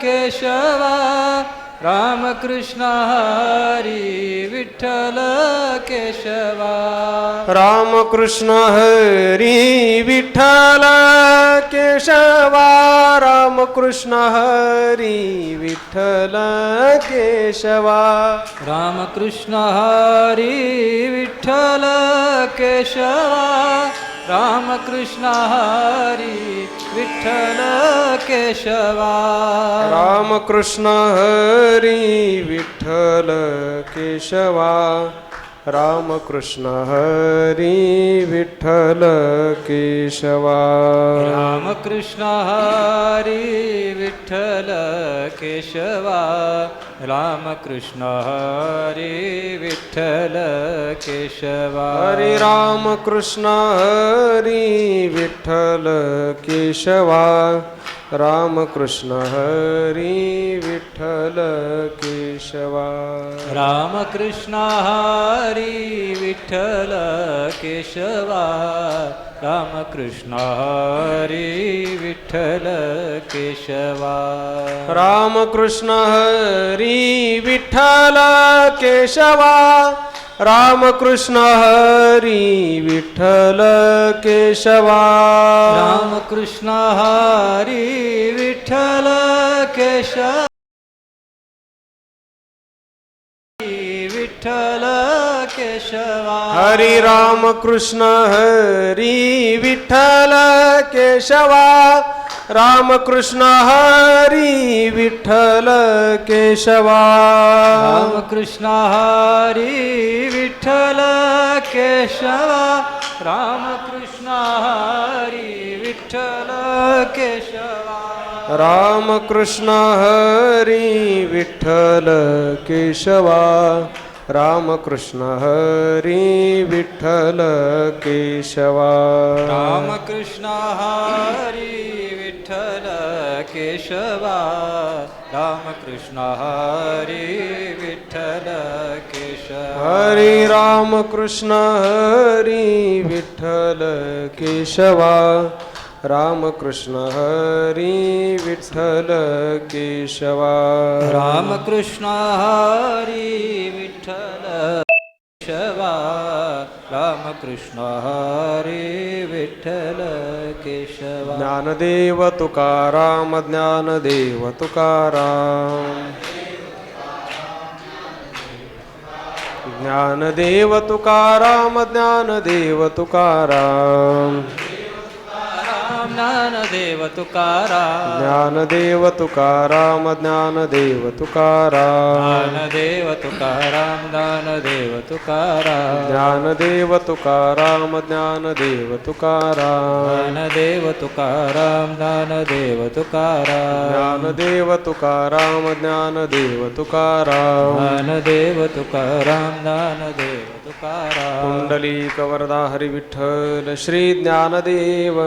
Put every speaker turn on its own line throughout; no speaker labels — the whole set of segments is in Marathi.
केशवा रामकृष्ण हरी विठ्ठल केशवा
रामकृष्ण हरी विठ्ठल केशवा रामकृष्ण हरी विठ्ठल केशवा
रामकृष्ण हरी विठ्ठल केशवा रामकृष्ण हरी विठ्ठल केशवा
रामकृष्ण हरी विठ्ठल केशवा रामकृष्ण हरी विठ्ठल केशवा
रामकृष्ण हरी विठ्ठल केशवा रामकृष्ण हरी विठ्ठल केशवा
हरे रामकृष्ण हरी विठ्ठल केशवा रामकृष्ण हरी विठ्ठल केशवा
रामकृष्ण हरी विठ्ठल केशवा रामकृष्ण हरी विठ्ठल केशवा
रामकृष्ण हरी विठ्ठल केशवा रामकृष्ण हरी विठ्ठल केशवा
रामकृष्ण हरी विठ्ठल केशवा विठ्ठल केशवा
हरी रामकृष्ण हरी विठ्ठल केशवा रामकृष्ण हरी विठ्ठल केशवा
रामकृष्ण हरी विठ्ठल केशवा रामकृष्ण हरी विठ्ठल केशवा
रामकृष्ण हरी विठ्ठल केशवा रामकृष्ण हरी विठ्ठल केशवा
रामकृष्ण हरी विठ्ठल केशवा रामकृष्ण हरी विठ्ठल केशवा
हरे रामकृष्ण हरी विठ्ठल केशवा रामकृष्ण हरी विठ्ठल केशवा
रामकृष्ण हरी विठ्ठल केशवा रामकृष्ण हरी विठ्ठल केशवा
ज्ञानदेव तुकाराम ज्ञानदेव तुकाराम ज्ञानदेव तुकाराम ज्ञानदेव तुकाराम
ज्ञानदेव तुकाराम
ज्ञानदेव तुकाराम ज्ञानदेव तुकाराम
ज्ञानदेव तुकाराम ज्ञानदेव तुकाराम
ज्ञानदेव तुकाराम ज्ञानदेव तुकाराम
ज्ञानदेव तुकाराम ज्ञानदेव तुकाराम
ज्ञानदेव तुकाराम ज्ञानदेव तुकाराम
ज्ञानदेव तुकाराम ज्ञानदेव तुकाराम
कुंडलिक वरदा हरी विठ्ठल श्री ज्ञानदेव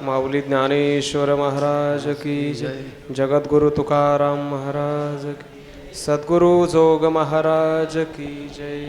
माऊली ज्ञानेश्वर महाराज की जय जगद्गुरु तुकाराम महाराज की सद्गुरु जोग महाराज की जय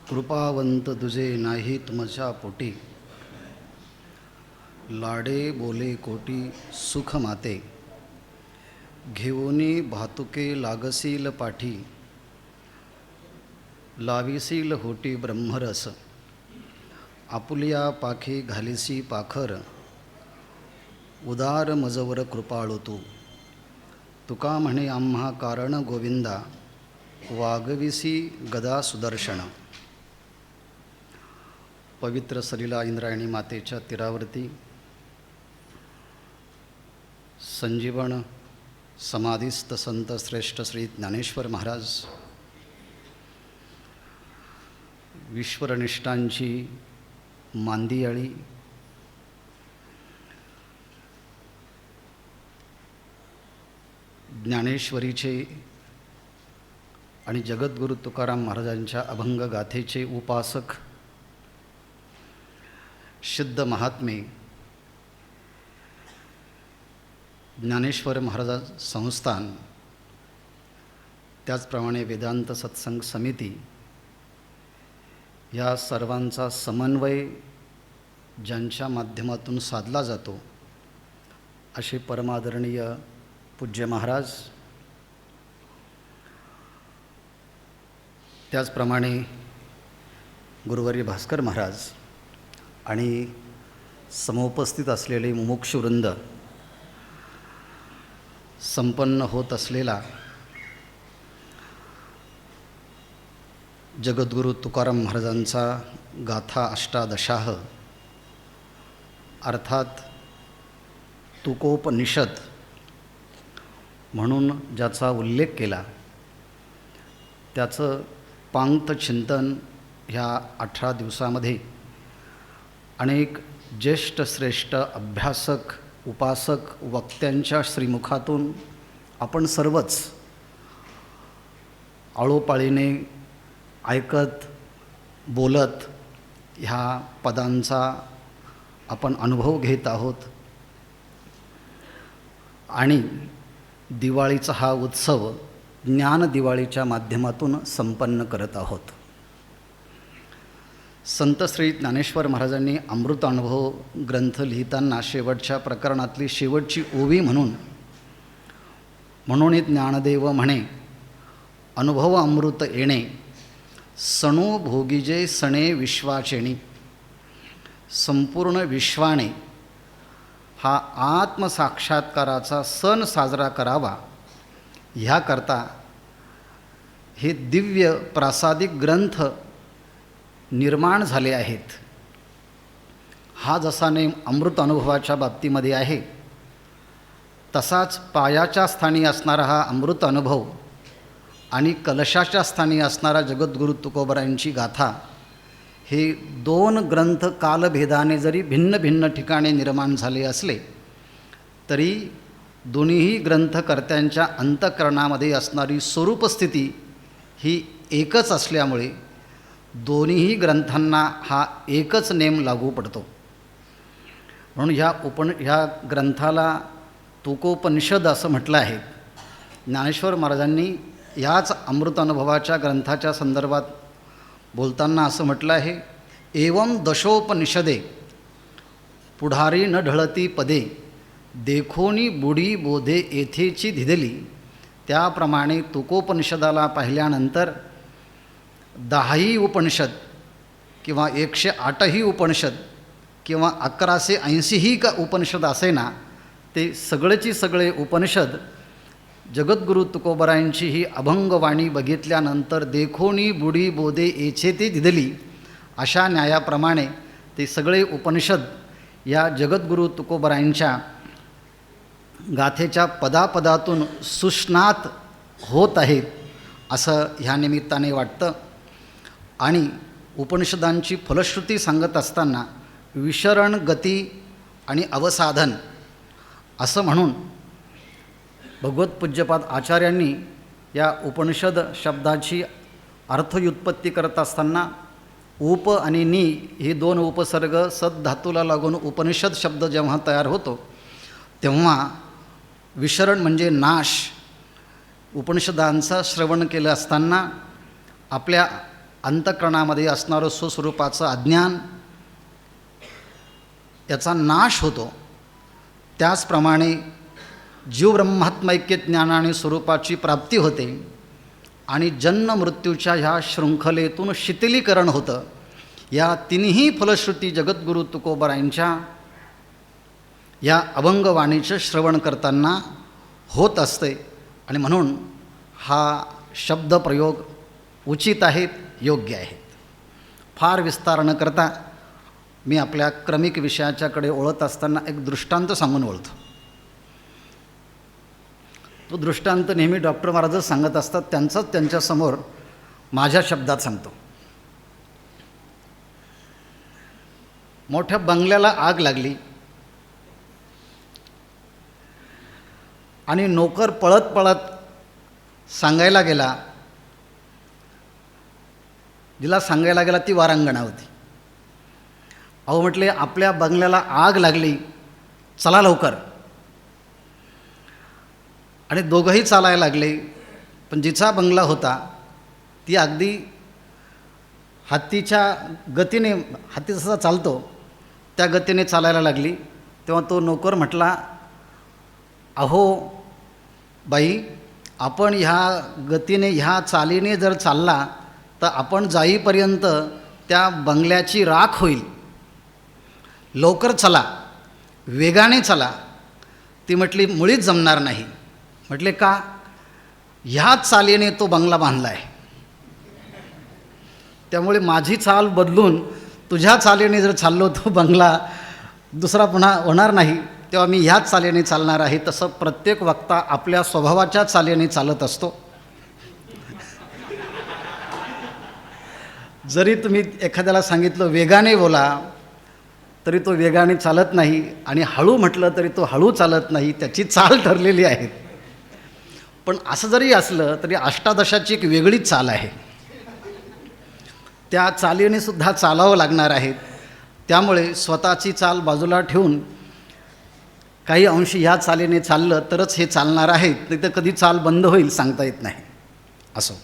कृपावंत तुझे नाही तुमच्या पोटी लाडे बोले कोटी सुख माते घेऊनी भातुके लागसील पाठी लाविसील होटी ब्रह्मरस आपुलिया पाखी घालिसी पाखर उदार मजवर कृपाळू तू तुका म्हणे आम्हा कारण गोविंदा वागविसी गदा सुदर्शन पवित्र सलीला इंद्रायणी मातेच्या तीरावरती संजीवन समाधीस्थ संत श्रेष्ठ श्री ज्ञानेश्वर महाराज विश्वरनिष्ठांची मांदियाळी ज्ञानेश्वरीचे आणि जगद्गुरू तुकाराम महाराजांच्या अभंग गाथेचे उपासक सिद्ध महात्मे ज्ञानेश्वर महाराज संस्थान, त्याचप्रमाणे वेदांत सत्संग समिती या सर्वांचा समन्वय ज्यांच्या माध्यमातून साधला जातो असे परमादरणीय पूज्य महाराज, त्याचप्रमाणे गुरुवर्य भास्कर महाराज आणि समुपस्थित असलेले मुमुक्षुवृंद, संपन्न होत असलेला जगद्गुरू तुकाराम महाराजांचा गाथा अष्टादशाह अर्थात तुकोपनिषद म्हणून ज्याचा उल्लेख केला त्याचं पांक्त चिंतन ह्या 18 दिवसामध्ये अनेक ज्येष्ठ श्रेष्ठ अभ्यासक उपासक वक्त्यांच्या श्रीमुखातून आपण सर्वच आळोपाळीने ऐकत बोलत ह्या पदांचा आपण अनुभव घेत आहोत आणि दिवाळीचा हा उत्सव ज्ञान दिवाळीच्या माध्यमातून संपन्न करत आहोत. संत श्री ज्ञानेश्वर महाराजांनी अमृत अनुभव ग्रंथ लिहिताना शेवटच्या प्रकरणातली शेवटची ओवी म्हणून ज्ञानदेव म्हणे, अनुभव अमृत येणे सणो भोगीजे सणे विश्वाचेणी. संपूर्ण विश्वाने हा आत्मसाक्षात्काराचा सण साजरा करावा ह्याकरता हे दिव्य प्रासादिक ग्रंथ निर्माण झाले आहेत. हा जसा नेम अमृत अनुभवाच्या बाबतीमध्ये आहे तसाच पायाच्या स्थानी असणारा हा अमृत अनुभव आणि कलशाच्या स्थानी असणारा जगद्गुरू तुकोबरायांची गाथा हे 2 ग्रंथ कालभेदाने जरी भिन्न भिन्न ठिकाणी निर्माण झाले असले तरी दोन्हीही ग्रंथकर्त्यांच्या अंतःकरणामध्ये असणारी स्वरूपस्थिती ही एकच असल्यामुळे दोन्हीही ग्रंथांना हा एकच नेम लागू पडतो. म्हणून ह्या ग्रंथाला तुकोपनिषद असं म्हटलं आहे. ज्ञानेश्वर महाराजांनी याच अमृत अनुभवाच्या ग्रंथाच्या संदर्भात बोलताना असं म्हटलं आहे, एवं दशोपनिषदे पुढारी न ढळती पदे देखोनी बुडी बोधे येथेची धिदली. त्याप्रमाणे तुकोपनिषदाला पाहिल्यानंतर 10ही उपनिषद किंवा 108ही उपनिषद किंवा 1180ही का उपनिषद असेना, ते सगळेची सगळे उपनिषद जगद्गुरू तुकोबरायांची ही अभंगवाणी बघितल्यानंतर देखोनी बुडी बोधे येछे ते दिदली अशा न्यायाप्रमाणे ते सगळे उपनिषद या जगद्गुरू तुकोबरायांच्या गाथेच्या पदापदातून सुस्नात होत आहेत असं ह्या निमित्ताने वाटतं. आणि उपनिषदांची फलश्रुती सांगत असताना विशरण गती आणि अवसाधन असं म्हणून भगवत्पूज्यपाद आचार्यांनी या उपनिषद शब्दाची अर्थव्युत्पत्ती करत असताना उप आणि नि ही 2 उपसर्ग सद्धातूला लागून उपनिषद शब्द जेव्हा तयार होतो तेव्हा विशरण म्हणजे नाश. उपनिषदांचं श्रवण केलं असताना आपल्या अंतःकरणामध्ये असणारं स्वस्वरूपाचं अज्ञान याचा नाश होतो. त्याचप्रमाणे जीवब्रह्मात्मैक्य ज्ञानाने स्वरूपाची प्राप्ती होते आणि जन्म मृत्यूच्या ह्या शृंखलेतून शिथिलीकरण होतं. या तिन्ही फलश्रुती जगद्गुरू तुकोबरायांच्या या अभंगवाणीचं श्रवण करताना होत असते आणि म्हणून हा शब्दप्रयोग उचित आहेत, योग्य आहेत. फार विस्तार न करता मी आपल्या क्रमिक विषयाच्याकडे वळत असताना एक दृष्टांत सांगून वळतो. तो दृष्टांत नेहमी डॉक्टर महाराजच सांगत असतात, त्यांचाच त्यांच्यासमोर माझ्या शब्दात सांगतो. मोठ्या बंगल्याला आग लागली आणि नोकर पळत पळत सांगायला गेला, जिला सांगायला गेला ती वारांगणा होती. अहो म्हटले, आपल्या बंगल्याला आग लागली, चला लवकर. आणि दोघंही चालायला लागले. पण जिचा बंगला होता ती अगदी हत्तीच्या गतीने, हत्ती जसा चालतो त्या गतीने चालायला लागली. तेव्हा तो नोकर म्हटला, अहो बाई, आपण ह्या गतीने, ह्या चालीने जर चालला तर आपण जाईपर्यंत त्या बंगल्याची राख होईल. लवकर चला, वेगाने चला. ती म्हटली, मुळीच जमणार नाही. म्हटले, का? ह्याच चालीने तो बंगला बांधला आहे, त्यामुळे माझी चाल बदलून तुझ्या चालीने जर चाललो तो बंगला दुसरा पुन्हा होणार नाही, तेव्हा मी ह्याच चालीने चालणार आहे. तसं प्रत्येक वक्ता आपल्या स्वभावाच्या चालीने चालत असतो. जरी तुम्ही एखाद्याला सांगितलं वेगाने बोला तरी तो वेगाने चालत नाही, आणि हळू म्हटलं तरी तो हळू चालत नाही. त्याची चाल ठरलेली आहे. पण असं जरी असलं तरी अष्टादशाची एक वेगळीच चाल आहे. त्या चालीने सुद्धा चालावं लागणार आहे. त्यामुळे स्वतःची चाल बाजूला ठेवून काही अंशी ह्या चालीने चाललं तरच हे चालणार आहे, नाही तर कधी चाल बंद होईल सांगता येत नाही. असो,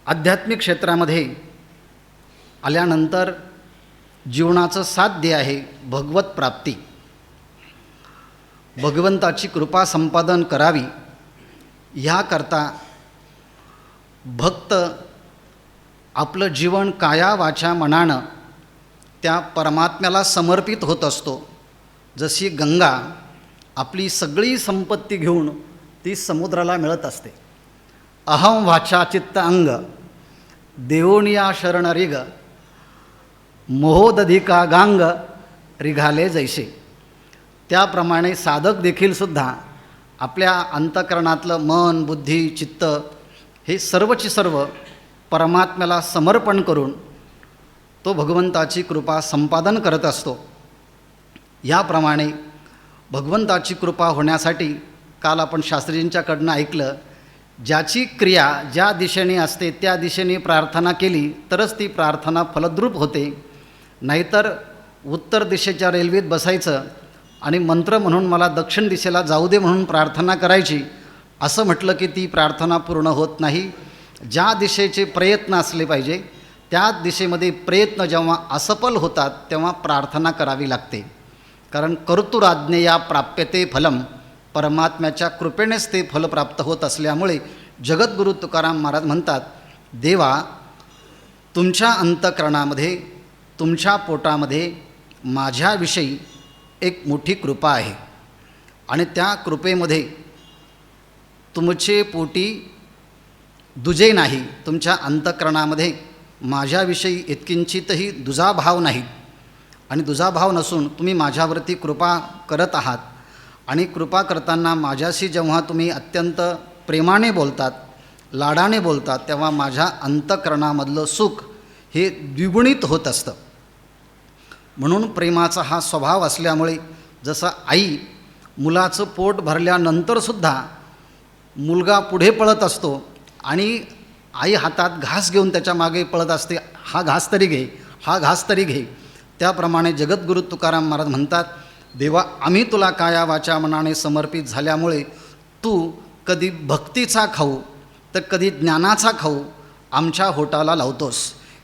आध्यात्मिक क्षेत्रामध्ये आल्यानंतर जीवनाचं साध्य आहे भगवत प्राप्ती. भगवंताची कृपा संपादन करावी ह्याकरता भक्त आपलं जीवन काया वाचा मनानं त्या परमात्म्याला समर्पित होत असतो. जशी गंगा आपली सगळी संपत्ती घेऊन ती समुद्राला मिळत असते. अहं वाचा चित्त अंग देवोनिया शरण रिग मोहोदधिका गांग रिघाले जैसे. त्याप्रमाणे साधक देखील सुद्धा आपल्या अंतःकरणातलं मन, बुद्धी, चित्त हे सर्वची सर्व परमात्म्याला समर्पण करून तो भगवंताची कृपा संपादन करत असतो. याप्रमाणे भगवंताची कृपा होण्यासाठी काल आपण शास्त्रीजींच्याकडनं ऐकलं, ज्याची क्रिया ज्या दिशेने असते त्या दिशेने प्रार्थना केली तरच ती प्रार्थना फलद्रूप होते. नाहीतर उत्तर दिशेच्या रेल्वेत बसायचं आणि मंत्र म्हणून मला दक्षिण दिशेला जाऊ दे म्हणून प्रार्थना करायची, असं म्हटलं की ती प्रार्थना पूर्ण होत नाही. ज्या दिशेचे प्रयत्न असले पाहिजे त्या दिशेमध्ये प्रयत्न जेव्हा असफल होतात तेव्हा प्रार्थना करावी लागते. कारण कर्तुराज्ञेया प्राप्यते फलम, परमात्म्याच्या कृपेनेच ते फल प्राप्त होत असल्यामुळे जगद्गुरू तुकाराम महाराज म्हणतात, देवा तुमच्या अंतःकरणामध्ये, तुमच्या पोटामध्ये माझ्याविषयी एक मोठी कृपा आहे आणि त्या कृपेमध्ये तुमचे पोटी दुजे नाही, तुमच्या अंतःकरणामध्ये माझ्याविषयी इतकिंचितही दुजाभाव नाही. आणि दुजाभाव नसून तुम्ही माझ्यावरती कृपा करत आहात. आणि कृपा करताना माझ्याशी जेव्हा तुम्ही अत्यंत प्रेमाने बोलतात, लाडाने बोलतात, तेव्हा माझ्या अंतःकरणामधलं सुख हे द्विगुणित होत असतं. म्हणून प्रेमाचा हा स्वभाव असल्यामुळे जसं आई मुलाचं पोट भरल्यानंतरसुद्धा मुलगा पुढे पळत असतो आणि आई हातात घास घेऊन त्याच्या मागे पळत असते, हा घास तरी घे, हा घास तरी घे. त्याप्रमाणे जगद्गुरू तुकाराम महाराज म्हणतात, देवा आम्ही तुला काया वाचा मनाने समर्पित झाल्यामुळे तू कधी भक्तीचा खाऊ तर कधी ज्ञानाचा खाऊ आमच्या होटाला लावतोस.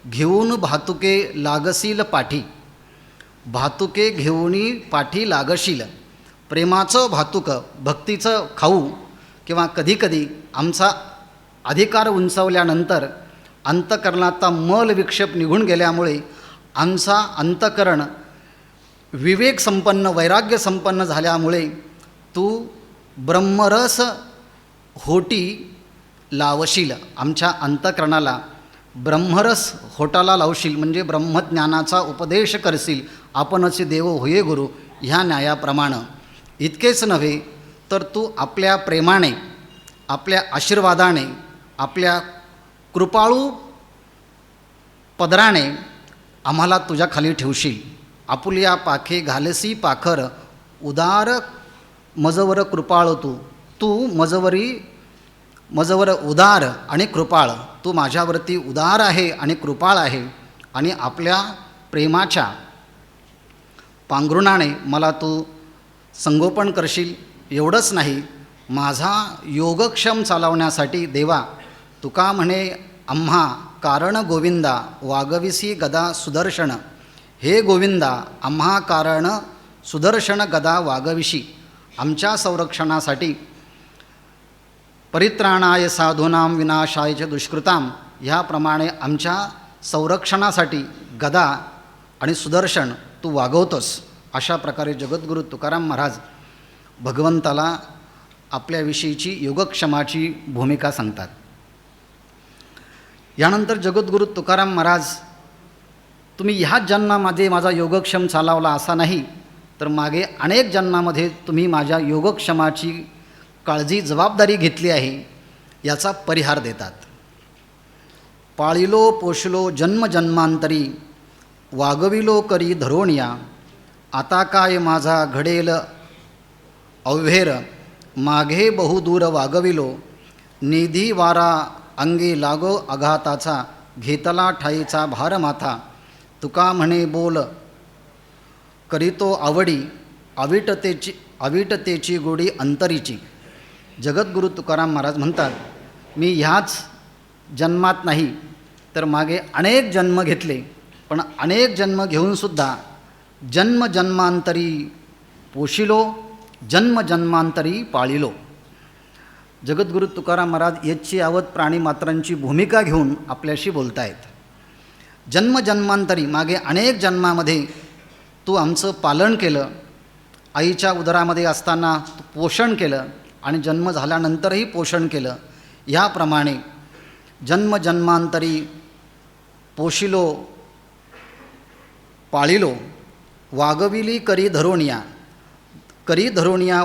घेऊन भातुके लागशील पाठी, भातुके घेऊनी पाठी लागशील. प्रेमाचं भातुक, भक्तीचं खाऊ किंवा कधीकधी आमचा अधिकार उंचावल्यानंतर अंतःकरणाचा मल विक्षेप निघून गेल्यामुळे आमचा अंतःकरण विवेक संपन्न, वैराग्य संपन्न झाल्यामुळे तू ब्रह्मरस होटी लावशील, आमच्या अंतःकरणाला ब्रह्मरस होटाला लावशील, म्हणजे ब्रह्मज्ञानाचा उपदेश करशील. आपणच देव होये गुरु, ह्या न्यायाप्रमाणे. इतकेच नव्हे तर तू आपल्या प्रेमाने, आपल्या आशीर्वादाने, आपल्या कृपाळू पदराने आम्हाला तुझ्या खाली ठेवशील. आपुल्या पाखे घालसी पाखर, उदार मजवर कृपाळ तू मजवर उदार आणि कृपाळ, तू माझ्यावरती उदार आहे आणि कृपाळ आहे आणि आपल्या प्रेमाच्या पांघरुणाने मला तू संगोपन करशील. एवढंच नाही, माझा योगक्षम चालवण्यासाठी देवा तुका म्हणे आम्हा कारण गोविंदा वागविसी गदा सुदर्शन. हे गोविंदा, आम्हा कारण सुदर्शन गदा वागविशी, आमच्या संरक्षणासाठी, परित्राणाय साधूनां विनाशाय च दुष्कृतां, ह्याप्रमाणे आमच्या संरक्षणासाठी गदा आणि सुदर्शन तू वागवतोस. अशा प्रकारे जगद्गुरू तुकाराम महाराज भगवंताला आपल्याविषयीची योगक्षमाची भूमिका सांगतात. यानंतर जगद्गुरू तुकाराम महाराज, तुम्ही ह्याच जन्मामध्ये माझा योगक्षम चालवला असा नाही, तर मागे अनेक जन्मामध्ये तुम्ही माझ्या योगक्षमाची काळजी जबाबदारी घेतली आहे, याचा परिहार देतात. पाळिलो पोषलो जन्मजन्मांतरी वागविलो करी धरोणिया, आता काय माझा घडेल अव्हेर मागे बहुदूर वागविलो, निधी वारा अंगी लागो आघाताचा घेतला ठाईचा भार माथा, तुका म्हणे बोल करीतो आवडी अविटतेची गोडी अंतरीची. जगद्गुरू तुकाराम महाराज म्हणतात, मी ह्याच जन्मात नाही तर मागे अनेक जन्म घेतले, पण अनेक जन्म घेऊनसुद्धा जन्मजन्मांतरी पोशिलो जन्मजन्मांतरी पाळिलो. जगद्गुरू तुकाराम महाराज याची यावत प्राणीमात्रांची भूमिका घेऊन आपल्याशी बोलत आहेत. जन्मजन्मांतरी मागे अनेक जन्मामध्ये तू आमचं पालन केलं, आईच्या उदरामध्ये असताना तू पोषण केलं आणि जन्म झाल्यानंतरही पोषण केलं. याप्रमाणे जन्मजन्मांतरी पोशिलो पाळिलो वागविली करी धरोणिया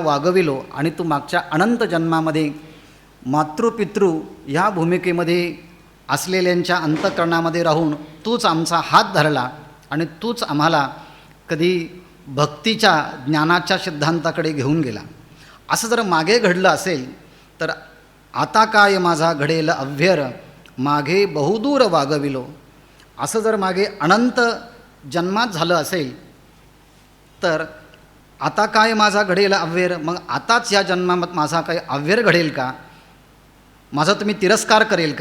वागविलो. आणि तू मागच्या अनंत जन्मामध्ये मातृपितृ ह्या भूमिकेमध्ये असलेल्यांच्या अंतःकरणामध्ये राहून तूच आमचा हात धरला आणि तूच आम्हाला कधी भक्तीच्या ज्ञानाच्या सिद्धांताकडे घेऊन गेला. असं जर मागे घडलं असेल तर आता काय माझा घडेल अव्हेर मागे बहुदूर वागविलो. असं जर मागे अनंत जन्मात झालं असेल तर आता काय माझा घडेल अव्हेर, मग आताच या जन्मात माझा काही अव्हेर घडेल का, माझा तुम्ही तिरस्कार कराल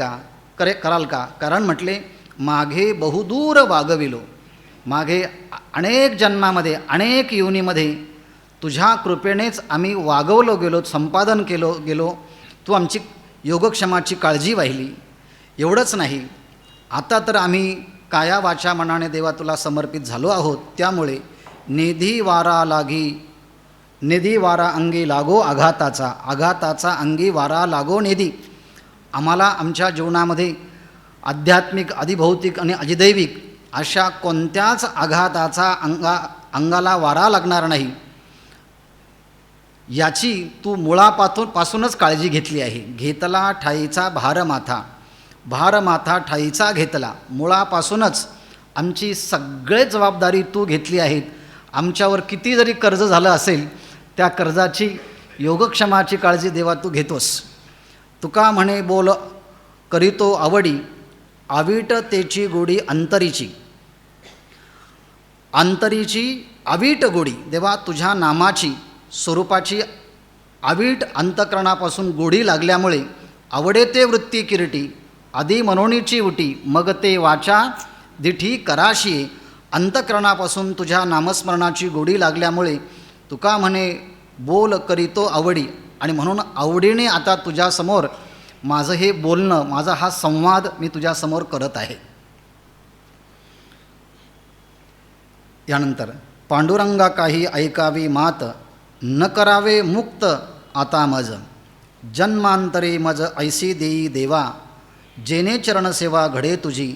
का. कारण म्हटले मागे बहुदूर वागविलो, मागे अनेक जन्मामध्ये अनेक योनीमध्ये तुझ्या कृपेनेच आम्ही वागवलो गेलो, संपादन गेलो. तू आमची योगक्षमाची काळजी वाहिली. एवढंच नाही, आता तर आम्ही काया वाचा मनाने देवा तुला समर्पित झालो आहोत. त्यामुळे निधी वारा अंगी लागो आघाताचा अंगी वारा लागो निधी. आम्हाला आमच्या जीवनामध्ये आध्यात्मिक अधिभौतिक आणि अधिदैविक अशा कोणत्याच आघाताचा अंगाला वारा लागणार नाही, याची तू मुळापासूनच काळजी घेतली आहे. घेतला ठाईचा भार माथा ठाईचा घेतला. मुळापासूनच आमची सगळे जबाबदारी तू घेतली आहेत. आमच्यावर किती जरी कर्ज झालं असेल त्या कर्जाची योगक्षमाची काळजी देवा तू घेतोस. तुका म्हणे बोल करीतो आवडी अविटतेची गोडी अंतरीची अवीट गोडी. देवा तुझ्या नामाची स्वरूपाची अवीट अंतकरणापासून गोडी लागल्यामुळे आवडे ते वृत्ती किरीटी आधी मनोनीची उटी मग ते वाचा दिठी कराशी. अंतकरणापासून तुझ्या नामस्मरणाची गोडी लागल्यामुळे तुका म्हणे बोल करीतो आवडी. आणि म्हणून आवडीने आता तुझ्यासमोर माझं हे बोलणं, माझा हा संवाद मी तुझ्यासमोर करत आहे. यानंतर पांडुरंगा काही ऐकावी मात न करावे मुक्त आता मज. जन्मांतरे मज ऐसी देई देवा जेने चरणसेवा घडे तुझी.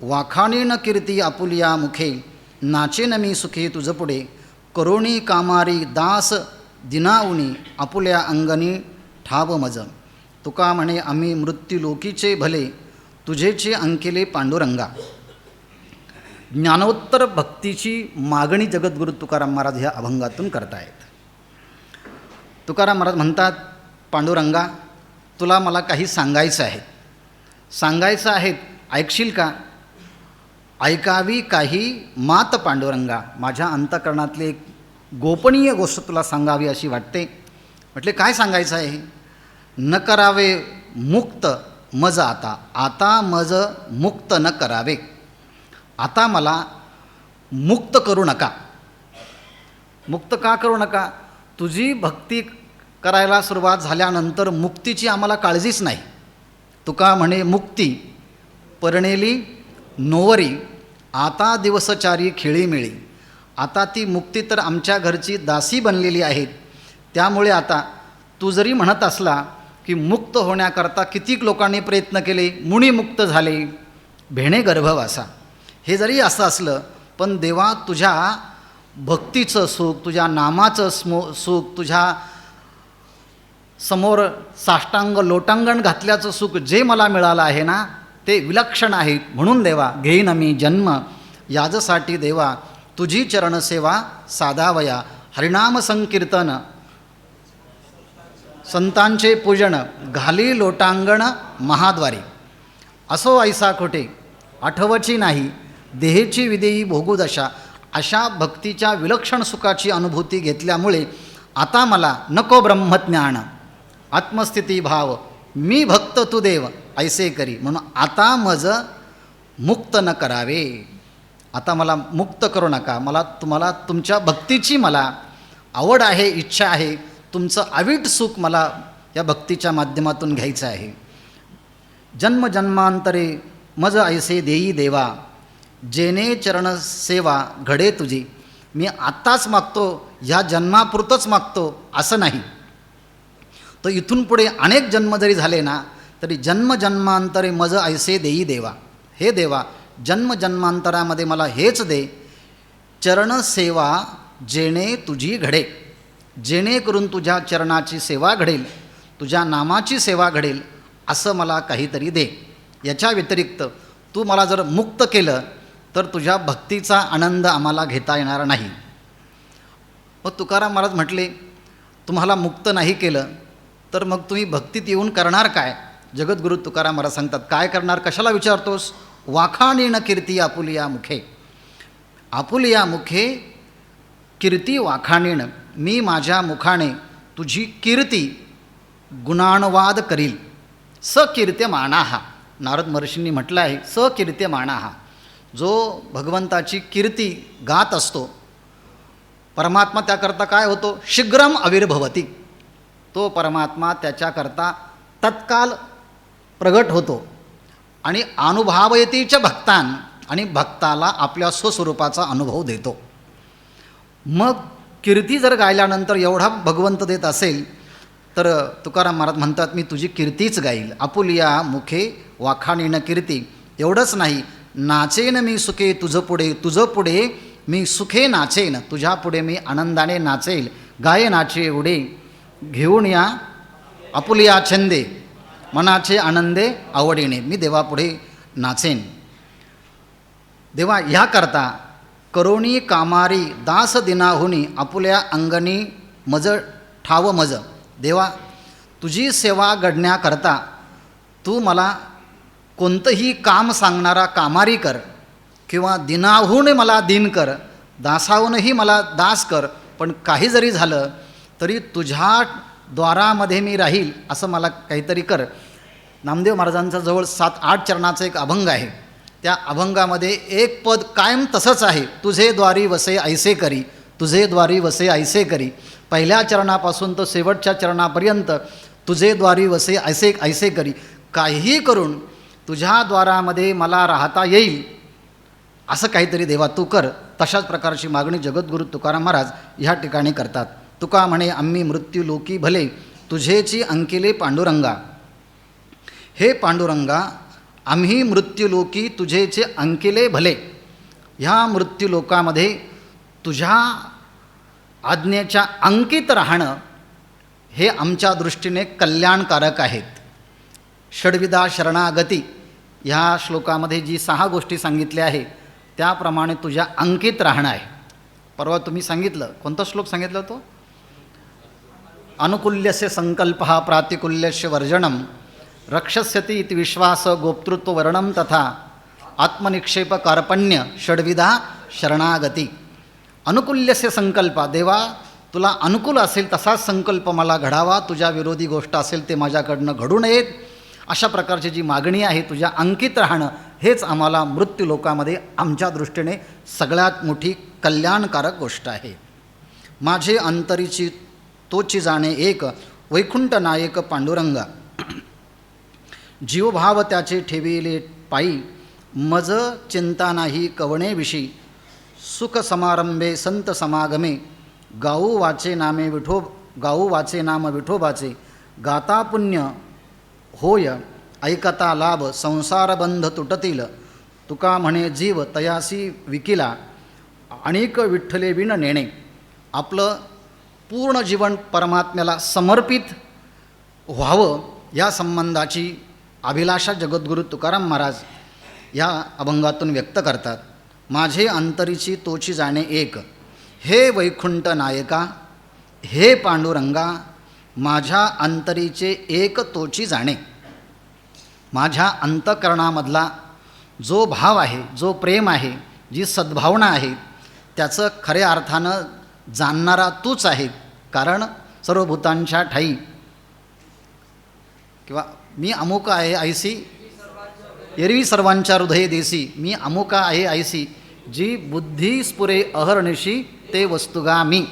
वाखाणी न कीर्ती आपुलिया मुखे नाचे न मी सुखे तुझ पुढे. करोणी कामारी दास दिनाउनी आपुल्या अंगणी ठाव मज. तुका म्हणे आम्ही मृत्यूलोकीचे भले तुझेचे अंकिले पांडुरंगा. ज्ञानोत्तर भक्तीची मागणी जगद्गुरू तुकाराम महाराज ह्या अभंगातून करतायत. तुकाराम महाराज म्हणतात, पांडुरंगा तुला मला काही सांगायचं आहे. सांगायचं आहे, ऐकशील का? ऐकावी काही मात पांडुरंगा, माझ्या अंतःकरणातली एक गोपनीय गोष्ट तुला सांगावी अशी वाटते. म्हटले काय सांगायचं आहे? न करावे मुक्त मज आता, आता मज मुक्त न करावे, आता मला मुक्त करू नका. मुक्त का करू नका? तुझी भक्ती करायला सुरुवात झाल्यानंतर मुक्तीची आम्हाला काळजीच नाही. तुका म्हणे मुक्ती परणेली नोवरी, आता दिवसचारी खेळीमिळी. आता ती मुक्ती तर आमच्या घरची दासी बनलेली आहे. त्यामुळे आता तू जरी म्हणत असला की मुक्त होण्याकरता कितीक लोकांनी प्रयत्न केले, मुनी मुक्त झाले, भेणे गर्भवासा, हे जरी असं असलं पण देवा तुझ्या भक्तीचं सुख, तुझ्या नामाचं सुख, तुझ्या समोर साष्टांग लोटांगण घातल्याचं सुख जे मला मिळालं आहे ना, ते विलक्षण आहे. म्हणून देवा घेईन मी जन्म, याजसाठी देवा तुझी चरणसेवा साधावया. हरिनाम संकीर्तन संतांचे पूजन, घाली लोटांगण महाद्वारी. असो ऐसा खोटे आठवची नाही, देहेची विदेही भोगू दशा. अशा भक्तीच्या विलक्षण सुखाची अनुभूती घेतल्यामुळे आता मला नको ब्रह्मज्ञान, आत्मस्थिती भाव, मी भक्त तू देव ऐसे करी. म्हणून आता मज मुक्त न करावे, आता मला मुक्त करू नका. मला तुम्हाला तुमच्या भक्तीची मला आवड आहे, इच्छा आहे. तुमचं अवीट सुख मला या भक्तीच्या माध्यमातून घ्यायचं आहे. जन्मजन्मांतरे मज ऐसे देई देवा, जेने चरण सेवा घडे तुझी. मी आत्ताच मागतो, ह्या जन्मापुरतंच मागतो असं नाही. तर इथून पुढे अनेक जन्म जरी झाले ना तरी जन्मजन्मांतरे मज ऐसे देई देवा. हे देवा जन्मजन्मांतरामध्ये मला हेच दे, चरणसेवा जेणे तुझी घडे, जेणेकरून तुझ्या चरणाची सेवा घडेल, तुझ्या नामाची सेवा घडेल, असं मला काहीतरी दे. याच्या व्यतिरिक्त तू मला जर मुक्त केलं तर तुझ्या भक्तीचा आनंद आम्हाला घेता येणार नाही. मग तुकाराम महाराज म्हटले, तुम्हाला मुक्त नाही केलं तर मग तुम्ही भक्तीत येऊन करणार काय? जगद्गुरू तुकाराम महाराज सांगतात, काय करणार, कशाला विचारतोस? वाखाणीन कीर्ती आपुलिया मुखे, आपुलिया मुखे कीर्ती वाखाणीन. मी माझ्या मुखाने तुझी कीर्ती गुणानुवाद करील. सकीर्त्यमानाहा, नारद महर्षींनी म्हटलं आहे, सकीर्त्यमानाहा. जो भगवंताची कीर्ती गात असतो परमात्मा त्याकरता काय होतो? शीघ्रम आविर्भवती. तो परमात्मा त्याच्याकरता तत्काल प्रगट होतो आणि अनुभवयतीच्या भक्तान, आणि भक्ताला आपल्या स्वस्वरूपाचा अनुभव देतो. मग कीर्ती जर गायल्यानंतर एवढा भगवंत देत असेल तर तुकाराम महाराज म्हणतात, मी तुझी कीर्तीच गाईल. आपुलिया मुखे वाखाणीन कीर्ती. एवढंच नाही, नाचेन मी सुखे तुझं पुढे, तुझं पुढे मी सुखे नाचेन, तुझ्या पुढे मी आनंदाने नाचेल. गाये नाचे उडे घेऊन या आपुलिया छंदे, मनाचे आनंदे आवडीने. मी देवापुढे नाचेन. देवा ह्याकरता करोणी कामारी दास दिनाहुनी, आपुल्या अंगणी मज ठाव मज. देवा तुझी सेवा घडण्याकरता तू मला कोणतंही काम सांगणारा कामारी कर, किंवा दिनाहून मला दिन कर, दासाहूनही मला दास कर. पण काही जरी झालं तरी तुझ्या द्वारामध्ये मी राहील असं मला काहीतरी कर. नामदेव महाराजांचा जवळ 7-8 चरणाचा एक अभंग आहे. त्या अभंगामध्ये एक पद कायम तसंच आहे, तुझे द्वारी वसे ऐसे करी, तुझे द्वारी वसे ऐसे करी. पहिल्या चरणापासून तर शेवटच्या चरणापर्यंत तुझे द्वारी वसे ऐसे ऐसे करी. काहीही करून तुझ्या द्वारामध्ये मला राहता येईल असं काहीतरी देवा तू कर. तशाच प्रकारची मागणी जगद्गुरू तुकाराम महाराज ह्या ठिकाणी करतात. तुका म्हणे, आम्ही मृत्यू लोकी भले, तुझेची अंकिले पांडुरंगा. हे पांडुरंगा, आम्ही मृत्यूलोकी तुझेचे अंकिले भले. ह्या मृत्यूलोकामध्ये तुझ्या आज्ञेच्या अंकित राहणं हे आमच्या दृष्टीने कल्याणकारक आहेत. षड्विधा शरणागती ह्या श्लोकामध्ये जी 6 गोष्टी सांगितल्या आहे त्याप्रमाणे तुझ्या अंकित राहणं आहे. परवा तुम्ही सांगितलं, कोणता श्लोक सांगितला तो? अनुकूल्यस्य संकल्पः प्रातिकूल्यस्य वर्जनं रक्षस्यति इति विश्वास गोप्तृत्ववर्णं तथा आत्मनिक्षेप कार्पण्य षड्विधा शरणागती. अनुकूल्यस्य संकल्प, देवा तुला अनुकूल असेल तसाच संकल्प मला घडावा, तुझ्या विरोधी गोष्ट असेल ते माझ्याकडनं घडू नयेत, अशा प्रकारची जी मागणी आहे तुझ्या अंकित राहणं हेच आम्हाला मृत्यू लोकामध्ये आमच्या दृष्टीने सगळ्यात मोठी कल्याणकारक गोष्ट आहे. माझे अंतरीची तोची जाणे एक वैकुंठ नायक पांडुरंगा, जीवभाव त्याचे ठेविले पायी मज चिंता नाही कवणे विषयी, सुख समारंभे संत समागमे गाऊ वाचे नाम विठोबाचे, गाता पुण्य होय ऐकता लाभ संसारबंध तुटतील, तुका म्हणे जीव तयासी विकिला अनेक विठ्ठले विण नेणे. आपलं पूर्ण जीवन परमात्म्याला समर्पित व्हावं या संबंधाची अभिलाषा जगद्गुरू तुकाराम महाराज या अभंगातून व्यक्त करतात. माझे अंतरीची तोची जाणे एक, हे वैकुंठ नायका हे पांडुरंगा, माझ्या अंतरीचे एक तोची जाणे. माझ्या अंतकरणामधला जो भाव आहे, जो प्रेम आहे, जी सद्भावना आहे, त्याचं खऱ्या अर्थानं जाणणारा तूच आहे. कारण सर्व भूतांच्या ठाई किंवा मी अमुक आहे ऐसी, एरवी सर्वांच्या हृदये देसी, मी अमुका आहे ऐसी, जी बुद्धी स्फुरे अहर्निशी ते वस्तुगा मी.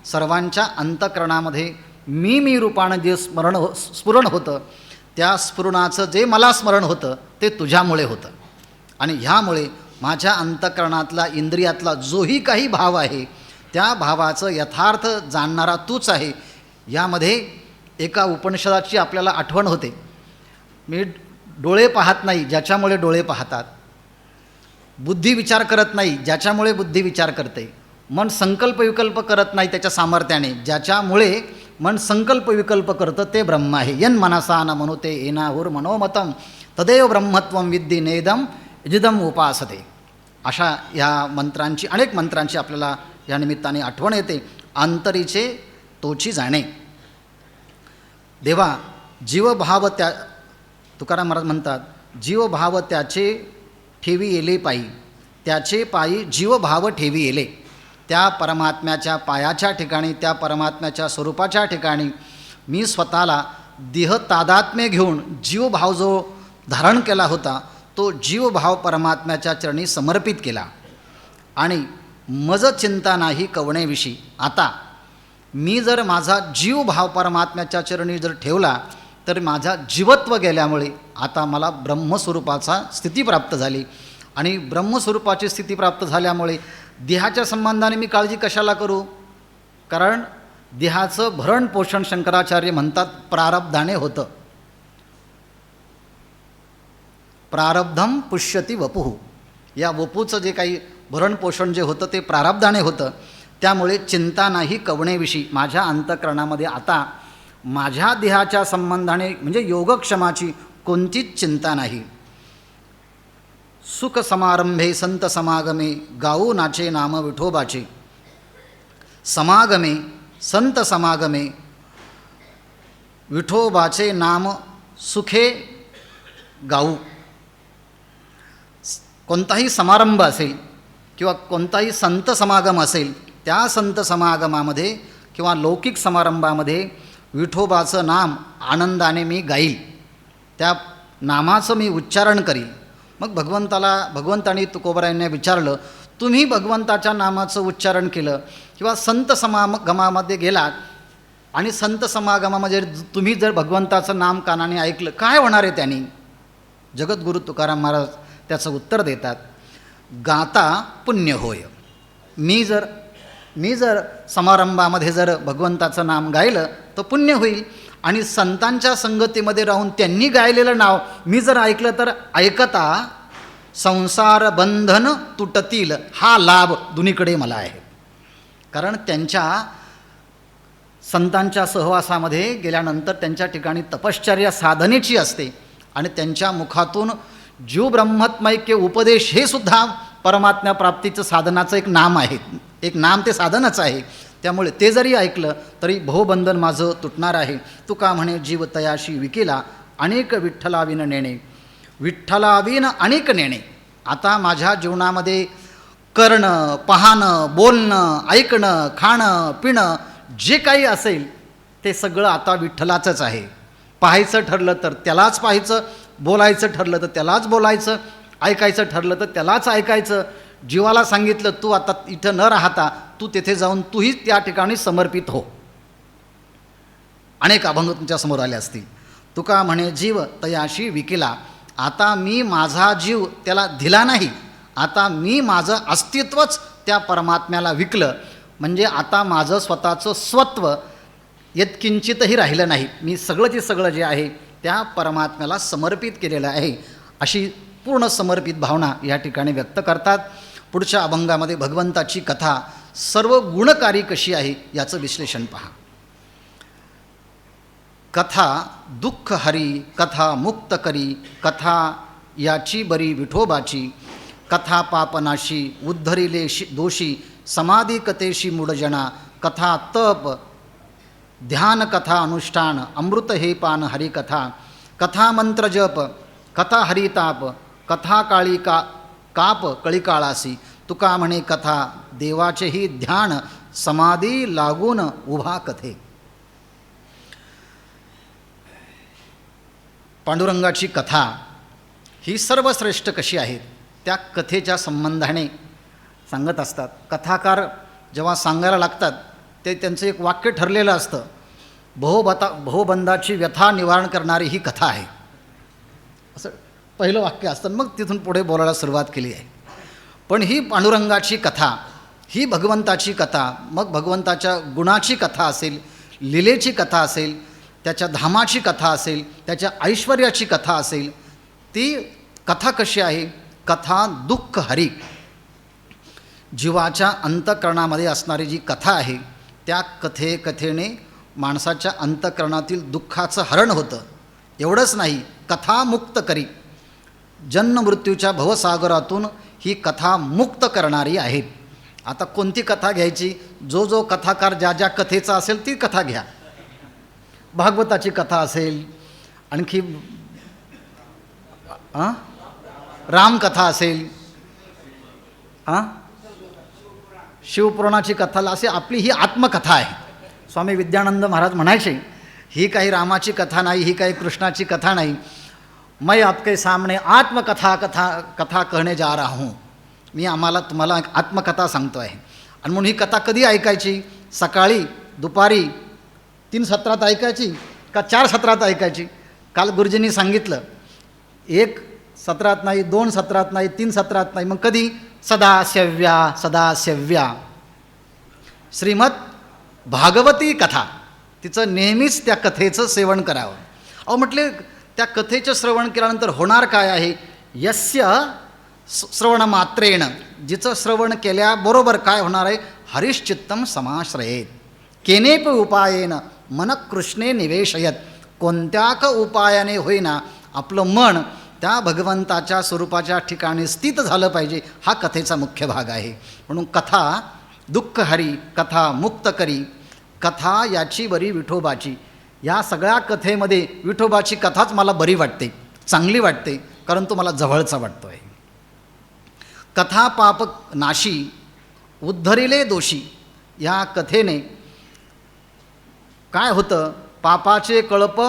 सर्वांच्या अंतकरणामध्ये मी रूपानं जे स्फुरण होतं, त्या स्फुरणाचं जे मला स्मरण होतं ते तुझ्यामुळे होतं. आणि ह्यामुळे माझ्या अंतकरणातला इंद्रियातला जोही काही भाव आहे त्या भावाचं यथार्थ जाणणारा तूच आहे. यामध्ये एका उपनिषदाची आपल्याला आठवण होते. मी डोळे पाहत नाही ज्याच्यामुळे डोळे पाहतात, बुद्धी विचार करत नाही ज्याच्यामुळे बुद्धी विचार करते, मन संकल्प विकल्प करत नाही त्याच्या सामर्थ्याने ज्याच्यामुळे मन संकल्प विकल्प करतं ते ब्रह्म आहे. यन मनसा न मनुते येनाहुर मनोमतम तदेव ब्रह्मत्वं विद्धी नेदम जिदम उपासते. अशा ह्या मंत्रांची, अनेक मंत्रांची आपल्याला या निमित्ताने आठवण येते. अंतरीचे तोची जाणे. देवा जीवभाव त्या, तुकाराम महाराज म्हणतात, जीवभाव त्याचे ठेवी येले पायी, त्याचे पायी जीवभाव ठेवी येले. त्या परमात्म्याच्या पायाच्या ठिकाणी, त्या परमात्म्याच्या स्वरूपाच्या ठिकाणी मी स्वतःला देह तादात्म्य घेऊन जीवभाव जो धारण केला होता तो जीवभाव परमात्म्याच्या चरणी समर्पित केला. आणि मज चिंता नाही कवणेविषयी. आता मी जर माझा जीवभाव परमात्म्याच्या चरणी जर ठेवला तर माझा जीवत्व गेल्यामुळे आता मला ब्रह्मस्वरूपाचा स्थिती प्राप्त झाली. आणि ब्रह्मस्वरूपाची स्थिती प्राप्त झाल्यामुळे देहाच्या संबंधाने मी काळजी कशाला करू? कारण देहाचं भरण पोषण शंकराचार्य म्हणतात प्रारब्धाने होतं. प्रारब्धम पुष्यती वपुः. या वपूचं जे काही भरण पोषण जे होतं ते प्रारब्धाने होतं. त्यामुळे चिंता नाही कवणेविषयी. माझ्या अंतःकरणामध्ये आता माझ्या देहाच्या संबंधाने म्हणजे योगक्षमाची कोणतीच चिंता नाही. सुख समारंभे संत समागमे गाऊ नाचे नाम विठोबाचे. समागमे संत समागमे विठोबाचे नाम सुखे गाऊ. कोणताही समारंभ असेल किंवा कोणताही संत समागम असेल, त्या संत समागमामध्ये किंवा लौकिक समारंभामध्ये विठोबाचं नाम आनंदाने मी गाईल, त्या नामाचं मी उच्चारण करील. मग भगवंतानी तुकोबरायांनी विचारलं, तुम्ही भगवंताच्या नामाचं उच्चारण केलं किंवा संत समागमामध्ये गेलात आणि संत समागमामध्ये तुम्ही जर भगवंताचं नाम कानाने ऐकलं, काय होणार आहे त्यांनी? जगद्गुरू तुकाराम महाराज त्याचं उत्तर देतात, गाता पुण्य होय. मी जर समारंभामध्ये जर भगवंताचं नाम गायलं तर पुण्य होईल. आणि संतांच्या संगतीमध्ये राहून त्यांनी गायलेलं नाव मी जर ऐकलं तर ऐकता संसार बंधन तुटतील, हा लाभ दोन्हीकडे मला आहे. कारण त्यांच्या संतांच्या सहवासामध्ये गेल्यानंतर त्यांच्या ठिकाणी तपश्चर्या साधनेची असते आणि त्यांच्या मुखातून जीव ब्रह्मत्मैक्य उपदेश हे सुद्धा परमात्म्या प्राप्तीचं साधनाचं एक नाम आहे, एक नाम ते साधनच आहे. त्यामुळे ते जरी ऐकलं तरी भवबंधन माझं तुटणार आहे. तुका म्हणे जीव तयाशी विकेला अनेक विठ्ठलाविन नेणे. विठ्ठलाविन अनेक नेणे. आता माझ्या जीवनामध्ये करणं, पाहणं, बोलणं, ऐकणं, खाणं, पिणं जे काही असेल ते सगळं आता विठ्ठलाचंच आहे. पाहायचं ठरलं तर त्यालाच पाहायचं, बोलायचं ठरलं तर त्यालाच बोलायचं, ऐकायचं ठरलं तर त्यालाच ऐकायचं. जीवाला सांगितलं तू आता इथं न राहता तू तेथे जाऊन तूही त्या ठिकाणी समर्पित हो. अनेक अभंग तुमच्यासमोर आले असतील. तुका म्हणे जीव तयाशी विकेला. आता मी माझा जीव त्याला दिला नाही, आता मी माझं अस्तित्वच त्या परमात्म्याला विकलं. म्हणजे आता माझं स्वतःचं स्वत्व यत्किंचितही राहिलं नाही. मी सगळंचे सगळं जे आहे त्या परमात्म्याला समर्पित केलेलं आहे. अशी पूर्ण समर्पित भावना या ठिकाणी व्यक्त करतात. पुढच्या अभंगामध्ये भगवंताची कथा सर्व गुणकारी कशी आहे याचं विश्लेषण पहा. कथा दुःख हरी, कथा मुक्त करी, कथा याची बरी विठोबाची. कथा पापनाशी, उद्धरिले दोषी, समाधी कथेशी मूढजना. कथा तप, ध्यान कथा अनुष्ठान, अमृत हे पान हरिकथा. कथा मंत्र जप, कथा हरिताप, कथा काळी काप कळीकाळासी. तुका म्हणे कथा देवाचेही ध्यान, समाधी लागून उभा कथे. पांडुरंगाची कथा ही सर्वश्रेष्ठ कशी आहे त्या कथेच्या संबंधाने सांगत असतात. कथाकार जेव्हा सांगायला लागतात ते त्यांचं एक वाक्य ठरलेलं असतं. भवबंधाची व्यथा निवारण करणारी ही कथा आहे असं पहिलं वाक्य असतं. मग तिथून पुढे बोलायला सुरुवात केली आहे. पण ही पांडुरंगाची कथा, ही भगवंताची कथा, मग भगवंताच्या गुणाची कथा असेल, लीलेची कथा असेल, त्याच्या धामाची कथा असेल, त्याच्या ऐश्वर्याची कथा असेल, ती कथा कशी आहे? कथा दुःख हरी. जीवाच्या अंतःकरणामध्ये असणारी जी कथा आहे त्या कथेने माणसाच्या अंतःकरणातील दुःखाचं हरण होतं. एवढंच नाही, कथा मुक्त करी. जन्म मृत्यूच्या भवसागरातून ही कथा मुक्त करणारी आहे. आता कोणती कथा घ्यायची? जो कथाकार ज्या कथेचा असेल ती कथा घ्या. भागवताची कथा असेल, आणखी रामकथा असेल, शिवपुराणाची कथा, अशी आपली ही आत्मकथा आहे. स्वामी विद्यानंद महाराज म्हणायचे ही काही रामाची कथा नाही, ही काही कृष्णाची कथा नाही. मैं आपके सामने आत्मकथा कथा कहने जा रहा हूँ. मी तुम्हाला आत्मकथा सांगतो आहे. आणि म्हणून ही कथा कधी ऐकायची? सकाळी, दुपारी, 3 सत्रात ऐकायची का 4 सत्रात ऐकायची? काल गुरुजींनी सांगितलं 1 सत्रात नाही, 2 सत्रात नाही, 3 सत्रात नाही, मग कधी? सदासेव्या. श्रीमद भागवती कथा, तिचं नेहमीच त्या कथेचं सेवन करावं. अहो म्हटले त्या कथेचं श्रवण केल्यानंतर होणार काय आहे? यस्य श्रवणमात्रेण, जिचं श्रवण केल्याबरोबर काय होणार आहे? हरिश्चित्तम समाश्रयेत. केनेप उपायेन मन कृष्णे निवेशयत. कोणत्या का उपायाने होईना आपलं मन त्या भगवंताच्या स्वरूपाच्या ठिकाणी स्थित झालं पाहिजे. हा कथेचा मुख्य भाग आहे. म्हणून कथा दुःख हरी, कथा मुक्त करी, कथा याची बरी विठोबाची. या सगळ्या कथेमध्ये विठोबाची कथाच मला बरी वाटते, चांगली वाटते, कारण तो मला जवळचा वाटतो आहे. कथा पाप नाशी, उद्धरिले दोषी. या कथेने काय होतं? पापाचे कळप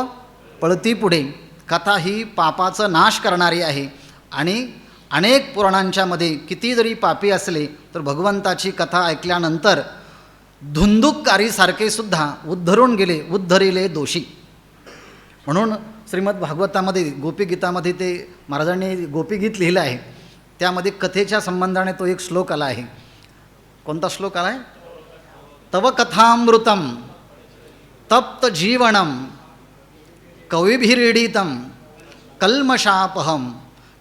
पळती पुढे. कथा ही पापाचं नाश करणारी आहे. आणि अनेक पुराणांच्यामध्ये किती जरी पापी असले तर भगवंताची कथा ऐकल्यानंतर धुंदुककारीसारखे सुद्धा उद्धरून गेले, उद्धरिले दोषी. म्हणून श्रीमद भागवतामध्ये गोपीगीतामध्ये ते महाराजांनी गोपीगीत लिहिलं आहे. त्यामध्ये कथेच्या संबंधाने तो एक श्लोक आला आहे. कोणता श्लोक आला आहे? तव कथामृतम तप्त जीवनम कविभिरीडितम कल्मषापहम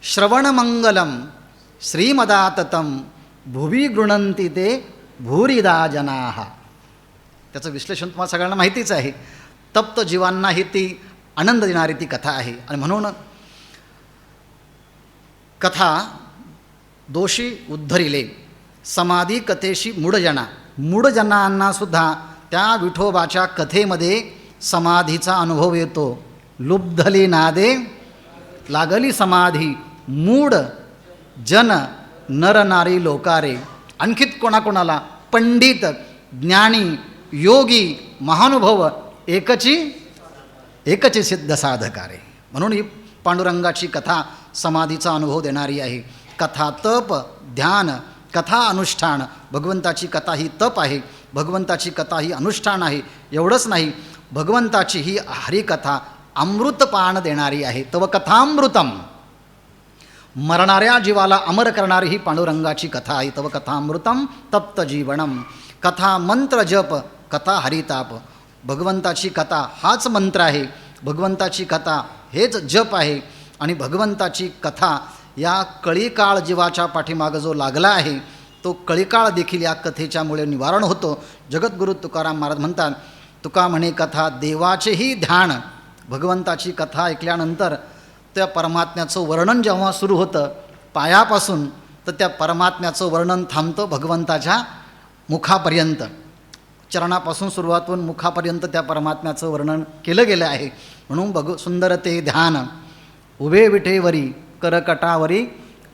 श्रवणमंगलम श्रीमदाततम भुवी गृणंती ते भूरिदा जनाः. त्याचं विश्लेषण तुम्हाला सगळ्यांना माहितीच आहे. तप्त जीवांना ही ती आनंद देणारी ती कथा आहे. आणि म्हणून कथा दोषी उद्धरिले, समाधी कथेशी मूढजना. मूढजनांना सुद्धा त्या विठोबाच्या कथेमध्ये समाधीचा अनुभव येतो. लुब्धली नादे लागली समाधी, मूढ जन नर नारी लोकारे. आणखीत कोणाकोणाला? पंडित, ज्ञानी, योगी, महानुभव एकची सिद्ध साधकारे. म्हणून ही पांडुरंगाची कथा समाधीचा अनुभव देणारी आहे. कथा तप, ध्यान, कथा अनुष्ठान. भगवंताची कथा ही तप आहे, भगवंताची कथा ही अनुष्ठान आहे. एवढंच नाही, भगवंताची ही हरिकथा अमृतपान देणारी आहे. तव कथामृतम, मरणाऱ्या जीवाला अमर करणारी ही पांडुरंगाची कथा आहे. तव कथामृतम तप्त जीवनम. कथा मंत्र जप, कथा हरिताप. भगवंताची कथा हाच मंत्र आहे, भगवंताची कथा हेच जप आहे. आणि भगवंताची कथा या कळीकाळ जीवाच्या पाठीमागं जो लागला आहे तो कळीकाळ देखील या कथेच्यामुळे निवारण होतो. जगद्गुरू तुकाराम महाराज म्हणतात, तुका म्हणे कथा देवाचेही ध्यान. भगवंताची कथा ऐकल्यानंतर त्या परमात्म्याचं वर्णन जेव्हा सुरू होतं पायापासून, तर त्या परमात्म्याचं वर्णन थांबतं भगवंताच्या मुखापर्यंत. चरणापासून सुरुवात होऊन मुखापर्यंत त्या परमात्म्याचं वर्णन केलं गेलं आहे. म्हणून सुंदर ते ध्यान. उभे विठेवरी करकटावरी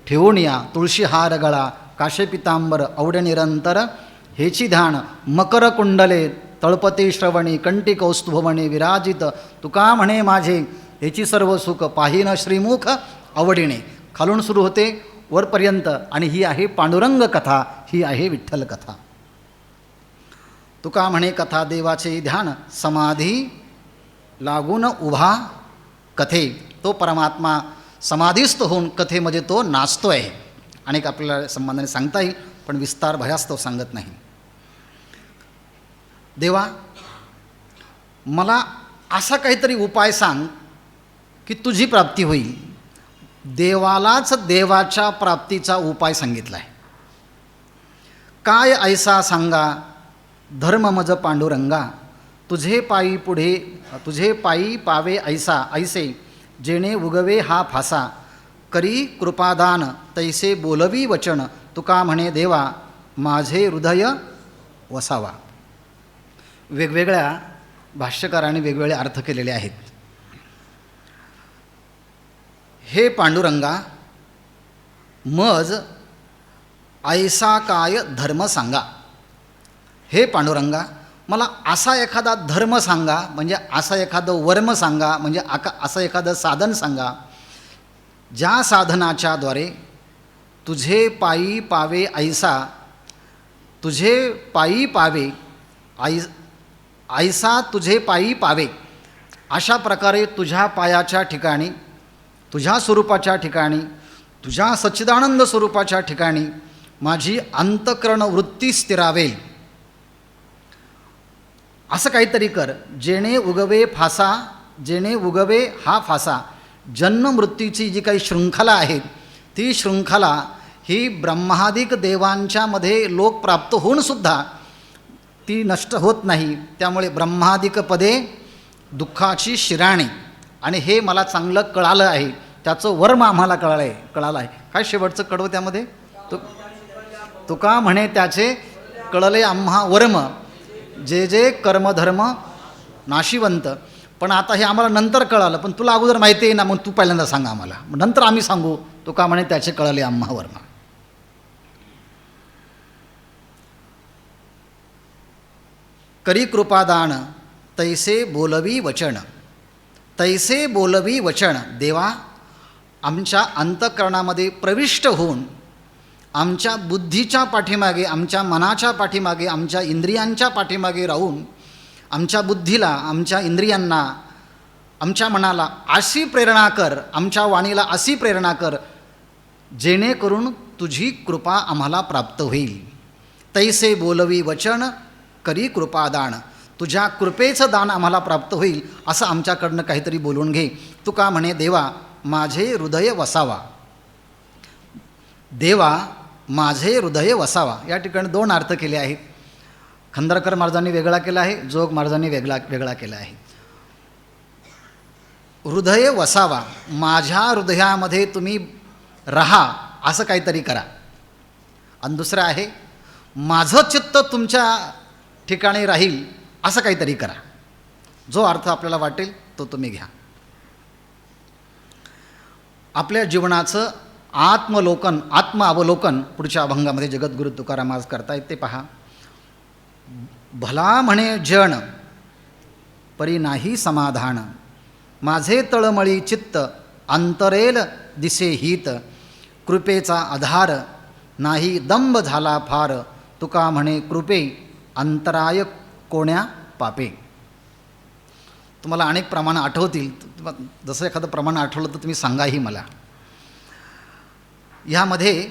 ठेवून या, तुळशी हार गळा काशे पितांबर औढे निरंतर हेची ध्यान. मकर कुंडले तळपते श्रवणी कंठी कौस्तुभमणे विराजित. तुका म्हणे माझे हेची सर्व सुख पाहिन श्रीमुख आवडीने. खालून सुरू होते वरपर्यंत. आणि ही आहे पांडुरंग कथा, ही आहे विठ्ठल कथा. तुका म्हणे कथा देवाचे ध्यान, समाधी लागून उभा कथे. तो परमात्मा समाधीस्थ होऊन कथेमध्ये तो नाचतो आहे. अनेक आपल्याला संबंधाने सांगता येईल, पण विस्तार भयास तो सांगत नाही. देवा, मला असा काहीतरी उपाय सांग की तुझी प्राप्ती होईल. देवालाच देवाच्या प्राप्तीचा उपाय सांगितला आहे. काय ऐसा सांगा धर्म मज पांडुरंगा, तुझे पायी पावे ऐसे जेणे उगवे हा फासा. करी कृपादान तैसे बोलवी वचन, तुका म्हणे देवा माझे हृदय वसावा. वेगवेगळ्या भाष्यकारांनी वेगवेगळे अर्थ केलेले आहेत. हे पांडुरंगा, मज ऐसा काय धर्म सांगा. हे पांडुरंगा, मला असा एखादा धर्म सांगा, म्हणजे असं एखादं वर्म सांगा, म्हणजे असं एखादं साधन सांगा, ज्या साधनाच्याद्वारे तुझे पायी पावे ऐसा, तुझे पायी पावे ऐसा तुझे पायी पावे, अशा प्रकारे तुझ्या पायाच्या ठिकाणी, तुझ्या स्वरूपाच्या ठिकाणी, तुझ्या सच्चिदानंद स्वरूपाच्या ठिकाणी माझी अंतःकरण वृत्ती स्थिरावेल. असं काहीतरी कर जेणे उगवे फासा, जेणे उगवे हा फासा. जन्म मृत्यूची जी काही शृंखला आहे ती शृंखला ही ब्रह्मादिक देवांच्यामध्ये लोक प्राप्त होऊनसुद्धा ती नष्ट होत नाही. त्यामुळे ब्रह्मादिक पदे दुःखाची शिराणी. आणि हे मला चांगलं कळालं आहे, त्याचं वर्म आम्हाला कळालं आहे. काय शेवटचं कडवं त्यामध्ये? तुका म्हणे त्याचे कळले आम्हा वर्म, जे जे कर्मधर्म नाशिवंत. पण आता हे आम्हाला नंतर कळालं, पण तुला अगोदर माहिती आहे ना, मग तू पहिल्यांदा सांगा आम्हाला, नंतर आम्ही सांगू. तुका म्हणे त्याचे कळले आम्हा वर्म. करी कृपादान तैसे बोलवी वचन, तैसे बोलवी वचन. देवा, आमच्या अंतःकरणामध्ये प्रविष्ट होऊन आमच्या बुद्धीच्या पाठीमागे, आमच्या मनाच्या पाठीमागे, आमच्या इंद्रियांच्या पाठीमागे राहून आमच्या बुद्धीला, आमच्या इंद्रियांना, आमच्या मनाला अशी प्रेरणा कर, आमच्या वाणीला अशी प्रेरणा कर, जेणेकरून तुझी कृपा आम्हाला प्राप्त होईल. तैसे बोलवी वचन करी कृपादान, तुझ्या कृपेचं दान आम्हाला प्राप्त होईल असं आमच्याकडनं काहीतरी बोलून घे. तुका म्हणे देवा माझे हृदय वसावा. देवा माझे हृदय वसावा, या ठिकाणी दोन अर्थ केले आहेत. खंदरकर महाराजांनी वेगळा केला आहे, जोग महाराजांनी वेगळा केला आहे. हृदय वसावा, माझ्या हृदयामध्ये तुम्ही राहा असं काहीतरी करा. आणि दुसरं आहे माझं चित्त तुमच्या ठिकाणी राहील असं काहीतरी करा. जो अर्थ आपल्याला वाटेल तो तुम्ही घ्या. आपल्या जीवनाचं आत्मावलोकन पुढच्या अभंगामध्ये जगद्गुरू तुकाराम आज करतायत ते पहा. भला म्हणे जण परी नाही समाधान, माझे तळमळी चित्त अंतरेल दिसे हित, कृपेचा आधार नाही दंभ झाला फार, तुका म्हणे कृपे अंतराय कोण्या पापे. तुम्हाला अनेक प्रमाणं आठवतील, जसं एखादं प्रमाण आठवलं तर तुम्ही सांगाही मला. ह्यामध्ये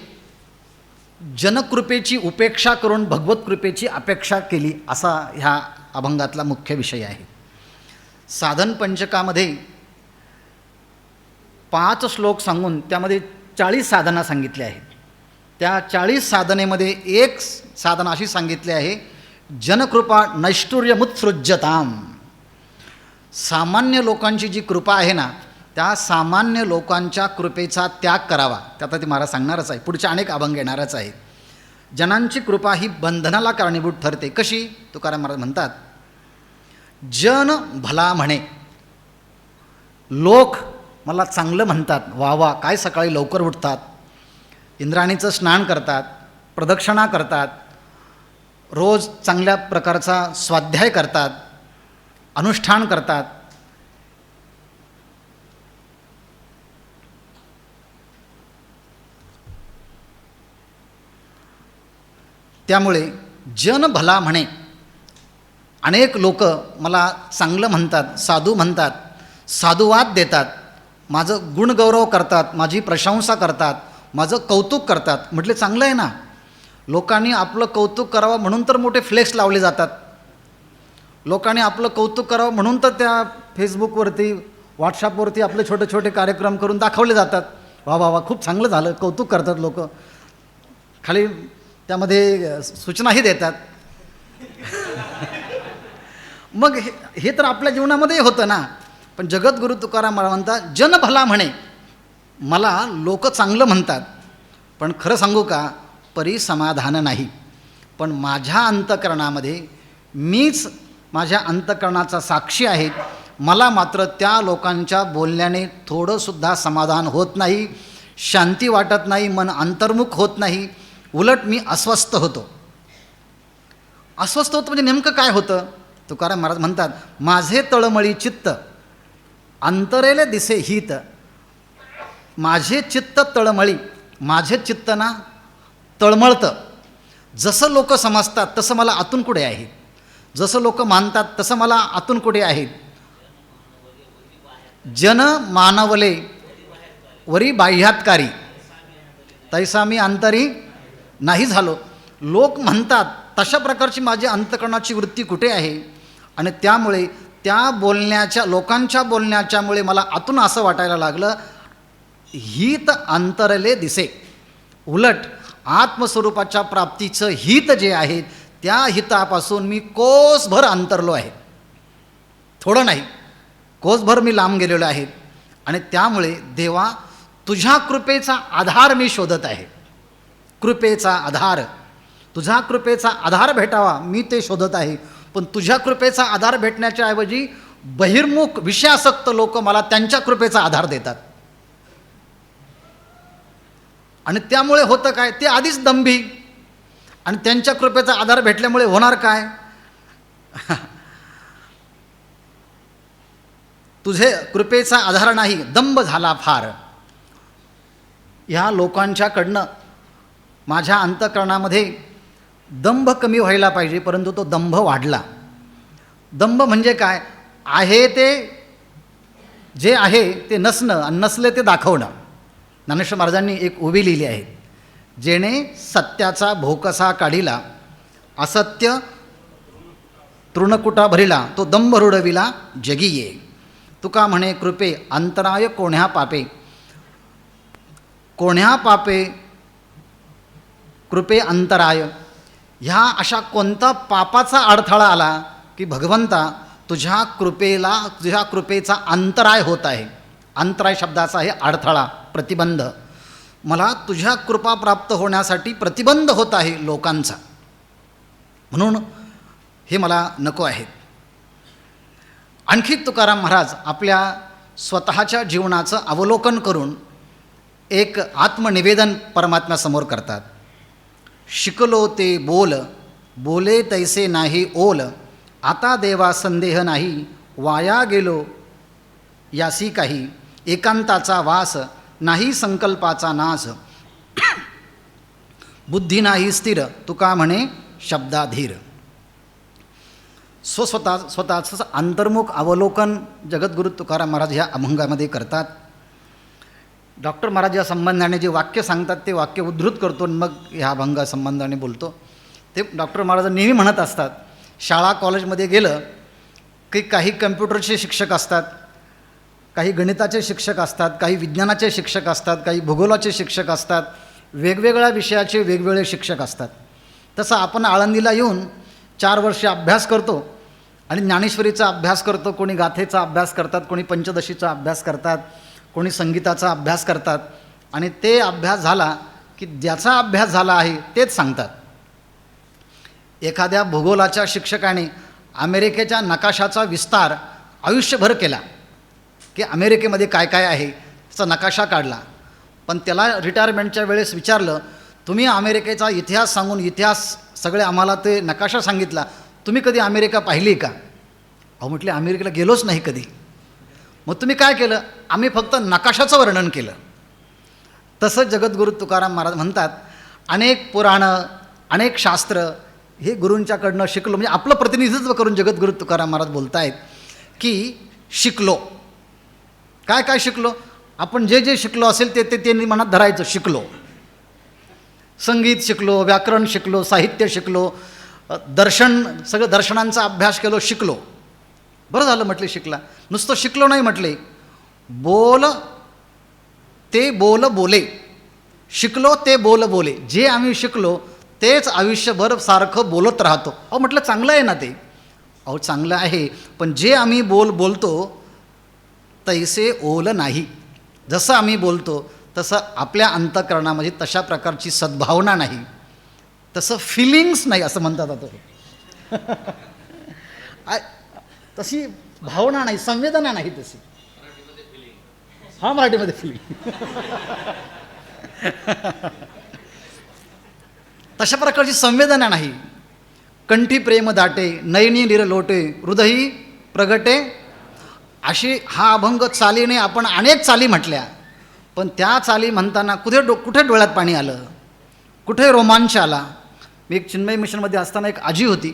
जनकृपेची उपेक्षा करून भगवत कृपेची अपेक्षा केली असा ह्या अभंगातला मुख्य विषय आहे. साधन पंचकामध्ये 5 श्लोक सांगून त्यामध्ये 40 साधना सांगितल्या आहेत. त्या 40 साधनेमध्ये एक साधना अशी सांगितली आहे, जनकृपा नैष्ठुर्यमुत्सृज्यताम. सामान्य लोकांची जी कृपा आहे ना, त्या सामान्य लोकांच्या कृपेचा त्याग करावा. ते आता ते मला सांगणारच आहे, पुढच्या अनेक अभंग येणारच आहेत. जनांची कृपा ही बंधनाला कारणीभूत ठरते. कशी? तुकाराम महाराज म्हणतात, जन भला म्हणे, लोक मला चांगलं म्हणतात, वा वा काय सकाळी लवकर उठतात, इंद्राणीचं स्नान करतात, प्रदक्षिणा करतात, रोज चांगल्या प्रकारचा स्वाध्याय करतात, अनुष्ठान करतात. त्यामुळे जन भला म्हणे, अनेक लोक मला चांगलं म्हणतात, साधू म्हणतात, साधुवाद देतात, माझं गुणगौरव करतात, माझी प्रशंसा करतात, माझं कौतुक करतात. म्हटले चांगलं आहे ना, लोकांनी आपलं कौतुक करावं म्हणून तर मोठे फ्लेक्स लावले जातात. लोकांनी आपलं कौतुक करावं म्हणून तर त्या फेसबुकवरती व्हॉट्सअपवरती आपले छोटे छोटे कार्यक्रम करून दाखवले जातात. वा वा वा खूप चांगलं झालं, कौतुक करतात लोक. खाली त्यामध्ये सूचनाही देतात. मग हे तर आपल्या जीवनामध्ये होतं ना. पण जगद्गुरू तुकाराम महाराज म्हणतात, जन भला म्हणे, मला लोक चांगलं म्हणतात, पण खरं सांगू का, परी समाधान नाही. पण माझ्या अंतःकरणामध्ये मीच माझ्या अंतःकरणाचा साक्षी आहे. मला मात्र त्या लोकांच्या बोलण्याने थोडंसुद्धा समाधान होत नाही, शांती वाटत नाही, मन अंतर्मुख होत नाही, उलट मी अस्वस्थ होतो. अस्वस्थ होतं म्हणजे नेमकं काय होतं? तुकाराम महाराज म्हणतात, माझे तळमळी चित्त अंतरेले दिसे हित. माझे चित्त तळमळी, माझे चित्त ना तळमळतं. जसं लोक समजतात तसं मला आतून कुठे आहे, जसं लोक मानतात तसं मला आतून कुठे आहेत. जन मानवले वरी बाह्यात्कारी, तैसा मी अंतरी नाही झालो. लोक म्हणतात तशा प्रकारची माझी अंतःकरणाची वृत्ती कुठे आहे. आणि त्यामुळे त्या बोलण्याच्या, लोकांच्या बोलण्याच्यामुळे मला आतून असं वाटायला लागलं, हित अंतरले दिसे. उलट आत्मस्वरूपाच्या प्राप्तीचं हित जे आहे, त्या हितापासून मी कोसभर अंतरलो आहे. थोडं नाही, कोसभर मी लांब गेलेलो आहे. आणि त्यामुळे देवा, तुझ्या कृपेचा आधार मी शोधत आहे. कृपेचा आधार, तुझ्या कृपेचा आधार भेटावा मी ते शोधत आहे. पण तुझ्या कृपेचा आधार भेटण्याच्या ऐवजी बहिर्मुख विषयासक्त लोक मला त्यांच्या कृपेचा आधार देतात. आणि त्यामुळे होतं काय, ते आधीच दंभी. आणि त्यांच्या कृपेचा आधार भेटल्यामुळे होणार काय, तुझे कृपेचा आधार नाही, दंभ झाला फार. ह्या लोकांच्याकडनं माझ्या अंतःकरणामध्ये दंभ कमी व्हायला पाहिजे, परंतु तो दंभ वाढला. दंभ म्हणजे काय, आहे ते, जे आहे ते नसणं आणि नसले ते दाखवणं. ज्ञानेश्वर महाराजांनी एक ओवी लिहिली आहे, जेणे सत्याचा भोकसा काढिला, असत्य तृणकुटा भरिला, तो दंभ रुडविला जगी ये. तुका म्हणे कृपे अंतराय कोण्या पापे. कोण्या पापे कृपे अंतराय. ह्या अशा कोणता पापाचा अडथळा आला की भगवंता तुझ्या कृपेला, तुझ्या कृपेचा अंतराय होत आहे. अंतराय शब्दाचा आहे अडथळा, प्रतिबंध. मला तुझ्या कृपा प्राप्त होण्यासाठी प्रतिबंध होत आहे लोकांचा. म्हणून हे मला नको आहेत. आणखी तुकाराम महाराज आपल्या स्वतःच्या जीवनाचं अवलोकन करून एक आत्मनिवेदन परमात्म्यासमोर करतात. शिकलो ते बोल, बोले तैसे नाही ओल, आता देवा संदेह नाही, वाया गेलो यासी काही, एकांताचा वास नाही संकल्पाचा नाश, बुद्धी नाही स्थिर, तुका म्हणे शब्दाधीर. स्वतःचं अंतर्मुख अवलोकन जगद्गुरु तुकाराम महाराज ह्या अभंगामध्ये करतात. डॉक्टर महाराज या संबंधाने जे वाक्य सांगतात ते वाक्य उद्धृत करतो आणि मग ह्या अभंगा संबंधाने बोलतो. ते डॉक्टर महाराज नेहमी म्हणत असतात, शाळा कॉलेजमध्ये गेलं की काही कम्प्युटरचे शिक्षक असतात, काही गणिताचे शिक्षक असतात, काही विज्ञानाचे शिक्षक असतात, काही भूगोलाचे शिक्षक असतात, वेगवेगळ्या विषयाचे वेगवेगळे शिक्षक असतात. तसं आपण आळंदीला येऊन 4 वर्षे अभ्यास करतो आणि ज्ञानेश्वरीचा अभ्यास करतो, कोणी गाथेचा अभ्यास करतात, कोणी पंचदशीचा अभ्यास करतात, कोणी संगीताचा अभ्यास करतात आणि ते अभ्यास झाला की ज्याचा अभ्यास झाला आहे तेच सांगतात. एखाद्या भूगोलाच्या शिक्षकाने अमेरिकेच्या नकाशाचा विस्तार आयुष्यभर केला की अमेरिकेमध्ये काय काय आहे त्याचा नकाशा काढला, पण त्याला रिटायरमेंटच्या वेळेस विचारलं, तुम्ही अमेरिकेचा इतिहास सांगून इतिहास सगळे आम्हाला ते नकाशा सांगितला, तुम्ही कधी अमेरिका पाहिली का? अहो म्हटले अमेरिकेला गेलोच नाही कधी. मग तुम्ही काय केलं? आम्ही फक्त नकाशाचं वर्णन केलं. तसं जगद्गुरु तुकाराम महाराज म्हणतात, अनेक पुराणं अनेक शास्त्र हे गुरूंच्याकडनं शिकलो, म्हणजे आपलं प्रतिनिधित्व करून जगद्गुरु तुकाराम महाराज बोलत आहेत की शिकलो. काय काय शिकलो? आपण जे जे शिकलो असेल ते ते त्यांनी मनात धरायचं. शिकलो, संगीत शिकलो, व्याकरण शिकलो, साहित्य शिकलो, दर्शन, सगळं दर्शनांचा अभ्यास केलो, शिकलो. बरं झालं म्हटले शिकला. नुसतं शिकलो नाही म्हटले, बोल ते बोल बोले, शिकलो ते बोल बोले. जे आम्ही शिकलो तेच आयुष्यभर सारखं बोलत राहतो. अहो म्हटलं चांगलं आहे ना ते. अहो चांगलं आहे, पण जे आम्ही बोलतो तैसे ओल नाही. जसं आम्ही बोलतो तसं आपल्या अंतःकरणामध्ये तशा प्रकारची सद्भावना नाही, तसं फिलिंग्स नाही असं म्हणतात आता. तशी भावना नाही, संवेदना नाही तशी. हा मराठीमध्ये फिलिंग. तशा प्रकारची संवेदना नाही. कंठी प्रेम दाटे, नयनी निरलोटे, हृदयी प्रगटे. अशी हा अभंग चालीने आपण अनेक चाली म्हटल्या, पण त्या चाली म्हणताना कुठे डोळ्यात पाणी आलं, कुठे रोमांच आला. मी एक चिन्मय मिशनमध्ये असताना एक आजी होती,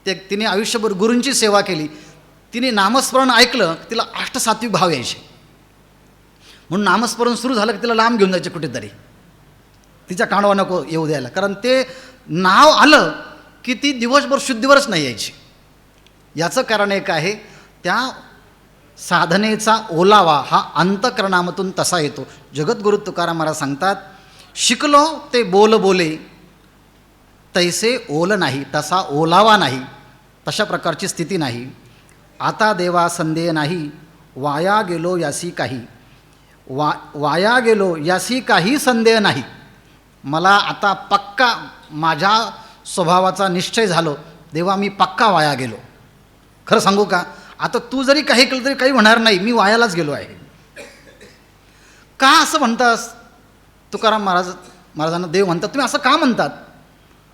तिने आयुष्यभर गुरूंची सेवा केली. तिने नामस्मरण ऐकलं की तिला अष्टसात्विक भाव यायचे, म्हणून नामस्मरण सुरू झालं की तिला लांब घेऊन जायचे कुठेतरी, तिच्या कानावर नको येऊ द्यायला, कारण ते नाव आलं की ती दिवसभर शुद्धीवरच नाही यायची. याचं कारण एक आहे, त्या साधनेचा ओलावा हा अंतःकरणामधून तसा येतो. जगद्गुरु तुकाराम महाराज सांगतात, शिकलो ते बोल बोले, तैसे ओल नाही, तसा ओलावा नाही, तशा प्रकारची स्थिती नाही. आता देवा संदेह नाही, वाया गेलो यासी काही, वाया गेलो यासी काही संदेह नाही. मला आता पक्का माझ्या स्वभावाचा निश्चय झालो, देवा मी पक्का वाया गेलो. खरं सांगू का, आता तू जरी काही केलं तरी काही होणार नाही, मी वायालाच गेलो आहे. का असं म्हणतास? तुकाराम महाराजांना देव म्हणतात, तुम्ही असं का म्हणतात,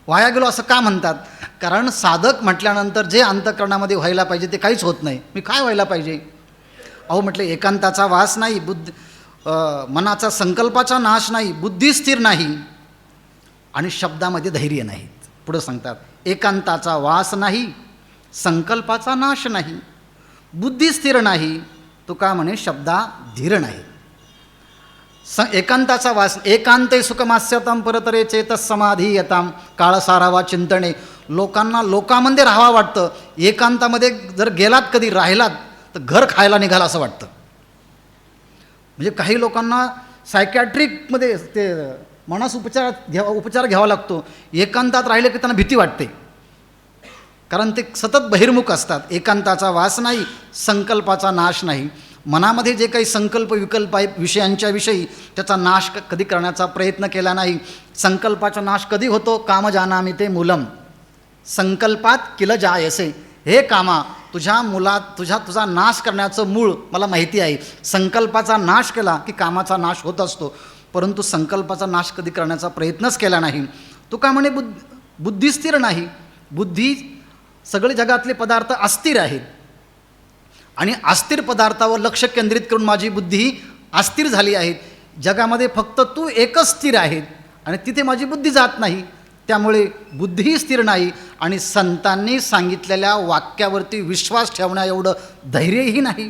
वाया गेलो असं का म्हणतात? कारण साधक म्हटल्यानंतर जे अंतःकरणामध्ये व्हायला पाहिजे ते काहीच होत नाही. मी काय व्हायला पाहिजे? अहो म्हटलं, एकांताचा वास नाही, मनाचा संकल्पाचा नाश नाही, बुद्धी स्थिर नाही आणि शब्दामध्ये धैर्य नाही. पुढं सांगतात, एकांताचा वास नाही, संकल्पाचा नाश नाही, बुद्धी स्थिर नाही, तुका म्हणे शब्दा धीर नाही. एकांताचा वास, एकांते सुखमास्यताम परतरे चेतस समाधी यताम, काळ सारावा चिंतणे. लोकांना लोकांमध्ये राहावं वाटतं, एकांतामध्ये जर गेलात कधी राहिलात तर घर खायला निघाला असं वाटतं. म्हणजे काही लोकांना सायकॅट्रिकमध्ये ते मानस उपचार घ्यावा लागतो. एकांतात राहिले की त्यांना भीती वाटते, कारण ते सतत बहिर्मुख असतात. एकांताचा वास नाही, संकल्पाचा नाश नाही. मनामध्ये जे काही संकल्प विकल्प आहे विषयांच्या विषयी, त्याचा नाश कधी करण्याचा प्रयत्न केला नाही. संकल्पाचा नाश कधी होतो? काम जानामी ते मूलम. संकल्पात किल जायसे. हे कामा, तुझा नाश करण्याचं मूळ मला माहिती आहे. संकल्पाचा नाश केला की कामाचा नाश होत असतो, परंतु संकल्पाचा नाश कधी करण्याचा प्रयत्नच केला नाही. तू का म्हणे बुद्धी स्थिर नाही. बुद्धी, सगळे जगातले पदार्थ अस्थिर आहेत आणि अस्थिर पदार्थावर लक्ष केंद्रित करून माझी बुद्धी अस्थिर झाली आहे. जगामध्ये फक्त तू एकच स्थिर आहे आणि तिथे माझी बुद्धी जात नाही. त्यामुळे बुद्धीही स्थिर नाही आणि संतांनी सांगितलेल्या वाक्यावरती विश्वास ठेवण्या एवढं धैर्यही नाही.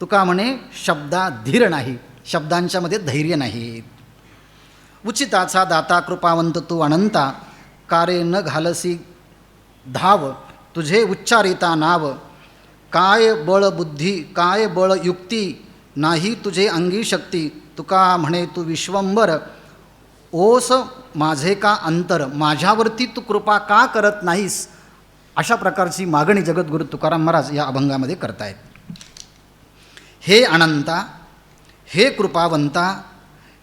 तुका म्हणे शब्दाधीर नाही, शब्दांच्यामध्ये धैर्य नाही. उचिताचा दाता कृपावंत तू अनंता, कारे न घालसी धाव, तुझे उच्चारिता नाव. काय बळ बुद्धी, काय बळ युक्ती, नाही तुझे अंगी शक्ती. तुका म्हणे तू विश्वंभर, ओस माझे का अंतर, माझ्यावरती तू कृपा का करत नाहीस. अशा प्रकारची मागणी जगद्गुरू तुकाराम महाराज या अभंगामध्ये करतायत. हे अनंता, हे कृपावंता,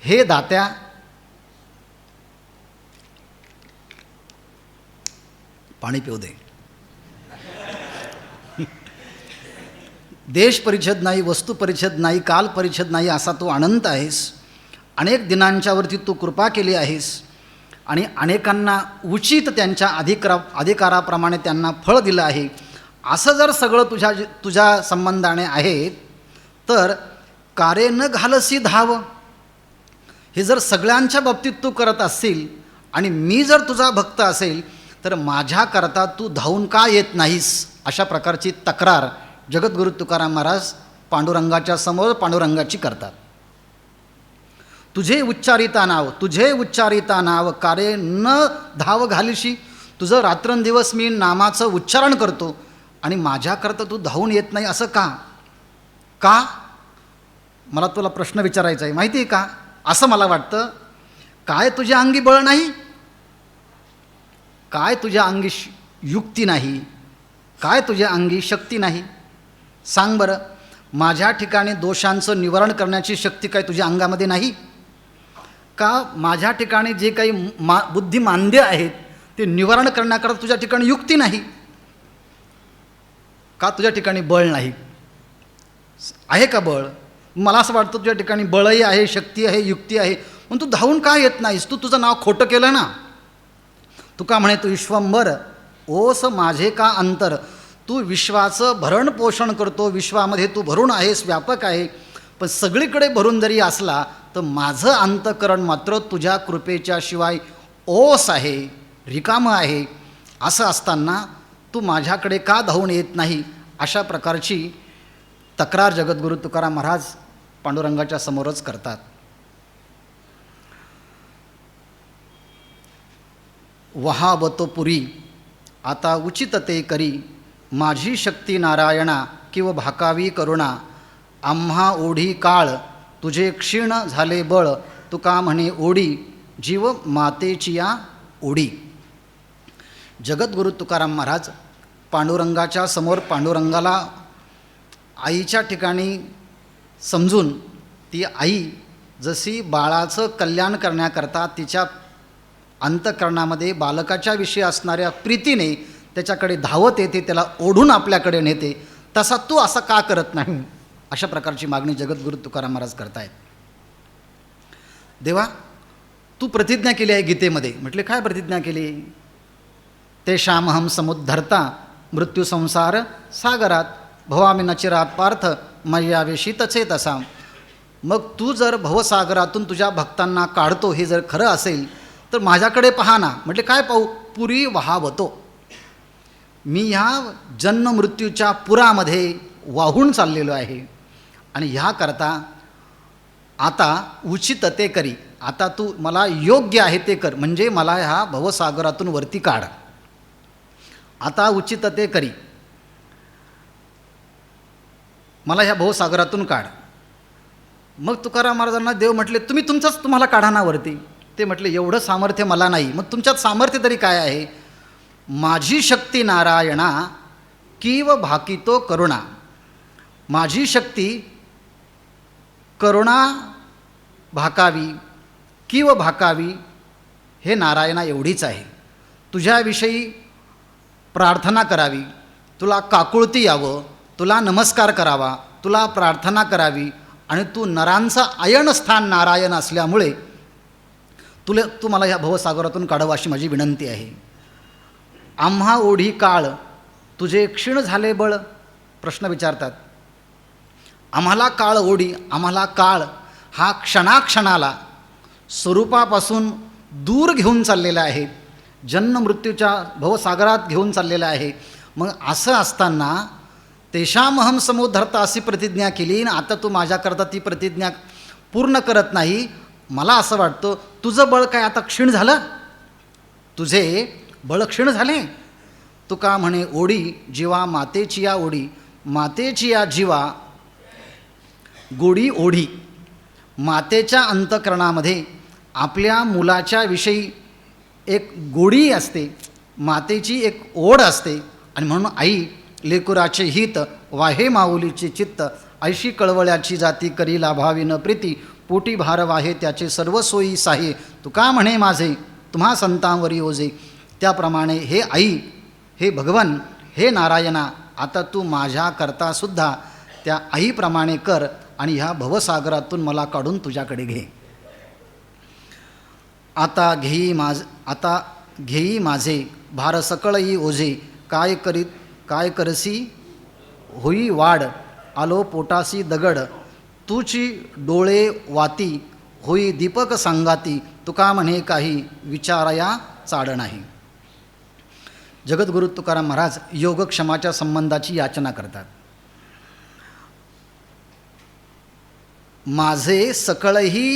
हे दात्या, पाणी पिऊ दे. देश परिच्छेद नाही, वस्तू परिच्छेद नाही, काल परिच्छेद नाही, असा तू अनंत आहेस. अनेक दिनांच्यावरती तू कृपा केली आहेस आणि अनेकांना उचित त्यांच्या अधिकाराप्रमाणे त्यांना फळ दिलं आहे. असं जर सगळं तुझ्या संबंधाने आहे तर कारे न घालसी धाव, हे जर सगळ्यांच्या बाबतीत तू करत असशील आणि मी जर तुझा भक्त असेल तर माझ्याकरता तू धावून का येत नाहीस. अशा प्रकारची तक्रार जगद्गुरू तुकाराम महाराज पांडुरंगाच्या समोर पांडुरंगाची करतात. तुझे उच्चारिता नाव, तुझे उच्चारिता नाव, कारे न धाव घालीशी. तुझं रात्रंदिवस मी नामाचं उच्चारण करतो आणि माझ्याकरता तू धावून येत नाही, असं का? का? मला तुला प्रश्न विचारायचा आहे, माहिती आहे का? असं मला वाटतं, काय तुझ्या अंगी बळ नाही, काय तुझ्या अंगी युक्ती नाही, काय तुझ्या अंगी शक्ती नाही. सांग बरं, माझ्या ठिकाणी दोषांचं निवारण करण्याची शक्ती काय तुझ्या अंगामध्ये नाही का? माझ्या ठिकाणी जे काही बुद्धिमांद्य आहेत ते निवारण करण्याकरता तुझ्या ठिकाणी युक्ती नाही का? तुझ्या ठिकाणी बळ नाही आहे का? बळ, मला असं वाटतं तुझ्या ठिकाणी बळही आहे, शक्ती आहे, युक्ती आहे, पण तू धावून का येत नाहीस? तू तुझं नाव खोटं केलं ना. तुका म्हणे तू विश्वंभर, ओस माझे का अंतर. तू विश्वाचं भरण पोषण करतो, विश्वामध्ये तू भरून आहेस, व्यापक आहे, पण सगळीकडे भरून जरी असला तर माझं अंतःकरण मात्र तुझ्या कृपेच्या शिवाय ओस आहे, रिकामं आहे. असं असताना तू माझ्याकडे का धावून येत नाही. अशा प्रकारची तक्रार जगद्गुरू तुकाराम महाराज पांडुरंगाच्या समोरच करतात. वहावतो पुरी आता उचित ते करी, माझी शक्ती नारायणा किंवा भाकावी करुणा. आम्हा ओढी काळ तुझे क्षीण झाले बळ, तुका म्हणे ओढी जीव मातेची या ओढी. जगद्गुरू तुकाराम महाराज पांडुरंगाच्या समोर पांडुरंगाला आईच्या ठिकाणी समजून, ती आई जशी बाळाचं कल्याण करण्याकरता तिच्या अंतःकरणामध्ये बालकाच्या विषयी असणाऱ्या प्रीतीने त्याच्याकडे धावत येते, त्याला ओढून आपल्याकडे नेते, तसा तू असं का करत नाही. अशा प्रकारची मागणी जगद्गुरू तुकाराम महाराज करतायत. देवा, तू प्रतिज्ञा केली आहे गीतेमध्ये. म्हटले काय प्रतिज्ञा केली? तेषामहं समुद्धर्ता मृत्यू संसार सागरात, भवामी नचिरात पार्थ मय्यावेशी तचे तसा. मग तू जर भवसागरातून तुझ्या भक्तांना काढतो हे जर खरं असेल तर माझ्याकडे पहा ना. म्हटले काय पाहू? पुरी वहावतो. मी ह्या जन्म मृत्यूच्या पुरामध्ये वाहून चाललेलो आहे आणि ह्याकरता आता उचित ते करी. आता तू मला योग्य आहे ते कर, म्हणजे मला ह्या भवसागरातून वरती काढ. आता उचित ते करी, मला ह्या भवसागरातून काढ. मग तुकाराम महाराजांना देव म्हटले तुम्हाला काढा ना वरती. ते म्हटले एवढं सामर्थ्य मला नाही. मग तुमच्यात सामर्थ्य तरी काय आहे? माझी शक्ती नारायणा कीव भाकितो करुणा. माझी शक्ती करुणा भाकावी कीव भाकावी हे नारायणा एवढीच आहे. तुझ्याविषयी प्रार्थना करावी, तुला काकुळती यावं, तुला नमस्कार करावा, तुला प्रार्थना करावी आणि तू नरांचा अयनस्थान नारायण असल्यामुळे तू मला ह्या भवसागरातून काढावं अशी माझी विनंती आहे. आम्हा ओढी काळ तुझे क्षीण झाले बळ. प्रश्न विचारतात. आम्हाला काळ ओढी, आम्हाला काळ हा क्षणाक्षणाला स्वरूपापासून दूर घेऊन चाललेला आहे, जन्ममृत्यूच्या भवसागरात घेऊन चाललेला आहे. मग असं असताना तेषामहम समुद्धरता अशी प्रतिज्ञा केली आणि आता तू माझ्याकरता ती प्रतिज्ञा पूर्ण करत नाही. मला असं वाटतं तुझं बळ काय आता क्षीण झालं, तुझे बळ क्षीण झाले. तुका म्हणे ओढी जीवा मातेची या ओढी, मातेची या जीवा गोडी ओढी. मातेच्या अंतःकरणामध्ये आपल्या मुलाच्या विषयी एक गोडी असते, मातेची एक ओढ असते. आणि म्हणून आई लेकुराचे हित वाहे माऊलीचे चित्त, ऐशी कळवळ्याची जाती करी लाभाविन प्रीती, पोटी भार वाहे त्याचे सर्व सोयी साहे, तुका म्हणे माझे तुम्हा संतांवरी ओझे. त्याप्रमाणे हे आई, हे भगवन, हे नारायणा, आता तू माझ्याकरतासुद्धा त्या आईप्रमाणे कर आणि ह्या भवसागरातून मला काढून तुझ्याकडे घे. आता घेई माझे भार सकळई ओझे, काय करसी होई वाढ, आलो पोटासी दगड, तुची डोळे वाती, होई दीपक सांगाती, तुका म्हणे काही विचारया चाड नाही. जगद्गुरु तुकाराम महाराज योगक्षमाच्या संबंधाची याचना करतात. माझे सकळही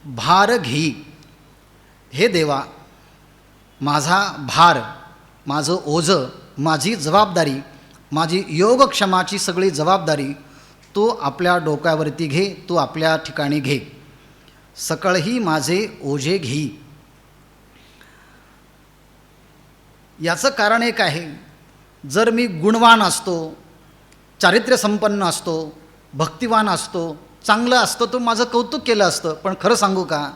भार घेई. हे देवा, माझा भार, माझं ओझं, माझी जबाबदारी, माझी योगक्षमाची सगळी जबाबदारी तू आपल्या डोक्यावरती घे, तू आपल्या ठिकाणी घे. सकळही माझे ओझे घेई. याचं कारण एक आहे, जर मी गुणवान असतो, चारित्र्यसंपन्न असतो, भक्तिवान असतो, चांगलं असतं, तो माझं कौतुक केलं असतं. पण खरं सांगू का,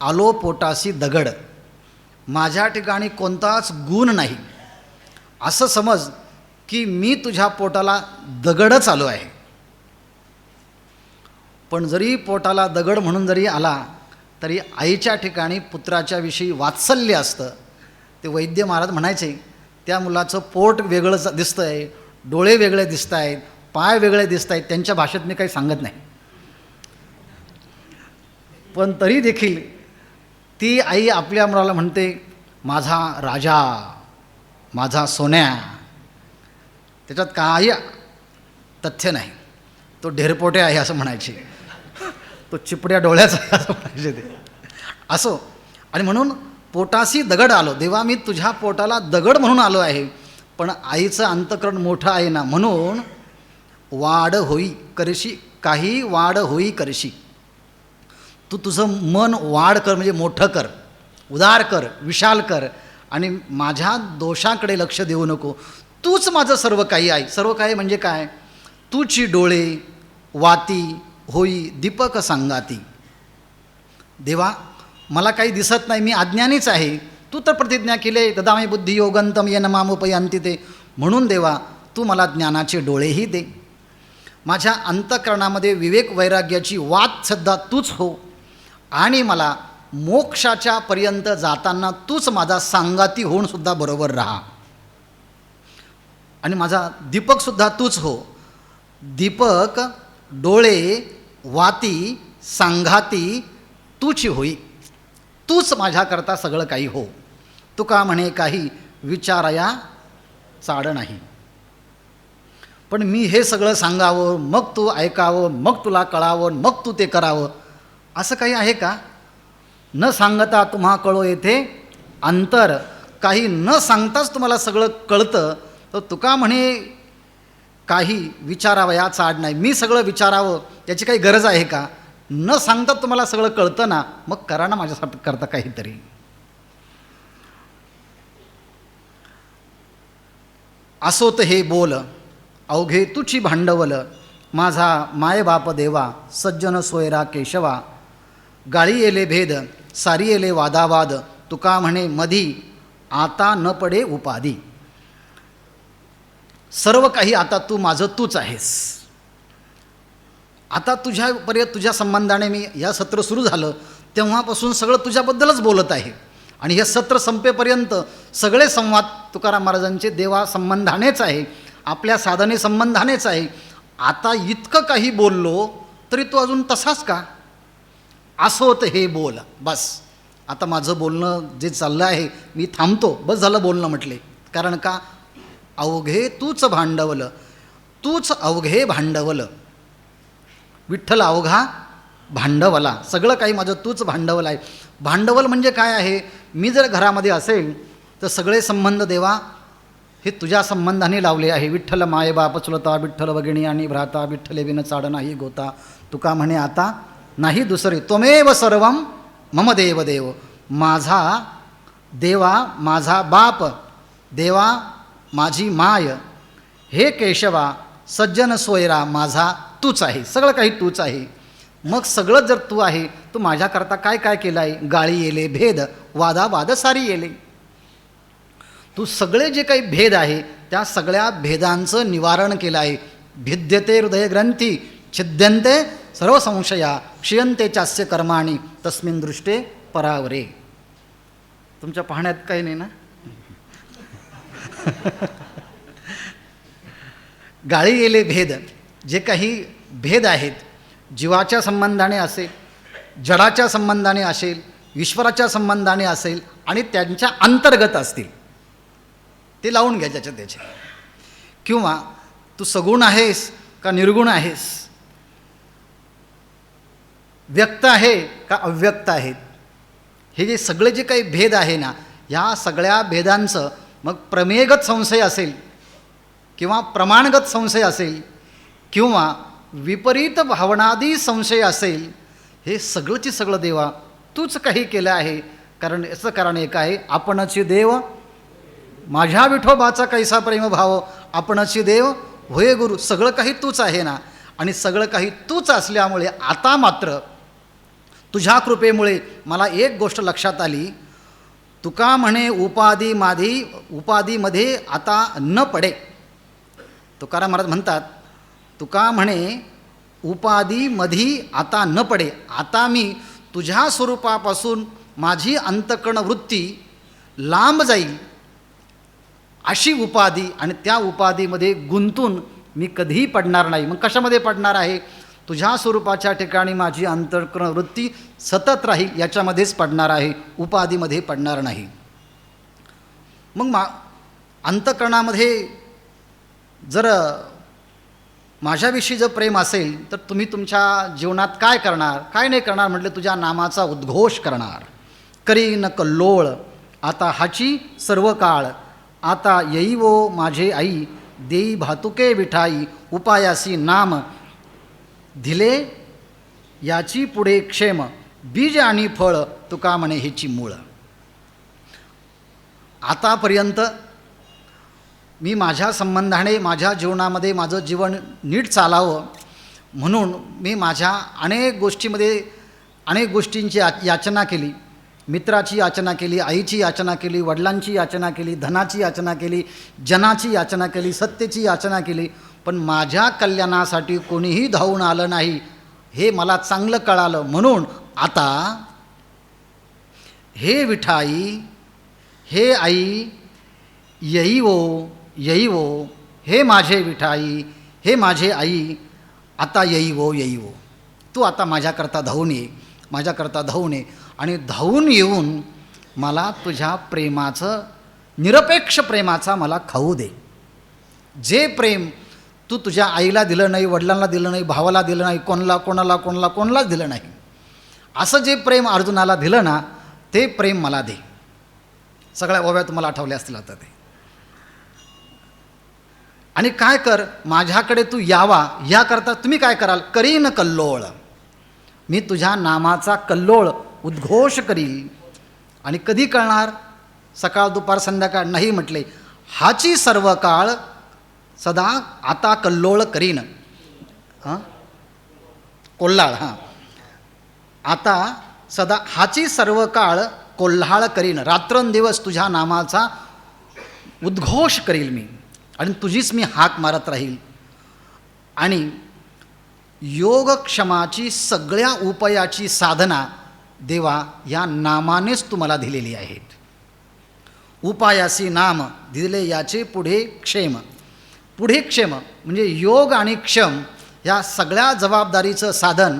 आलो पोटासी दगड, माझ्या ठिकाणी कोणताच गुण नाही. असं समज की मी तुझ्या पोटाला दगडच आलो आहे. पण जरी पोटाला दगड म्हणून जरी आला तरी आईच्या ठिकाणी पुत्राच्या विषयी वात्सल्य असतं. ते वैद्य महाराज म्हणायचे, त्या मुलाचं पोट वेगळं दिसतं आहे, डोळे वेगळे दिसत आहेत, पाय वेगळे दिसत आहेत. त्यांच्या भाषेत मी काही सांगत नाही, पण तरी देखील ती आई आपल्या मुलाला म्हणते, माझा राजा, माझा सोन्या. त्याच्यात काही तथ्य नाही. तो ढेरपोटे आहे असं म्हणायचे, तो चिपड्या डोळ्याचा आहे असं म्हणायचे ते. असो, आणि म्हणून पोटासी दगड आलो. देवा, मी तुझ्या पोटाला दगड म्हणून आलो आहे, पण आईचं अंतःकरण मोठं आहे ना, म्हणून वाढ होई करशी, काही वाढ होई करशी. तू तुझं मन वाढ कर, म्हणजे मोठं कर, उदार कर, विशाल कर, आणि माझ्या दोषाकडे लक्ष देऊ नको. तूच माझं सर्व काही आहे. सर्व काही म्हणजे काय? तूची डोळे वाती, होई दीपक सांगाती. देवा, मला काही दिसत नाही, मी अज्ञानीच आहे. तू तर प्रतिज्ञा केले, ददामी बुद्धी योगंतम येन मामुपयांती ते. म्हणून देवा, तू मला ज्ञानाचे डोळेही दे. माझ्या अंतःकरणामध्ये विवेक वैराग्याची वातसुद्धा तूच हो, आणि मला मोक्षाच्या पर्यंत जाताना तूच माझा सांगाती होऊन सुद्धा बरोबर राहा. आणि माझा दीपकसुद्धा तूच हो. दीपक, डोळे, वाती, सांगाती तूची होई. तूच माझ्याकरता सगळं काही हो. तुका म्हणे काही विचारया चाड नाही. पण मी हे सगळं सांगावं, मग तू ऐकावं, मग तुला कळावं, मग तू ते करावं, असं काही आहे का? न सांगता तुम्हा कळो येथे अंतर. काही न सांगताच तुम्हाला सगळं कळतं, तर तुका म्हणे काही विचारावया चाड नाही. मी सगळं विचारावं याची काही गरज आहे का? न सांगता तुम्हाला सगळं कळतं ना, मग करा ना माझ्यासाठी करता काहीतरी. असोत हे बोल अवघे तुची भांडवल, माझा मायबाप देवा सज्जन सोयरा केशवा. गाळी येले भेद सारी येले वादावाद, तुका म्हणे मधी आता न पडे उपाधी. सर्व काही आता तू माझं तूच आहेस. आता तुझ्या संबंधाने मी या सत्र सुरू झालं तेव्हापासून सगळं तुझ्याबद्दलच बोलत आहे. आणि हे सत्र संपेपर्यंत सगळे संवाद तुकाराम महाराजांचे देवा संबंधानेच आहे, आपल्या साधने संबंधानेच आहे. आता इतकं काही बोललो तरी तू अजून तसाच का? असं होतं हे बोल. बस आता माझं बोलणं जे चाललं आहे मी थांबतो. बस झालं बोलणं म्हटले. कारण का? अवघे तूच भांडवल, तूच अवघे भांडवल. विठ्ठल अवघा भांडवला. सगळं काही माझं तूच भांडवल आहे. भांडवल म्हणजे काय आहे? मी जर घरामध्ये असेल तर सगळे संबंध देवा हे तुझ्या संबंधाने लावले आहे. विठ्ठल माये बाप चुलता, विठ्ठल भगिनी आणि भ्राता, विठ्ठले बिन चाड नाही गोता. तुका म्हणे आता नाही दुसरे, त्वमेव सर्वम मम देव देव. माझा देवा, माझा बाप, देवा माझी माय, हे केशवा सज्जन सोयरा, माझा तूच आहे. सगळं काही तूच आहे. मग सगळं जर तू आहे, तू माझ्याकरता काय काय केलं आहे? गाळी येले भेद, वादा वाद सारी येले. तू सगळे जे काही भेद आहे त्या सगळ्या भेदांचं निवारण केलं आहे. भिद्यते हृदय ग्रंथी, छिद्यंते सर्व संशया, क्षीयंते चास्य कर्माणी, तस्मिन दृष्टे परावरे. तुमच्या पाहण्यात काही नाही ना? गाळी येले भेद, जे काही भेद आहेत जीवाच्या संबंधाने असेल, जडाच्या संबंधाने असेल, ईश्वराच्या संबंधाने असेल आणि त्यांच्या अंतर्गत असतील ते लावून घ्या ज्याच्या त्याचे. किंवा तू सगुण आहेस का निर्गुण आहेस, व्यक्त आहे का अव्यक्त आहेत, हे जे सगळे जे काही भेद आहे ना, ह्या सगळ्या भेदांचं मग प्रमेयगत संशय असेल किंवा प्रमाणगत संशय असेल किंवा विपरीत भावनादी संशय असेल, हे सगळंची सगळं देवा तूच काही केलं आहे. कारण याचं कारण एक आहे, आपणची देव माझ्या विठोबाचा कैसा प्रेमभाव, आपणची देव होय गुरु. सगळं काही तूच आहे ना. आणि सगळं काही तूच असल्यामुळे आता मात्र तुझ्या कृपेमुळे मला एक गोष्ट लक्षात आली. तुका म्हणे उपाधीमध्ये आता न पडे. तुकाराम महाराज म्हणतात, तुका म्हणे उपाधीमध्ये आता न पडे. आता मी तुझ्या स्वरूपापासून माझी अंतःकरण वृत्ती लांब जाईल अशी उपाधी, आणि त्या उपाधीमध्ये गुंतून मी कधीही पडणार नाही. मग कशामध्ये पडणार आहे? तुझ्या स्वरूपाच्या ठिकाणी माझी अंतःकरण वृत्ती सतत राहील याच्यामध्येच पडणार आहे, उपाधीमध्ये पडणार नाही. मग अंतःकरणामध्ये जर माझ्याविषयी जर प्रेम असेल तर तुम्ही तुमच्या जीवनात काय करणार? काय नाही करणार म्हटलं, तुझ्या नामाचा उद्घोष करणार. करीन कल्लोळ आता हाची सर्व काळ, आता येई वो माझे आई, देई भातुके विठाई, उपायासी नाम दिले याची पुढे क्षेम, बीज आणि फळ तुका म्हणे हेची मूळ. आतापर्यंत मी माझ्या संबंधाने माझ्या जीवनामध्ये माझं जीवन नीट चालावं म्हणून मी माझ्या अनेक गोष्टींची याचना केली. मित्राची याचना केली, आईची याचना केली, वडिलांची याचना केली, धनाची याचना केली, जनाची याचना केली, सत्तेची याचना केली. पण माझ्या कल्याणासाठी कोणीही धावून आलं नाही हे मला चांगलं कळालं. म्हणून आता हे विठाई, हे आई, येई वो, हे माझे विठाई, हे माझे आई, आता येई वो. तू आता माझ्याकरता धावून ये, माझ्याकरता धावून ये. आणि धावून येऊन मला तुझ्या प्रेमाचं, निरपेक्ष प्रेमाचा मला खाऊ दे. जे प्रेम तू तुझ्या आईला दिलं नाही, वडिलांना दिलं नाही, भावाला दिलं नाही, कोणालाच दिलं नाही, असं जे प्रेम अर्जुनाला दिलं ना, ते प्रेम मला दे. सगळ्या ओव्या तुम्हाला आठवल्या असतील आता ते. आणि काय कर, माझ्याकडे तू यावा याकरता तुम्ही काय कराल? करीन कल्लोळ. मी तुझ्या नामाचा कल्लोळ उद्घोष करील. आणि कधी करणार? सकाळ दुपार संध्याकाळ नाही म्हटले, हाची सर्व काळ सदा आता कल्लोळ करीन. कोल्हाळ आता सदा हाची सर्व काळ कोल्हाळ करीन. रात्रंदिवस तुझ्या नामाचा उद्घोष करील मी. आणि तुझीच मी हाक मारत राहील. आणि योगक्षमाची सगळ्या उपायाची साधना देवा या नामानेच तू मला दिलेली आहेत. उपायासी नाम दिले याचे पुढे क्षेम. पुढे क्षेम म्हणजे योग आणि क्षम या सगळ्या जबाबदारीचं साधन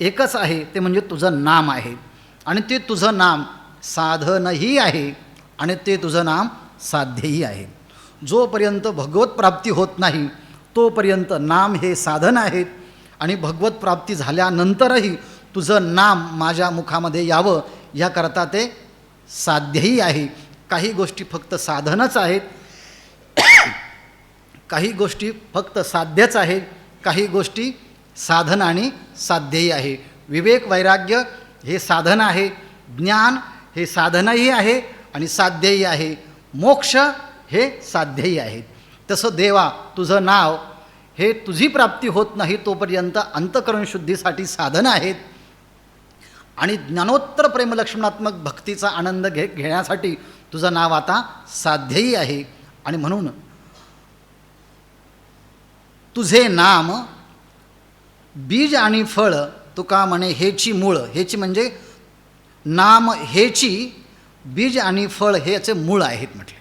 एकच आहे, ते म्हणजे तुझं नाम आहे. आणि ते तुझं नाम साधनही आहे आणि ते तुझं नाम साध्यही आहे. जोपर्यंत भगवत प्राप्ती होत नाही तोपर्यंत नाम हे साधन आहेत आणि भगवत प्राप्ती झाल्यानंतरही तुझं नाम माझ्या मुखामध्ये यावं याकरता ते साध्यही आहे. काही गोष्टी फक्त साधनच आहेत, काही गोष्टी फक्त साध्यच आहेत, काही गोष्टी साधन आणि साध्यही आहे. विवेक वैराग्य हे साधन आहे, ज्ञान हे साधनही आहे आणि साध्यही आहे, मोक्ष हे साध्यही आहे. तसं देवा तुझं नाव हे तुझी प्राप्ती होत नाही तोपर्यंत अंतःकरण शुद्धीसाठी साधन आहेत आणि ज्ञानोत्तर प्रेमलक्ष्मणात्मक भक्तीचा आनंद घेण्यासाठी तुझं नाव आता साध्यही आहे. आणि म्हणून तुझे नाम बीज आणि फळ तुका म्हणे हेची मूळ. हेची म्हणजे नाम हेची, बीज आणि फळ हे याचे मूळ आहेत म्हटले.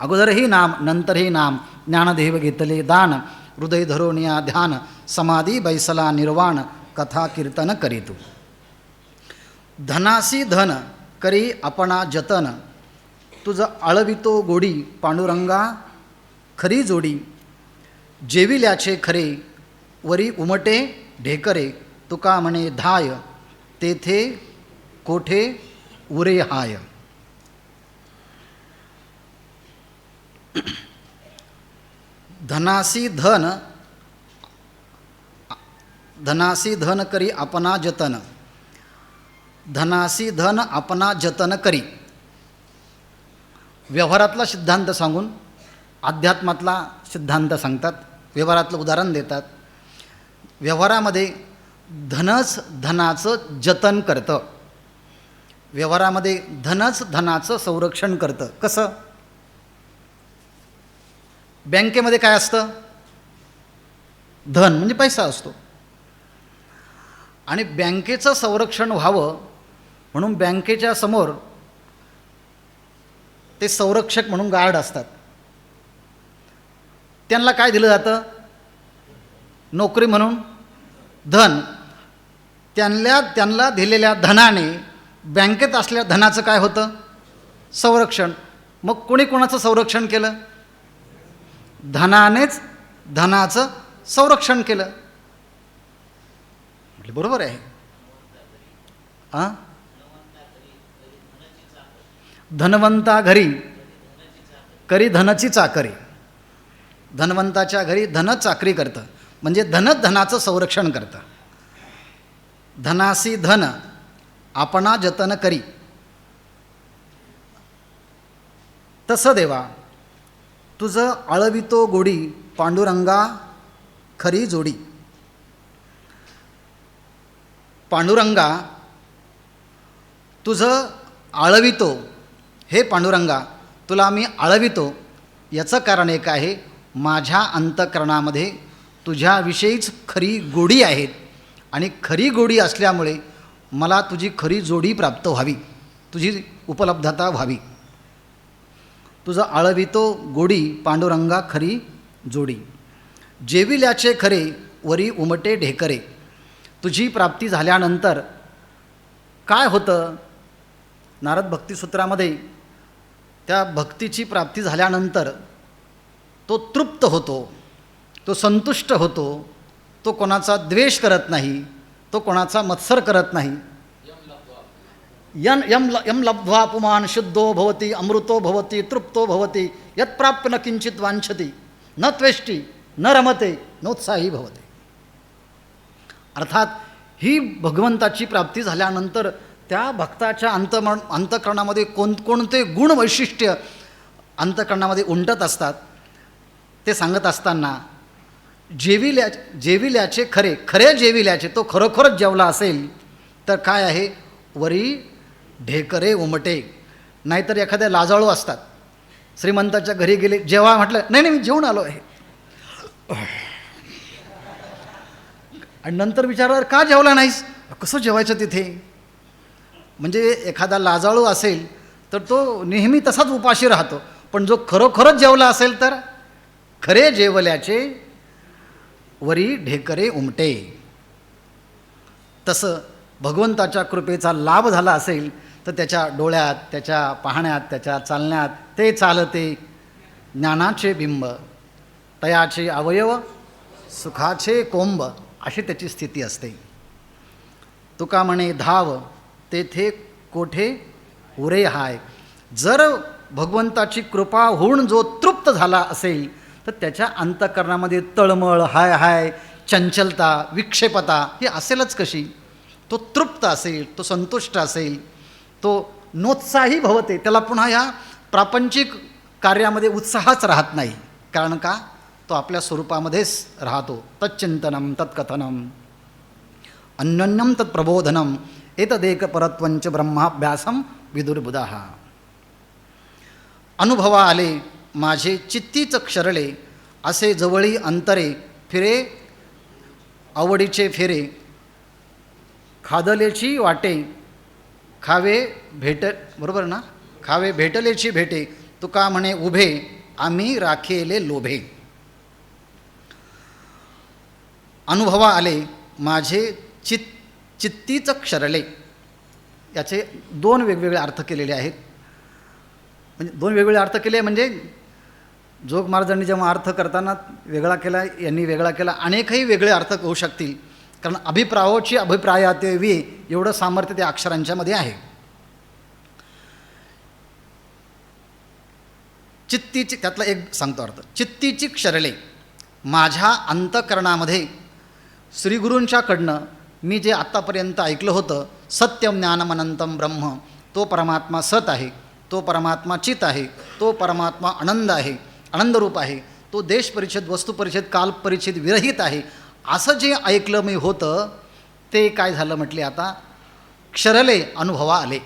अगोदरही नाम नंतरही नाम, ज्ञानदेव घेतले दान, हृदय धरोनिया ध्यान, समाधी बैसला निर्वाण, कथा कीर्तन करीतू. धनासी धन करी आपणा जतन, तुझं आळवितो गोडी पांडुरंगा खरी जोडी. जेविल्याचे खरे वरी उमटे ढेकरे, तुका म्हणे धाय तेथे कोठे उरे हाय. धनासी धन करी आपणा जतन. धनासी धन आपणा जतन करी. व्यवहारातला सिद्धांत सांगून अध्यात्मातला सिद्धांत सांगतात, व्यवहारातलं उदाहरण देतात. व्यवहारामध्ये धनच धनाचं जतन करतं. व्यवहारामध्ये धनच धनाचं संरक्षण करतं. कसं? बँकेमध्ये काय असतं? धन म्हणजे पैसा असतो आणि बँकेचं संरक्षण व्हावं म्हणून बँकेच्या समोर ते संरक्षक म्हणून गार्ड असतात. त्यांना काय दिलं जातं? नोकरी म्हणून धन. त्यांना दिलेल्या धनाने बँकेत असलेल्या धनाचं काय होतं? संरक्षण. मग कोणी कोणाचं संरक्षण केलं? धनानेच धनाचं संरक्षण केलं. म्हटलं बरोबर आहे. हां, धनवंता घरी करी धनाची चाकरी. धनवंताच्या घरी धनच चाकरी करतं म्हणजे धनच धनाचं संरक्षण करतं. धनासी धन आपणा जतन करी. तसं देवा तुझं आळवितो गोडी पांडुरंगा खरी जोडी. पांडुरंगा तुझं आळवितो, हे पांडुरंगा तुला मी आळवितो याचं कारण एक आहे, माझ्या अंतःकरणामध्ये तुझ्याविषयीच खरी गोडी आहेत आणि खरी गोडी असल्यामुळे मला तुझी खरी जोडी प्राप्त व्हावी, तुझी उपलब्धता व्हावी. तुझं आळवितो गोडी पांडुरंगा खरी जोडी. जेविल्याचे खरे वरी उमटे ढेकरे. तुझी प्राप्ती झाल्यानंतर काय होतं? नारद भक्तिसूत्रामध्ये त्या भक्तीची प्राप्ती झाल्यानंतर तो तृप्त होतो, तो संतुष्ट होतो, तो कोणाचा द्वेष करत नाही, तो कोणाचा मत्सर करत नाही. यम लब्ध्वा पुमान शुद्धो भवती अमृतो भवती तृप्तो भवती यत्प्राप्य न किंचित वांछति न त्वेष्टी न रमते नोत्साही भवते. अर्थात ही भगवंताची प्राप्ती झाल्यानंतर त्या भक्ताच्या अंतःकरणामध्ये कोणकोणते गुण वैशिष्ट्य अंतःकरणामध्ये उमटत असतात ते सांगत असताना जेविल्याचे खरे जेविल्याचे, तो खरोखरच जेवला असेल तर काय आहे? वरी ढेकरे उमटे. नाहीतर एखाद्या लाजाळू असतात, श्रीमंताच्या घरी गेले, जेव्हा म्हटलं नाही नाही मी जेवून आलो आहे, आणि नंतर विचारलं का जेवला नाहीस? कसं जेवायचं तिथे? म्हणजे एखादा लाजाळू असेल तर तो नेहमी तसाच उपाशी राहतो, पण जो खरोखरच जेवला असेल तर खरे जेवल्याचे वरी ढेकरे उमटे. तसं भगवंताच्या कृपेचा लाभ झाला असेल तर त्याच्या डोळ्यात, त्याच्या पाहण्यात, त्याच्या चालण्यात ते चालते ज्ञानाचे बिंब, तयाचे अवयव सुखाचे कोंब, अशी त्याची स्थिती असते. तुका म्हणे धाव तेथे कोठे उरे हाय. जर भगवंताची कृपा होऊन जो तृप्त झाला असेल तर त्याच्या अंतःकरणामध्ये तळमळ, हाय हाय, चंचलता, विक्षेपता ही असेलच कशी? तो तृप्त असेल, तो संतुष्ट असेल, तो नोत्साही भवते, त्याला पुन्हा ह्या प्रापंचिक कार्यामध्ये उत्साहच राहत नाही. कारण का? तो आपल्या स्वरूपामध्येच राहतो. तच्चिंतनम तत्कथनम अन्योन्यम तत्प्रबोधनम एतदेक परत्वंच ब्रह्माभ्यासम विदुर्बुधाः. अनुभवा आले माझे चित्तीच क्षरले, असे जवळी अंतरे फिरे आवडीचे फेरे, खादलेची वाटे खावे भेट, बरोबर ना? खावे भेटलेची भेटे, तुका म्हणे उभे आम्ही राखेले लोभे. अनुभवा आले माझे चित्तीच क्षरले, याचे दोन वेगवेगळे अर्थ केलेले आहेत. म्हणजे दोन वेगवेगळे अर्थ केले म्हणजे जोग महाराजांनी जेव्हा अर्थ करताना वेगळा केला, यांनी वेगळा केला, अनेकही वेगळे अर्थ होऊ शकतील. कारण अभिप्रायोची अभिप्रायाते वी एवढं सामर्थ्य त्या अक्षरांच्यामध्ये आहे. चित्तीची, त्यातला एक सांगतो अर्थ, चित्तीची क्षरले, माझ्या अंतःकरणामध्ये श्रीगुरूंच्याकडनं मी जे आत्तापर्यंत ऐकलं होतं, सत्यम ज्ञानमनंतम ब्रह्म, तो परमात्मा सत आहे, तो परमात्मा चित आहे, तो परमात्मा आनंद आहे, आनंदरूप आहे, तो देशपरिच्छेद, वस्तुपरिच्छेद, कालपरिच्छेद विरहित आहे, असं जे ऐकलं मी होतं ते काय झालं म्हटले आता क्षरले, अनुभवा आले.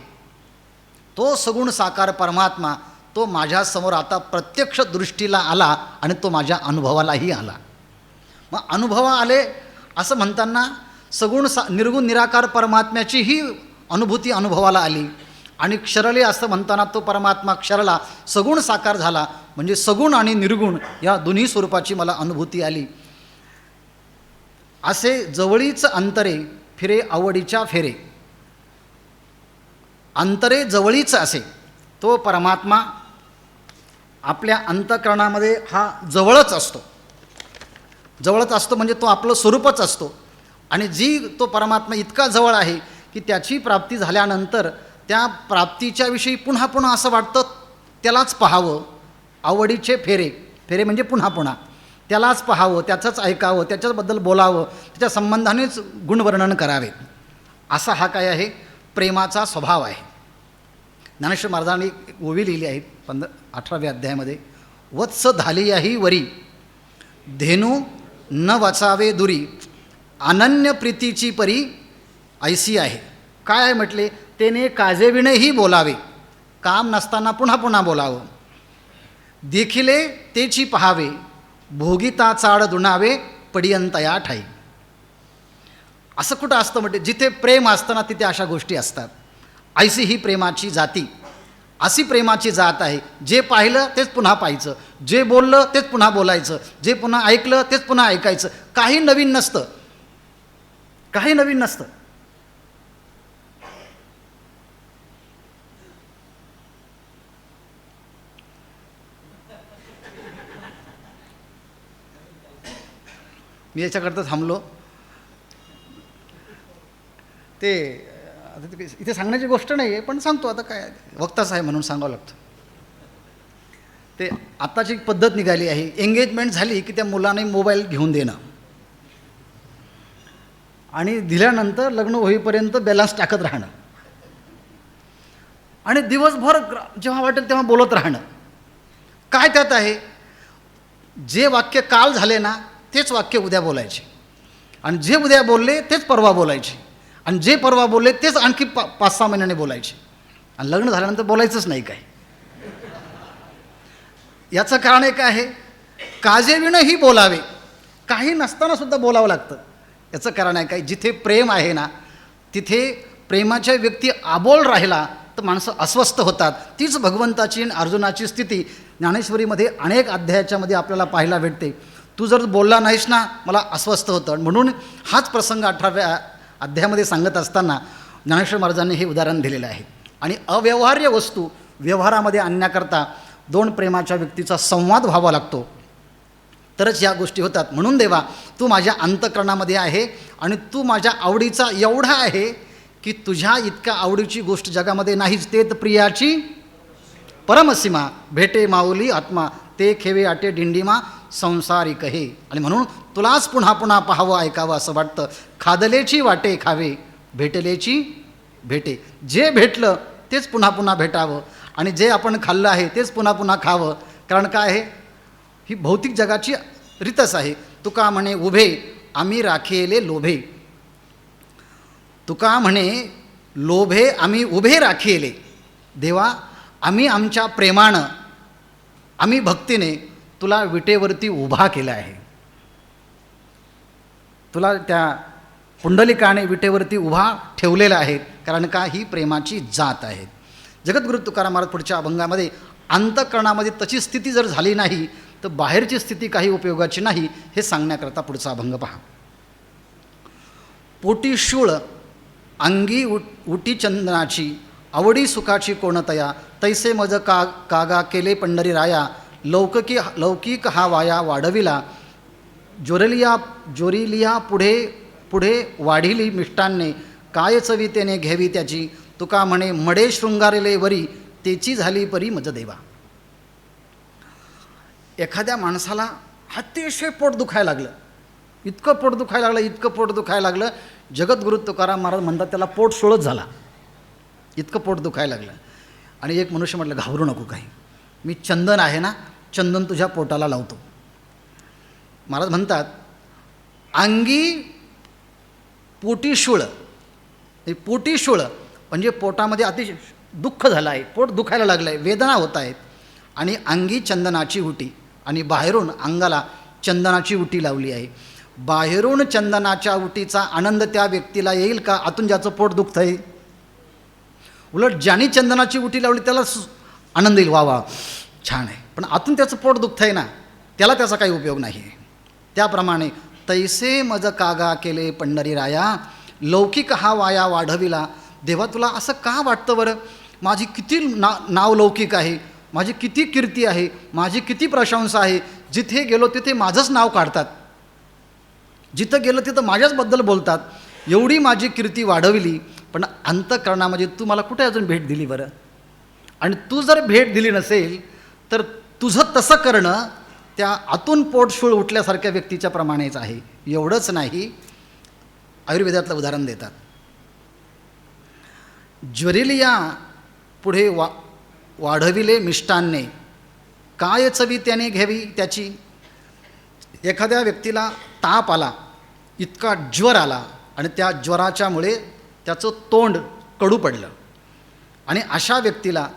तो सगुण साकार परमात्मा तो माझ्यासमोर आता प्रत्यक्ष दृष्टीला आला आणि तो माझ्या अनुभवालाही आला. मग अनुभवा आले असं म्हणताना सगुण निर्गुण निराकार परमात्म्याचीही अनुभूती अनुभवाला आली, आणि क्षरले असं म्हणताना तो परमात्मा क्षरला, सगुण साकार झाला, म्हणजे सगुण आणि निर्गुण या दोन्ही स्वरूपाची मला अनुभूती आली. असे जवळीच अंतरे फिरे आवडीच्या फेरे. अंतरे जवळीच असे, तो परमात्मा आपल्या अंतःकरणामध्ये हा जवळच असतो. जवळच असतो म्हणजे तो आपलं स्वरूपच असतो, आणि जी तो परमात्मा इतका जवळ आहे की त्याची प्राप्ती झाल्यानंतर त्या प्राप्तीच्या विषयी पुन्हा पुन्हा असं वाटतं त्यालाच पाहावं. आवडीचे फेरे, फेरे म्हणजे पुन्हा पुन्हा त्यालाच पाहावं, त्याचंच ऐकावं, त्याच्याबद्दल बोलावं, त्याच्या संबंधानेच गुणवर्णन करावे, असा हा काय आहे प्रेमाचा स्वभाव आहे. ज्ञानेश्वर महाराजांनी एक ओवी लिहिली आहे 18व्या अध्यायामध्ये, वत्स धालियाही वरी धेनू न वाचावे दुरी, अनन्य प्रीतीची परी ऐसी आहे. काय आहे म्हटले, तेने काजेविणेही बोलावे, काम नसताना पुन्हा पुन्हा बोलावं, देखिले तेची पहावे, भोगिता चाड दुणावे पडियंतया ठाई. असं कुठं असतं म्हणजे जिथे प्रेम असतं ना तिथे अशा गोष्टी असतात. ऐसी ही प्रेमाची जाती, अशी प्रेमाची जात आहे. जे पाहिलं तेच पुन्हा पाहायचं, जे बोललं तेच पुन्हा बोलायचं, जे पुन्हा ऐकलं तेच पुन्हा ऐकायचं, काही नवीन नसतं, काही नवीन नसतं. मी याच्याकरता थांबलो. ते इथे सांगण्याची गोष्ट नाही आहे, पण सांगतो आता, काय वक्ताच आहे म्हणून सांगावं लागतं. ते आत्ताची पद्धत निघाली आहे, एंगेजमेंट झाली की त्या मुलाने मोबाईल घेऊन देणं, आणि दिल्यानंतर लग्न होईपर्यंत बॅलन्स टाकत राहणं, आणि दिवसभर जेव्हा वाटेल तेव्हा बोलत राहणं. काय त्यात आहे? जे वाक्य काल झाले ना तेच वाक्य उद्या बोलायचे, आणि जे उद्या बोलले तेच परवा बोलायचे, आणि जे परवा बोलले तेच आणखी 5-6 महिन्याने बोलायचे, आणि लग्न झाल्यानंतर बोलायचंच नाही काय. याचं कारण एक आहे, काजेविणही बोलावे, काही नसताना सुद्धा बोलावं लागतं. याचं कारण आहे काय, जिथे प्रेम आहे ना तिथे प्रेमाच्या व्यक्ती आबोल राहिला तर माणसं अस्वस्थ होतात. तीच भगवंताची आणि अर्जुनाची स्थिती ज्ञानेश्वरीमध्ये अनेक अध्यायाच्यामध्ये आपल्याला पाहायला भेटते. तू जर बोलला नाहीस ना मला अस्वस्थ होतं. म्हणून हाच प्रसंग 18व्या अध्यायामध्ये सांगत असताना ज्ञानेश्वर महाराजांनी हे उदाहरण दिलेलं आहे. आणि अव्यवहार्य वस्तू व्यवहारामध्ये आणण्याकरता दोन प्रेमाच्या व्यक्तीचा संवाद व्हावा लागतो, तरच या गोष्टी होतात. म्हणून देवा तू माझ्या अंतःकरणामध्ये आहे आणि तू माझ्या आवडीचा एवढा आहे की तुझ्या इतक्या आवडीची गोष्ट जगामध्ये नाहीच. ते तर प्रियाची परमसीमा, भेटे माऊली आत्मा, ते खेवे आटे डिंडीमा संसारिक हे. आणि म्हणून तुलाच पुन्हा पुन्हा पाहावं ऐकावं असं वाटतं. खादलेची वाटे खावे, भेटलेची भेटे. जे भेटलं तेच पुन्हा पुन्हा भेटावं आणि जे आपण खाल्लं आहे तेच पुन्हा पुन्हा खावं. कारण काय आहे, ही भौतिक जगाची रीतच आहे. तुका म्हणे उभे आम्ही राखिले लोभे, तुका म्हणे लोभे आम्ही उभे राखिले. देवा आम्ही आमच्या प्रेमानं, आम्ही भक्तीने तुला विटेवरती उभा केला आहे. तुला त्या पुंडलिकाने विटेवरती उभा ठेवलेला आहे. कारण का, ही प्रेमाची जात आहे. जगद्गुरु तुकाराम महाराज पुढच्या अभंगामध्ये अंतःकरणामध्ये तशी स्थिती जर झाली नाही तर बाहेरची स्थिती काही उपयोगाची नाही, हे सांगण्याकरता पुढचा अभंग पहा. पोटी शूळ अंगी उटी चंदनाची, आवडी सुखाची कोणतया, तैसे मज कागा केले पंढरी राया, लौकिक हा वाया वाढविला, जोरिलिया पुढे पुढे वाढिली मिष्टांने, काय चवी त्याने घ्यावी त्याची, तुका म्हणे मडे शृंगारिले वरी, तेची झाली परी मज देवा. एखाद्या माणसाला अतिशय पोट दुखायला लागलं, इतकं पोट दुखायला लागलं, इतकं पोट दुखायला लागलं, जगद्गुरु तुकाराम महाराज म्हणतात त्याला पोट सोळत झाला, इतकं पोट दुखायला लागलं. आणि एक मनुष्य म्हटलं घाबरू नको काही, मी चंदन आहे ना, चंदन तुझ्या पोटाला लावतो. महाराज म्हणतात अंगी पोटीशूळ, पोटीशूळ म्हणजे पोटामध्ये अतिशय दुःख झालं आहे, पोट दुखायला लागलं आहे, वेदना होत आहेत. आणि अंगी चंदनाची उटी, आणि बाहेरून अंगाला चंदनाची उटी लावली आहे. बाहेरून चंदनाच्या उटीचा आनंद त्या व्यक्तीला येईल का, आतून ज्याचं पोट दुखतं आहे? उलट ज्याने चंदनाची उटी लावली त्याला आनंद येईल, वा वा छान आहे. पण आतून त्याचं पोट दुखतं आहे ना, त्याला त्याचा काही उपयोग नाही आहे. त्याप्रमाणे तैसे मज कागा केले पंढरी राया, लौकिक हा वाया वाढविला. देवा तुला असं का वाटतं बरं? माझी किती नाव लौकिक आहे, माझी किती कीर्ती आहे, माझी किती प्रशंसा आहे, जिथे गेलो तिथे माझंच नाव काढतात, जिथं गेलं तिथं माझ्याचबद्दल बोलतात, एवढी माझी कीर्ती वाढवली, पण अंतःकरणामध्ये तू मला कुठे अजून भेट दिली बरं? आणि तू जर भेट दिली नसेल तर तुझं तसं करणं त्या आतून पोटशूळ उठल्यासारख्या व्यक्तीच्या प्रमाणेच आहे. एवढंच नाही, आयुर्वेदातलं उदाहरण देतात. ज्वरिलिया पुढे वाढविले मिष्टांने, काय चवी त्याने घ्यावी त्याची. एखाद्या व्यक्तीला ताप आला, इतका ज्वर आला, आणि त्या ज्वराच्यामुळे त्याचं तोंड कडू पडलं, आणि अशा व्यक्तीला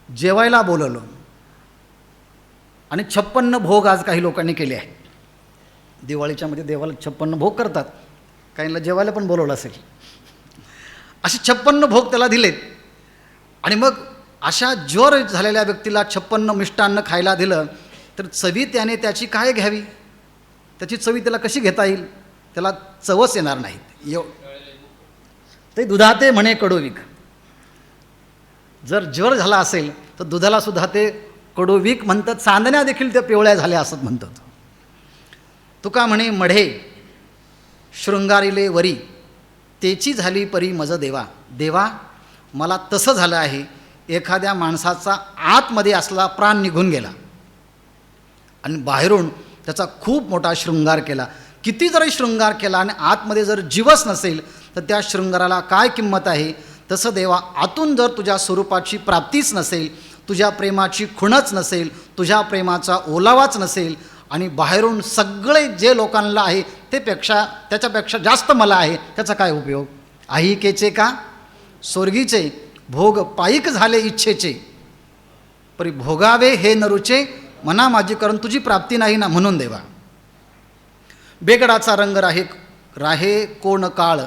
जेवायला बोलवलं, आणि 56 भोग आज काही लोकांनी केले आहेत. दिवाळीच्यामध्ये देवाला 56 भोग करतात, काहींना जेवायला पण बोलवलं असेल. असे 56 भोग त्याला दिलेत, आणि मग अशा ज्वर झालेल्या व्यक्तीला 56 मिष्टान्न खायला दिलं तर चवी त्याने त्याची काय घ्यावी? त्याची चवी त्याला कशी घेता येईल? त्याला चवच येणार नाहीत. ते दुधाते म्हणे कडोविक. जर ज्वर झाला असेल तर दुधाला सुद्धा ते कडोविक म्हणतात, चांदण्या देखील त्या पिवळ्या झाल्या असं म्हणतात. तुका म्हणे मढे शृंगारिले वरी, तेची झाली परी मज देवा. देवा मला तसं झालं आहे, एखाद्या माणसाचा आतमध्ये असला प्राण निघून गेला आणि बाहेरून त्याचा खूप मोठा शृंगार केला. किती जरी शृंगार केला आणि आतमध्ये जर जीवच नसेल तर त्या शृंगाराला काय किंमत आहे? तसं देवा आतून जर तुझ्या स्वरूपाची प्राप्तीच नसेल, तुझ्या प्रेमाची खुणच नसेल, तुझ्या प्रेमाचा ओलावाच नसेल, आणि बाहेरून सगळे जे लोकांना आहे त्याच्यापेक्षा जास्त मला आहे, त्याचा काय उपयोग? आहिकेचे का स्वर्गीचे भोग पायिक झाले इच्छेचे, परी भोगावे हे नरुचे, मना माझी करून तुझी प्राप्ती नाही ना म्हणून देवा. बेगडाचा रंग राहे कोण काळ,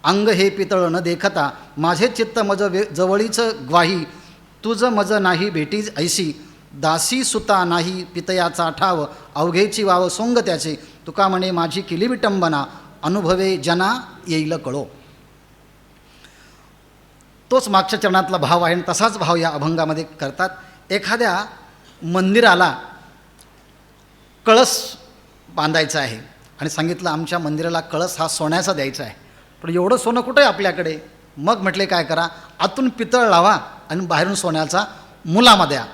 अंग हे पितळ न देखता, माझे चित्त मज जवळीच ग्वाही, तुझ मज नाही भेटी ऐसी, दासी सुता नाही पितयाचा ठाव, अवघेची वाव सोंग त्याचे, तुका म्हणे माझी केली विटंबना, अनुभवे जना येईल कळो. तोच मागच्या चरणातला भाव आहे आणि तसाच भाव या अभंगामध्ये करतात. एखाद्या मंदिराला कळस बांधायचा आहे आणि सांगितलं आमच्या मंदिराला कळस हा सोन्याचा द्यायचा आहे, पण एवढं सोनं कुठं आहे आपल्याकडे. मग म्हटले काय करा, आतून पितळ लावा आणि बाहेरून सोन्याचा मुलामा द्या.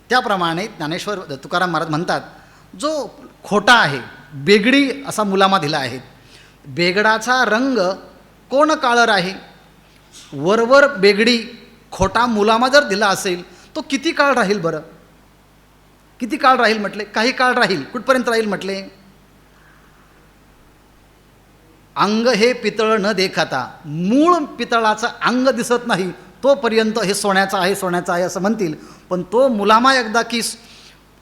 त्याप्रमाणे ज्ञानेश्वर तुकाराम महाराज म्हणतात, जो खोटा आहे, बेगडी असा मुलामा दिला आहे. बेगडाचा रंग कोण काळर आहे, वरवर बेगडी खोटा मुलामा जर दिला असेल तो किती काळ राहील बरं, किती काळ राहील म्हटले, काही काळ राहील. कुठपर्यंत राहील म्हटले, अंग हे पितळ न देखता, मूळ पितळाचं अंग दिसत नाही तोपर्यंत हे सोन्याचं आहे सोन्याचं आहे असं म्हणतील, पण तो मुलामा एकदा की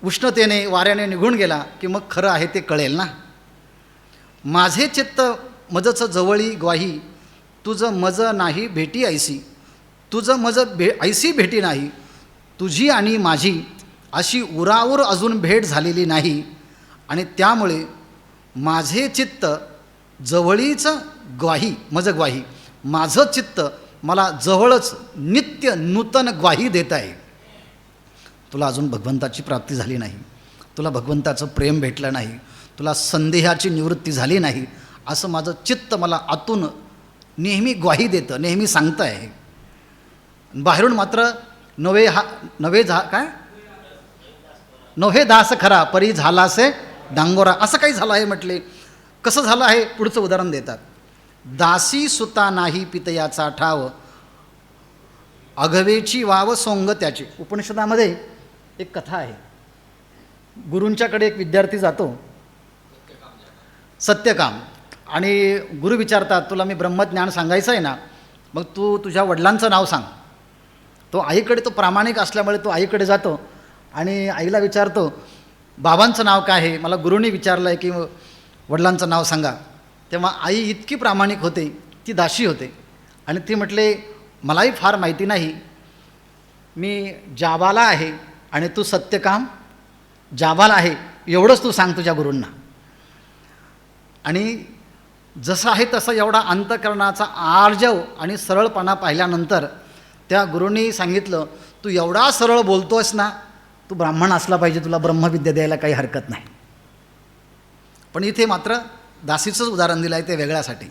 उष्णतेने वाऱ्याने निघून गेला की मग खरं आहे ते कळेल ना. माझे चित्त मजच जवळी ग्वाही, तुझं मज नाही भेटी ऐसी, तुझं मज ऐसी भेटी नाही, तुझी आणि माझी अशी उरावर अजून भेट झालेली नाही, आणि त्यामुळे माझे चित्त जवळीच ग्वाही, मज ग्वाही, माझं चित्त मला जवळच नित्य नूतन ग्वाही देत आहे. तुला अजून भगवंताची प्राप्ती झाली नाही, तुला भगवंताचं प्रेम भेटलं नाही, तुला संदेहाची निवृत्ती झाली नाही, असं माझं चित्त मला आतून नेहमी ग्वाही देतं, नेहमी सांगतं आहे. बाहेरून मात्र नव्हे दास खरा परी झालासे डांगोरा, असं काही झालं आहे म्हटले. कसं झालं आहे पुढचं उदाहरण देतात. दासी सुता नाही पितयाचा ठाव, अघवेची वाव सोंग त्याचे. उपनिषदामध्ये एक कथा आहे. गुरूंच्याकडे एक विद्यार्थी जातो, सत्यकाम, आणि गुरु विचारतात तुला मी ब्रह्मज्ञान सांगायचं आहे ना, मग तू तुझ्या वडिलांचं नाव सांग. तो आईकडे, तो प्रामाणिक असल्यामुळे तो आईकडे जातो आणि आईला विचारतो बाबांचं नाव काय आहे, मला गुरुनी विचारलं आहे की वडिलांचं नाव सांगा. तेव्हा आई इतकी प्रामाणिक होते, ती दाशी होते, आणि ती म्हटले मलाही फार माहिती नाही, मी जाबाला आहे आणि तू सत्यकाम जाबाला आहे, एवढंच तू सांग तुझ्या गुरूंना. आणि जसं आहे तसं एवढा अंतःकरणाचा आर्जव आणि सरळपणा पाहिल्यानंतर त्या गुरूंनी सांगितलं तू एवढा सरळ बोलतोस ना, तू ब्राह्मण असला पाहिजे, तुला ब्रह्मविद्या द्यायला काही हरकत नाही. पण इथे मात्र दासीचंच उदाहरण दिलं आहे ते वेगळ्यासाठी.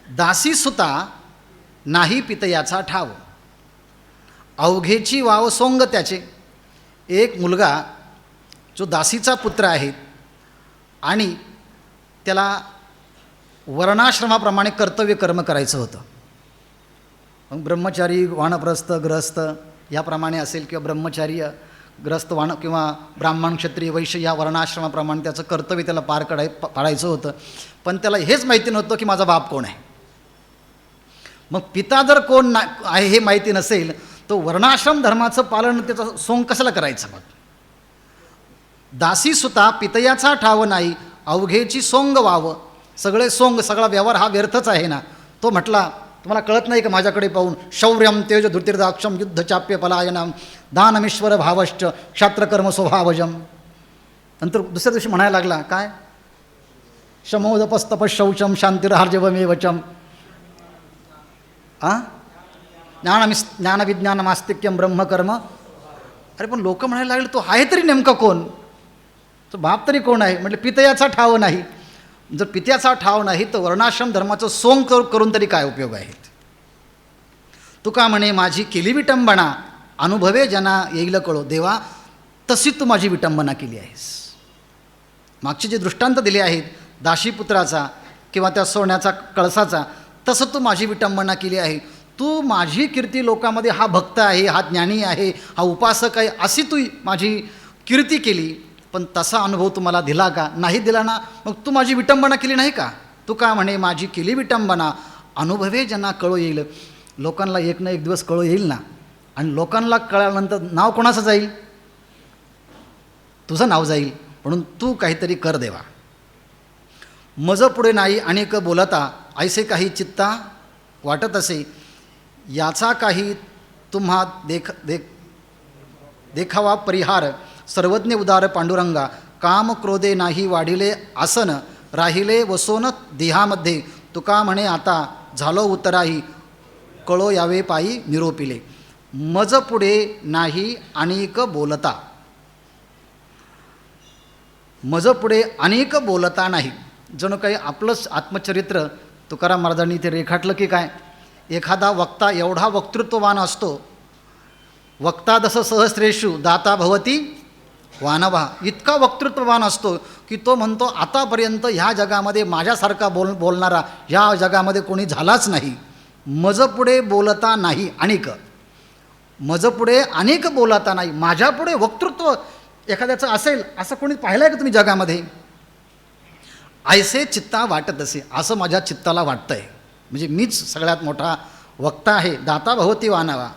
दासी सुता नाही पितयाचा ठाव, अवघेची वाव सोंग त्याचे. एक मुलगा जो दासीचा पुत्र आहे आणि त्याला वर्णाश्रमाप्रमाणे कर्तव्य कर्म करायचं होतं. मग ब्रह्मचारी, वानप्रस्थ, ग्रहस्थ याप्रमाणे असेल, किंवा ब्रह्मचारी, ग्रस्त, वाण किंवा ब्राह्मण, क्षत्रिय, वैश्य या वर्णाश्रमाप्रमाणे त्याचं कर्तव्य त्याला पाडायचं होतं. पण त्याला हेच माहिती नव्हतं की माझा बाप कोण आहे. मग पिता जर कोण आहे हे माहिती नसेल तो वर्णाश्रम धर्माचं पालन त्याचं सोंग कशाला करायचं. मग दासी सुता पितयाचा ठाव नाही, अवघेची सोंग वाव. सगळे सोंग, सगळा व्यवहार हा व्यर्थच आहे ना. तो म्हटला तुम्हाला कळत नाही का माझ्याकडे पाहून, शौर्यम तेज धृतिर्दाक्षम युद्ध चाप्य पलायनम दानमीश्वर भावश्च क्षात्रकर्म स्वभावजम. नंतर दुसऱ्या दिवशी म्हणायला लागला काय, शमोदपस्तप शौचम शांतिर्हार्जवमेवचम ज्ञानविज्ञानमास्तिक्यम ब्रह्मकर्म. अरे पण लोक म्हणायला लागले तो आहे तरी नेमका कोण, तो बाप तरी कोण आहे. म्हटलं पितयाचा ठाव नाही. जर पित्याचा ठाव नाही तर वर्णाश्रम धर्माचं सोंग करून तरी काय उपयोग आहे. तुका म्हणे माझी केली विटंबना, अनुभवे जना येईल कळो. देवा तशी तू माझी विटंबना केली आहेस. मागचे जे दृष्टांत दिले आहेत दाशीपुत्राचा किंवा त्या सोन्याचा कळसाचा, तसं तू माझी विटंबना केली आहे. तू माझी कीर्ती लोकांमध्ये हा भक्त आहे, हा ज्ञानी आहे, हा उपासक आहे अशी तू माझी कीर्ती केली, पण तसा अनुभव तू मला दिला का, नाही दिला ना. मग तू माझी विटंबना केली नाही का. तू का म्हणे माझी केली विटंबना, अनुभवे ज्यांना कळो येईल. लोकांना एक ना एक दिवस कळो येईल ना, आणि लोकांना कळल्यानंतर नाव कोणाचं जाईल, तुझं नाव जाईल, म्हणून तू काहीतरी कर देवा. मज पुढे नाही अनेक बोलता, ऐसे काही चित्ता वाटत असे, याचा काही तुम्हा देखावा परिहार, सर्वज्ञ उदार पांडुरंगा, काम क्रोधे नाही वाढिले आसन, राहिले वसोन देहामध्ये, तुका म्हणे आता झालो उतराही, कळो यावे पायी निरोपिले. मज पुढे नाही अनेक बोलता, मज पुढे अनेक बोलता नाही. जणू काही आपलंच आत्मचरित्र तुकाराम महाराजांनी ते रेखाटलं की काय. एखादा वक्ता एवढा वक्तृत्ववान असतो, वक्ता दस सहस्रेषु दाता भवती वानवा, इतका वक्तृत्ववान असतो की तो म्हणतो आतापर्यंत ह्या जगामध्ये माझ्यासारखा बोलणारा ह्या जगामध्ये कोणी झालाच नाही. मज पुढे बोलता नाही अनेक, मज पुढे अनेक बोलता नाही, माझ्यापुढे वक्तृत्व एखाद्याचं असेल असं कोणी पाहिलं आहे का तुम्ही जगामध्ये. ऐसे चित्ता वाटत असे, असं माझ्या चित्ताला वाटतं आहे. म्हणजे मीच सगळ्यात मोठा वक्ता आहे, दाता भवती वानावा,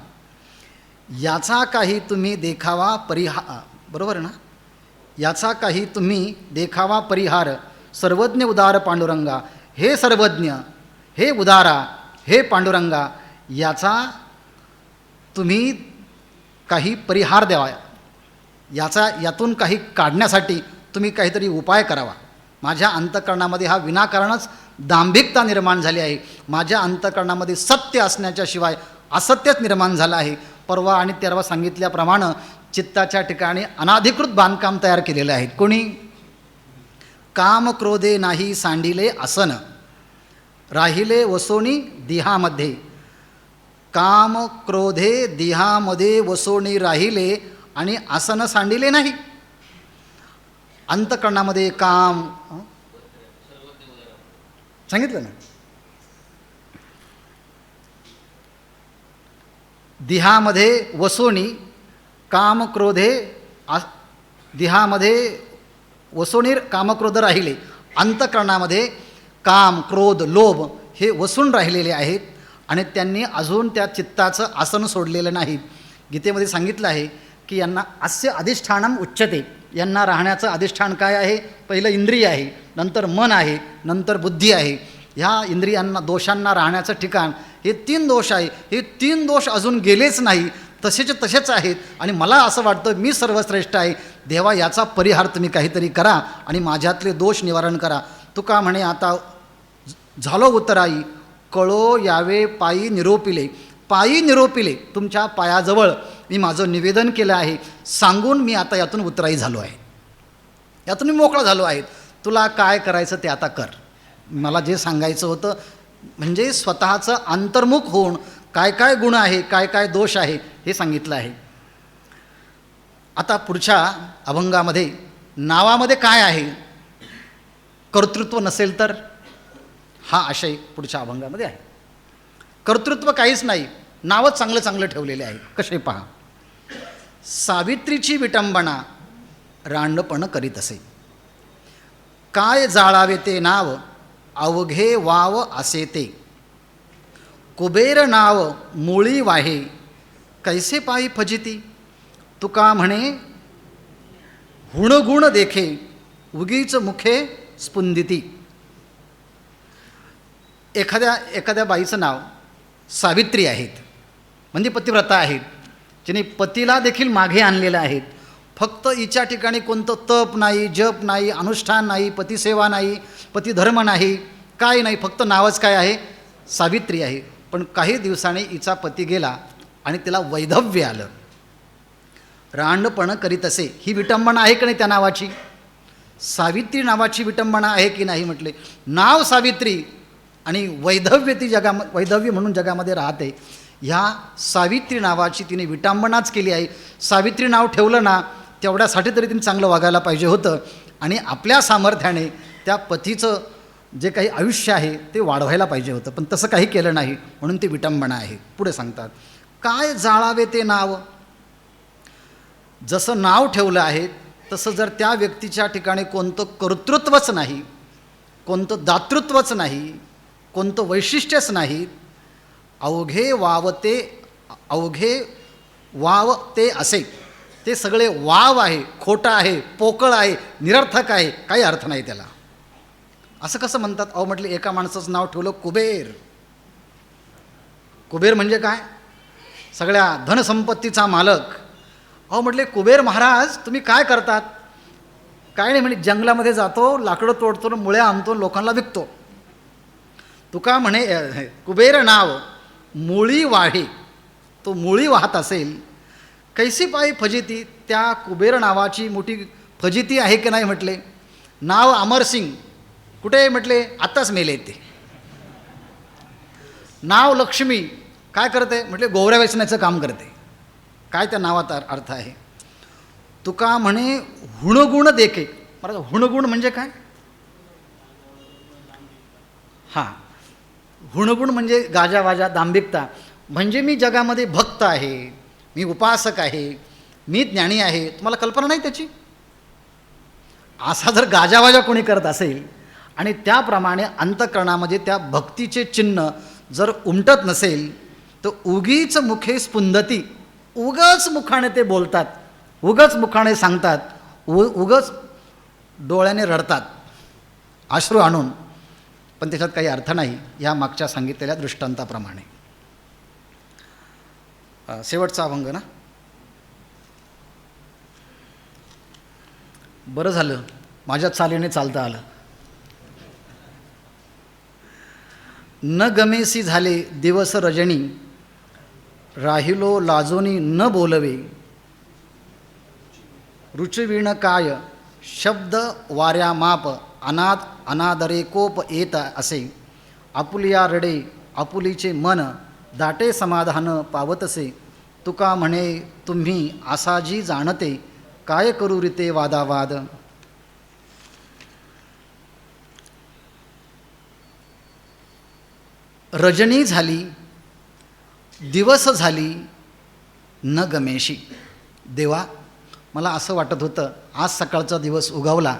याचा काही तुम्ही देखावा बरोबर ना, याचा काही तुम्ही देखावा परिहार, सर्वज्ञ उदार पांडुरंगा, हे सर्वज्ञ, हे उदारा, हे पांडुरंगा, याचा तुम्ही काही परिहार द्यावा, यातून काही काढण्यासाठी तुम्ही काहीतरी उपाय करावा. माझ्या अंतःकरणामध्ये हा विनाकारणच दांभिकता निर्माण झाली आहे. माझ्या अंतःकरणामध्ये सत्य असण्याच्या शिवाय असत्यच निर्माण झालं आहे. परवा आणि तेरवा सांगितल्याप्रमाणे चित्ताच्या ठिकाणी अनाधिकृत बांधकाम तयार केलेले आहेत. कोणी? काम क्रोधे नाही सांडिले आसन, राहिले वसोनी देहामध्ये, काम क्रोधे देहामध्ये वसोनी राहिले आणि आसन सांडिले नाही. अंतःकरणामध्ये काम सांगितलं ना, देहामध्ये वसोनी, काम क्रोधे देहामध्ये वसोनी कामक्रोध राहिले, अंतःकरणामध्ये काम क्रोध लोभ हे वसून राहिलेले आहेत आणि त्यांनी अजून त्या चित्ताचं आसन सोडलेलं नाही. गीतेमध्ये सांगितलं आहे की यांना अस्य अधिष्ठानम उच्यते, यांना राहण्याचं अधिष्ठान काय आहे? पहिलं इंद्रिय आहे, नंतर मन आहे, नंतर बुद्धी आहे. ह्या इंद्रियांना दोषांना राहण्याचं ठिकाण हे 3 दोष आहे. हे 3 दोष अजून गेलेच नाही, तसेच आहेत. आणि मला असं वाटतं मी सर्वश्रेष्ठ आहे. देवा, याचा परिहार तुम्ही काहीतरी करा आणि माझ्यातले दोष निवारण करा. तुका म्हणे आता झालो उतराई, कळो यावे पायी निरोपिले. पायी निरोपिले, तुमच्या पायाजवळ मी माझं निवेदन केलं आहे, सांगून मी आता यातून उतराई झालो आहे, यातून मी मोकळा झालो आहे. तुला काय करायचं ते आता कर. मला जे सांगायचं होतं म्हणजे स्वतःचं अंतर्मुख होऊन काय काय गुण आहे, काय काय दोष आहे हे सांगितलं आहे. आता पुढच्या अभंगामध्ये नावामध्ये काय आहे? कर्तृत्व नसेल तर, हा आशय पुढच्या अभंगामध्ये आहे. कर्तृत्व काहीच नाही, नावच चांगलं चांगलं ठेवलेले आहे. कसे पहा. सावित्रीची विटंबना रांडपण करीत असे, काय जाळावे ते नाव अवघे वाव असे ते, कुबेर नाव मुळी वाहे कैसे पायी फजिती, तुका म्हणे हुणगुण देखे उगीच मुखे स्पुंदिती. एखाद्या बाईचं नाव सावित्री आहेत, म्हणजे पतिव्रता आहेत, जिने पतीला देखील मागे आणलेलं आहेत. फक्त हिच्या ठिकाणी कोणतं तप नाही, जप नाही, अनुष्ठान नाही, पतिसेवा नाही, पतिधर्म नाही, काय नाही, फक्त नावच काय आहे? सावित्री आहे. पण काही दिवसांनी हिचा पती गेला आणि तिला वैधव्य आलं. रांडपण करीत असे, ही विटंबना आहे की नाही त्या नावाची? सावित्री नावाची विटंबना आहे की नाही म्हटले. नाव सावित्री आणि वैधव्य ती वैधव्य म्हणून जगामध्ये राहते. ह्या सावित्री नावाची तिने विटंबनाच केली आहे. सावित्री नाव ठेवलं ना, तेवढ्यासाठी तरी तिने चांगलं वागायला पाहिजे होतं आणि आपल्या सामर्थ्याने त्या पतीचं जे काही आयुष्य आहे ते वाढवायला पाहिजे होतं, पण तसं काही केलं नाही, म्हणून ती विटंबना आहे. पुढे सांगतात, काय जाळावे ते नाव. जसं नाव ठेवलं आहे तसं जर त्या व्यक्तीच्या ठिकाणी कोणतं कर्तृत्वच नाही, कोणतं दातृत्वच नाही, कोणतं वैशिष्ट्यच नाही, अवघे वावते असे, ते सगळे वाव आहे, खोटं आहे, पोकळ आहे, निरर्थक आहे, काही अर्थ नाही त्याला. असं कसं म्हणतात? अहो म्हटले एका माणसाचं नाव ठेवलं कुबेर. कुबेर म्हणजे काय? सगळ्या धनसंपत्तीचा मालक. अहो म्हटले कुबेर महाराज तुम्ही काय करतात? काय नाही म्हणे, जंगलामध्ये जातो, लाकडं तोडतो, मुळ्या आणतो, लोकांना विकतो. तुका म्हणे कुबेर नाव मुळी वाढे. तो मुळी वाहत असेल, कैसी पायी फजिती. त्या कुबेर नावाची मोठी फजिती आहे की नाही म्हटले. नाव अमरसिंग, कुठे म्हटले? आत्ताच मेले ते. नाव लक्ष्मी, काय करते म्हटले? गोवऱ्या वेचण्याचं काम करते. काय त्या नावाचा अर्थ आहे? तुका म्हणे हुणगुण देखे. मला हुणगुण म्हणजे काय? हां, हुणगुण म्हणजे गाजावाजा, दांभिकता. म्हणजे मी जगामध्ये भक्त आहे, मी उपासक आहे, मी ज्ञानी आहे. तुम्हाला कल्पना नाही त्याची? असा जर गाजावाजा कोणी करत असेल आणि त्याप्रमाणे अंतःकरणामध्ये त्या भक्तीचे चिन्ह जर उमटत नसेल तर उगीच मुखे स्पुंदती, उगच मुखाने ते बोलतात, उगच मुखाने सांगतात, उगच डोळ्याने रडतात अश्रू आणून, पण त्याच्यात काही अर्थ नाही या मागच्या सांगितलेल्या दृष्टांताप्रमाणे. शेवटचा अभंग ना. बरं झालं माझ्या चालीने चालता आलं. न गमेसी झाले दिवस रजनी, राहिलो लाजोनी न बोलवे. रुचविण काय शब्द वाऱ्या माप, अनादरे कोप येत असे. आपुलिया रडे आपुलीचे मन, दाटे समाधान पावतसे. तुका म्हणे तुम्ही आसाजी जाणते, काय करू रीते वादावाद. रजनी झाली, दिवस झाली, न गमेशी. देवा मला असं वाटत होतं आज सकाळचा दिवस उगवला,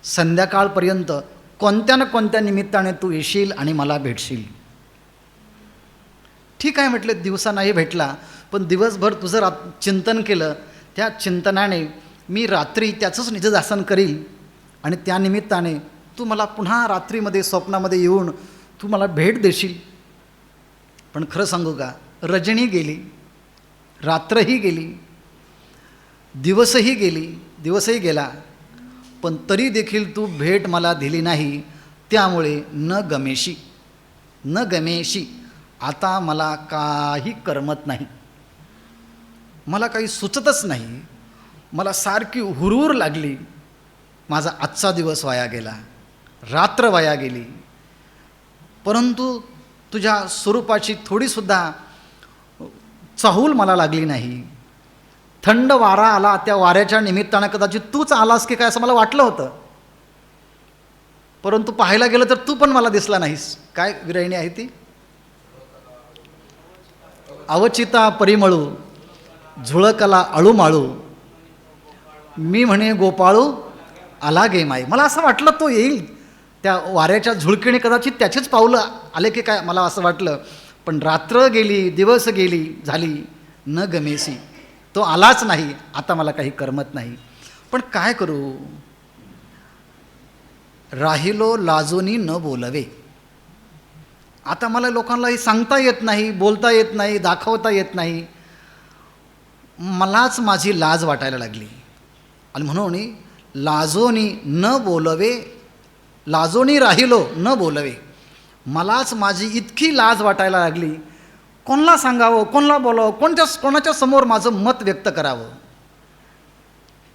संध्याकाळपर्यंत कोणत्या ना कोणत्या निमित्ताने तू येशील आणि मला भेटशील. ठीक आहे म्हटलं, दिवसा नाही भेटला, पण दिवसभर तुझं चिंतन केलं, त्या चिंतनाने मी रात्री त्याचंच निजदासन करील आणि त्या निमित्ताने तू मला पुन्हा रात्रीमध्ये स्वप्नामध्ये येऊन तू मला भेट देशील. पण खरं सांगू का, रजनी गेली, रात्रही गेली, दिवसही गेला, पण तरी देखील तू भेट मला दिली नाही. त्यामुळे न गमेशी आता मला काही करमत नाही, मला काही सुचतच नाही. मला सारखी हुरहुर लागली. माझा आजचा दिवस वाया गेला, रात्र वाया गेली. परंतु तुझ्या स्वरूपाची थोडीसुद्धा चाहूल मला लागली नाही. थंड वारा आला, त्या वाऱ्याच्या निमित्तानं कदाचित तूच आलास की काय असं मला वाटलं होतं, परंतु पाहायला गेलं तर तू पण मला दिसला नाहीस. काय विरहिणी आहे ती? अवचिता परिमळू झुळकला अळूमाळू, मी म्हणे गोपाळू आला गे माई. मला असं वाटलं तो येईल, त्या वाऱ्याच्या झुळकीने कदाचित त्याचेच पावलं आले की काय मला असं वाटलं. पण रात्र गेली, दिवस गेली, झाली, न गमेसी. तो आलाच नाही. आता मला काही करमत नाही. पण काय करू? राहिलो लाजोनी न बोलवे. आता मला लोकांनाही सांगता येत नाही, बोलता येत नाही, दाखवता येत नाही. मलाच माझी लाज वाटायला लागली आणि म्हणून लाजोनी न बोलवे, लाजोनी राहिलो न बोलवे. मलाच माझी इतकी लाज वाटायला लागली. कोणाला सांगावं, कोणाला बोलावं, कोणाच्या समोर माझं मत व्यक्त करावं.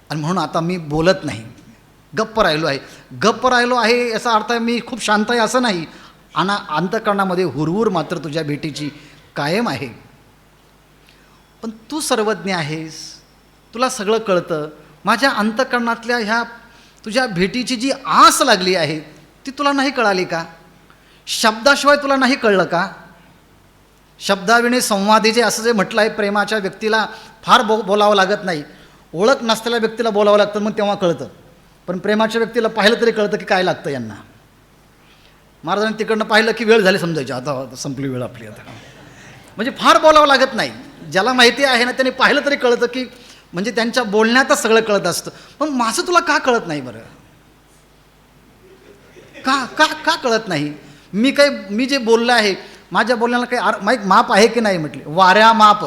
आणि म्हणून आता मी बोलत नाही, गप्प राहिलो आहे. याचा अर्थ मी खूप शांत आहे असं नाही. अंतःकरणामध्ये हुरहुर मात्र तुझ्या भेटीची कायम आहे. पण तू सर्वज्ञ आहेस, तुला सगळं कळतं. माझ्या अंतःकरणातल्या ह्या तुझ्या भेटीची जी आस लागली आहे ती तुला नाही कळाली का? शब्दाशिवाय तुला नाही कळलं का? शब्दाविणे संवादीचे असं जे म्हटलं आहे, प्रेमाच्या व्यक्तीला फार बोलावं लागत नाही, ओळख नसलेल्या व्यक्तीला बोलावं लागतं, मग तेव्हा कळतं. पण प्रेमाच्या व्यक्तीला पाहिलं तरी कळतं की काय लागतं यांना. महाराजांनी तिकडनं पाहिलं की वेळ झाली समजायची, आता संपली वेळ आपली आता. म्हणजे फार बोलावं लागत नाही. ज्याला माहिती आहे ना त्याने पाहिलं तरी कळतं की म्हणजे त्यांच्या बोलण्यातच सगळं कळत असतं. पण माझं तुला का कळत नाही बरं? का का का कळत नाही? मी जे बोललं आहे, माझ्या बोलण्याला काही माप आहे की नाही म्हटले. वाऱ्या माप.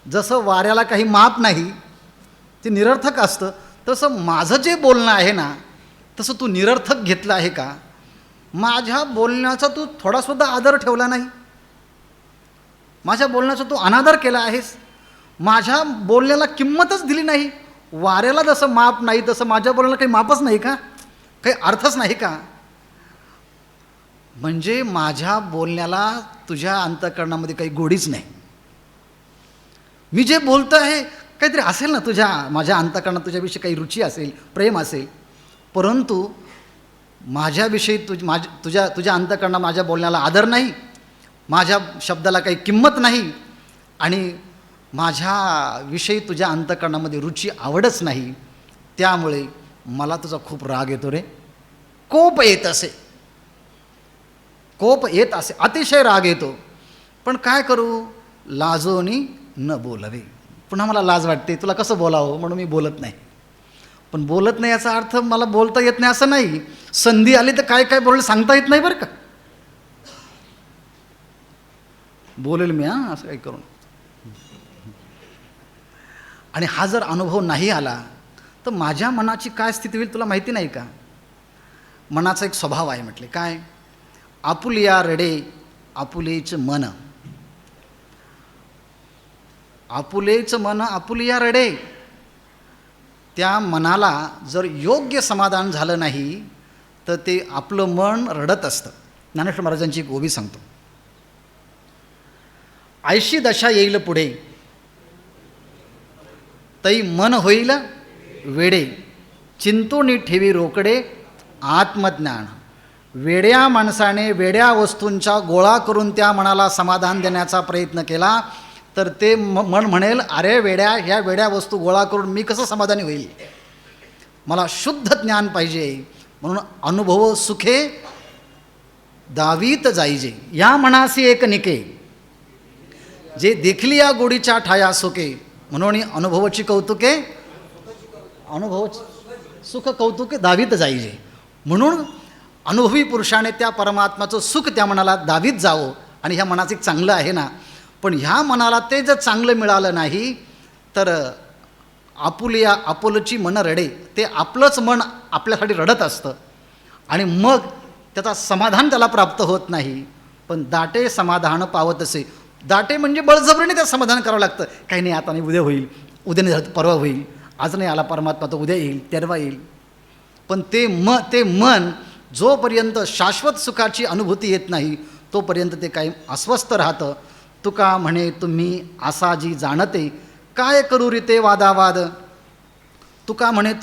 जसं वाऱ्याला काही माप नाही, ते निरर्थक असतं, तसं माझं जे बोलणं आहे ना, तसं तू निरर्थक घेतलं आहे का? माझ्या बोलण्याचा तू थोडासुद्धा आदर ठेवला नाही. माझ्या बोलण्याचा तू अनादर केला आहेस. माझ्या बोलण्याला किंमतच दिली नाही. वाऱ्याला जसं माप नाही, तसं माझ्या बोलण्याला काही मापच नाही का? काही अर्थच नाही का? म्हणजे माझ्या बोलण्याला तुझ्या अंतःकरणामध्ये काही गोडीच नाही. मी जे बोलतो आहे काहीतरी असेल ना, माझ्या अंतःकरणात तुझ्याविषयी काही रुची असेल, प्रेम असेल, परंतु माझ्याविषयी तुझ्या अंतःकरणात माझ्या बोलण्याला आदर नाही, माझ्या शब्दाला काही किंमत नाही, आणि माझ्याविषयी तुझ्या अंतःकरणामध्ये रुची, आवडच नाही. त्यामुळे मला तुझा खूप राग येतो रे. कोप येत असे, अतिशय राग येतो. पण काय करू? लाजोनी न बोलावे. पुन्हा मला लाज वाटते, तुला कसं बोलावं म्हणून मी बोलत नाही. पण बोलत नाही याचा अर्थ मला बोलता येत नाही असं नाही. संधी आली तर काय काय बोललं सांगता येत नाही बरं का. बोलेल मी असं काही करून. आणि हा जर अनुभव नाही आला तर माझ्या मनाची काय स्थिती होईल तुला माहिती नाही का? मनाचा एक स्वभाव आहे म्हटले. काय? आपुलिया रडे आपुलेच मन. आपुलेच मन आपुलिया रडे. त्या मनाला जर योग्य समाधान झालं नाही तर ते आपलं मन रडत असतं. ज्ञानेश्वर महाराजांची एक ओवी सांगतो. ऐशी दशा येईल पुढे तै मन होईल वेडे. चिंतूनी ठेवी रोकडे आत्मज्ञान. वेड्या माणसाने वेड्या वस्तूंचा गोळा करून त्या मनाला समाधान देण्याचा प्रयत्न केला तर ते मन म्हणेल, अरे वेड्या, ह्या वेड्या वस्तू गोळा करून मी कसं समाधानी होईल? मला शुद्ध ज्ञान पाहिजे. म्हणून अनुभव सुखे दावीत जाईजे. या मनासी एक निके जे देखली या गोडीच्या ठाया सुके. म्हणून अनुभवाची कौतुके, अनुभव सुख कौतुके दावीत जाईजे. म्हणून अनुभवी पुरुषाने त्या परमात्माचं सुख त्या मनाला दावीत जावं. आणि ह्या मनाचं एक चांगलं आहे ना, पण ह्या मनाला ते जर चांगलं मिळालं नाही तर आपुलची मन रडे. ते आपलंच मन आपल्यासाठी रडत असतं आणि मग त्याचा समाधान त्याला प्राप्त होत नाही. पण दाटे समाधान पावत असे. दाटे म्हणजे बळजबरीने त्याचं समाधान करावं लागतं. काही नाही, आता नाही, उद्या होईल, उद्या नाही परवा होईल, आज नाही आला परमात्मा तर उद्या येईल, तेरवा येईल. पण ते मन जोपर्यंत शाश्वत सुखाची अनुभूती येत नाही तोपर्यंत ते काही अस्वस्थ राहतं. तुका म्हणे तुम्ही आसा जी जाणते काय करू रीते वादावाद. तुका म्हणे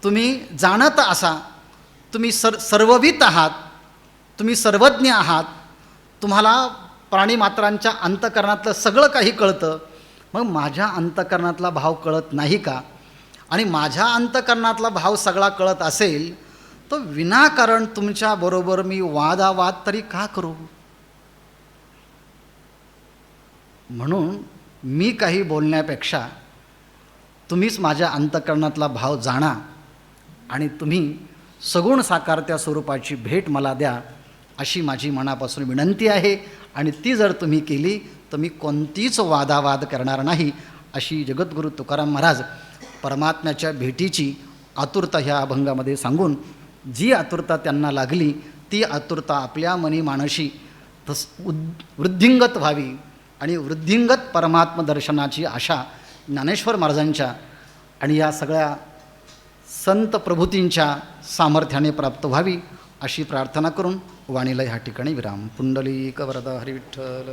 तुम्ही जाणत असा, तुम्ही सर्ववित आहात, तुम्ही सर्वज्ञ आहात, तुम्हाला प्राणीमात्रांच्या अंतःकरणातलं सगळं काही कळतं. मग माझ्या अंतःकरणातला भाव कळत नाही का? आणि माझ्या अंतःकरणातला भाव सगळा कळत असेल तर विनाकारण तुमच्याबरोबर मी वादावाद तरी का करू? म्हणून मी काही बोलण्यापेक्षा तुम्हीच माझ्या अंतःकरणातला भाव जाणा आणि तुम्ही सगुण साकार त्या स्वरूपाची भेट मला द्या, अशी माझी मनापासून विनंती आहे. आणि ती जर तुम्ही केली तर मी कोणतीच वादावाद करणार नाही. अशी जगद्गुरू तुकाराम महाराज परमात्म्याच्या भेटीची आतुरता ह्या अभंगामध्ये सांगून, जी आतुरता त्यांना लागली ती आतुरता आपल्या मनी मानशी वृद्धिंगत व्हावी आणि वृद्धिंगत परमात्म दर्शनाची आशा ज्ञानेश्वर महाराजांच्या आणि या सगळ्या संत प्रभूतींच्या सामर्थ्याने प्राप्त व्हावी, अशी प्रार्थना करून वाणीला ह्या ठिकाणी विराम. पुंडलिक वरदा हरी विठ्ठल.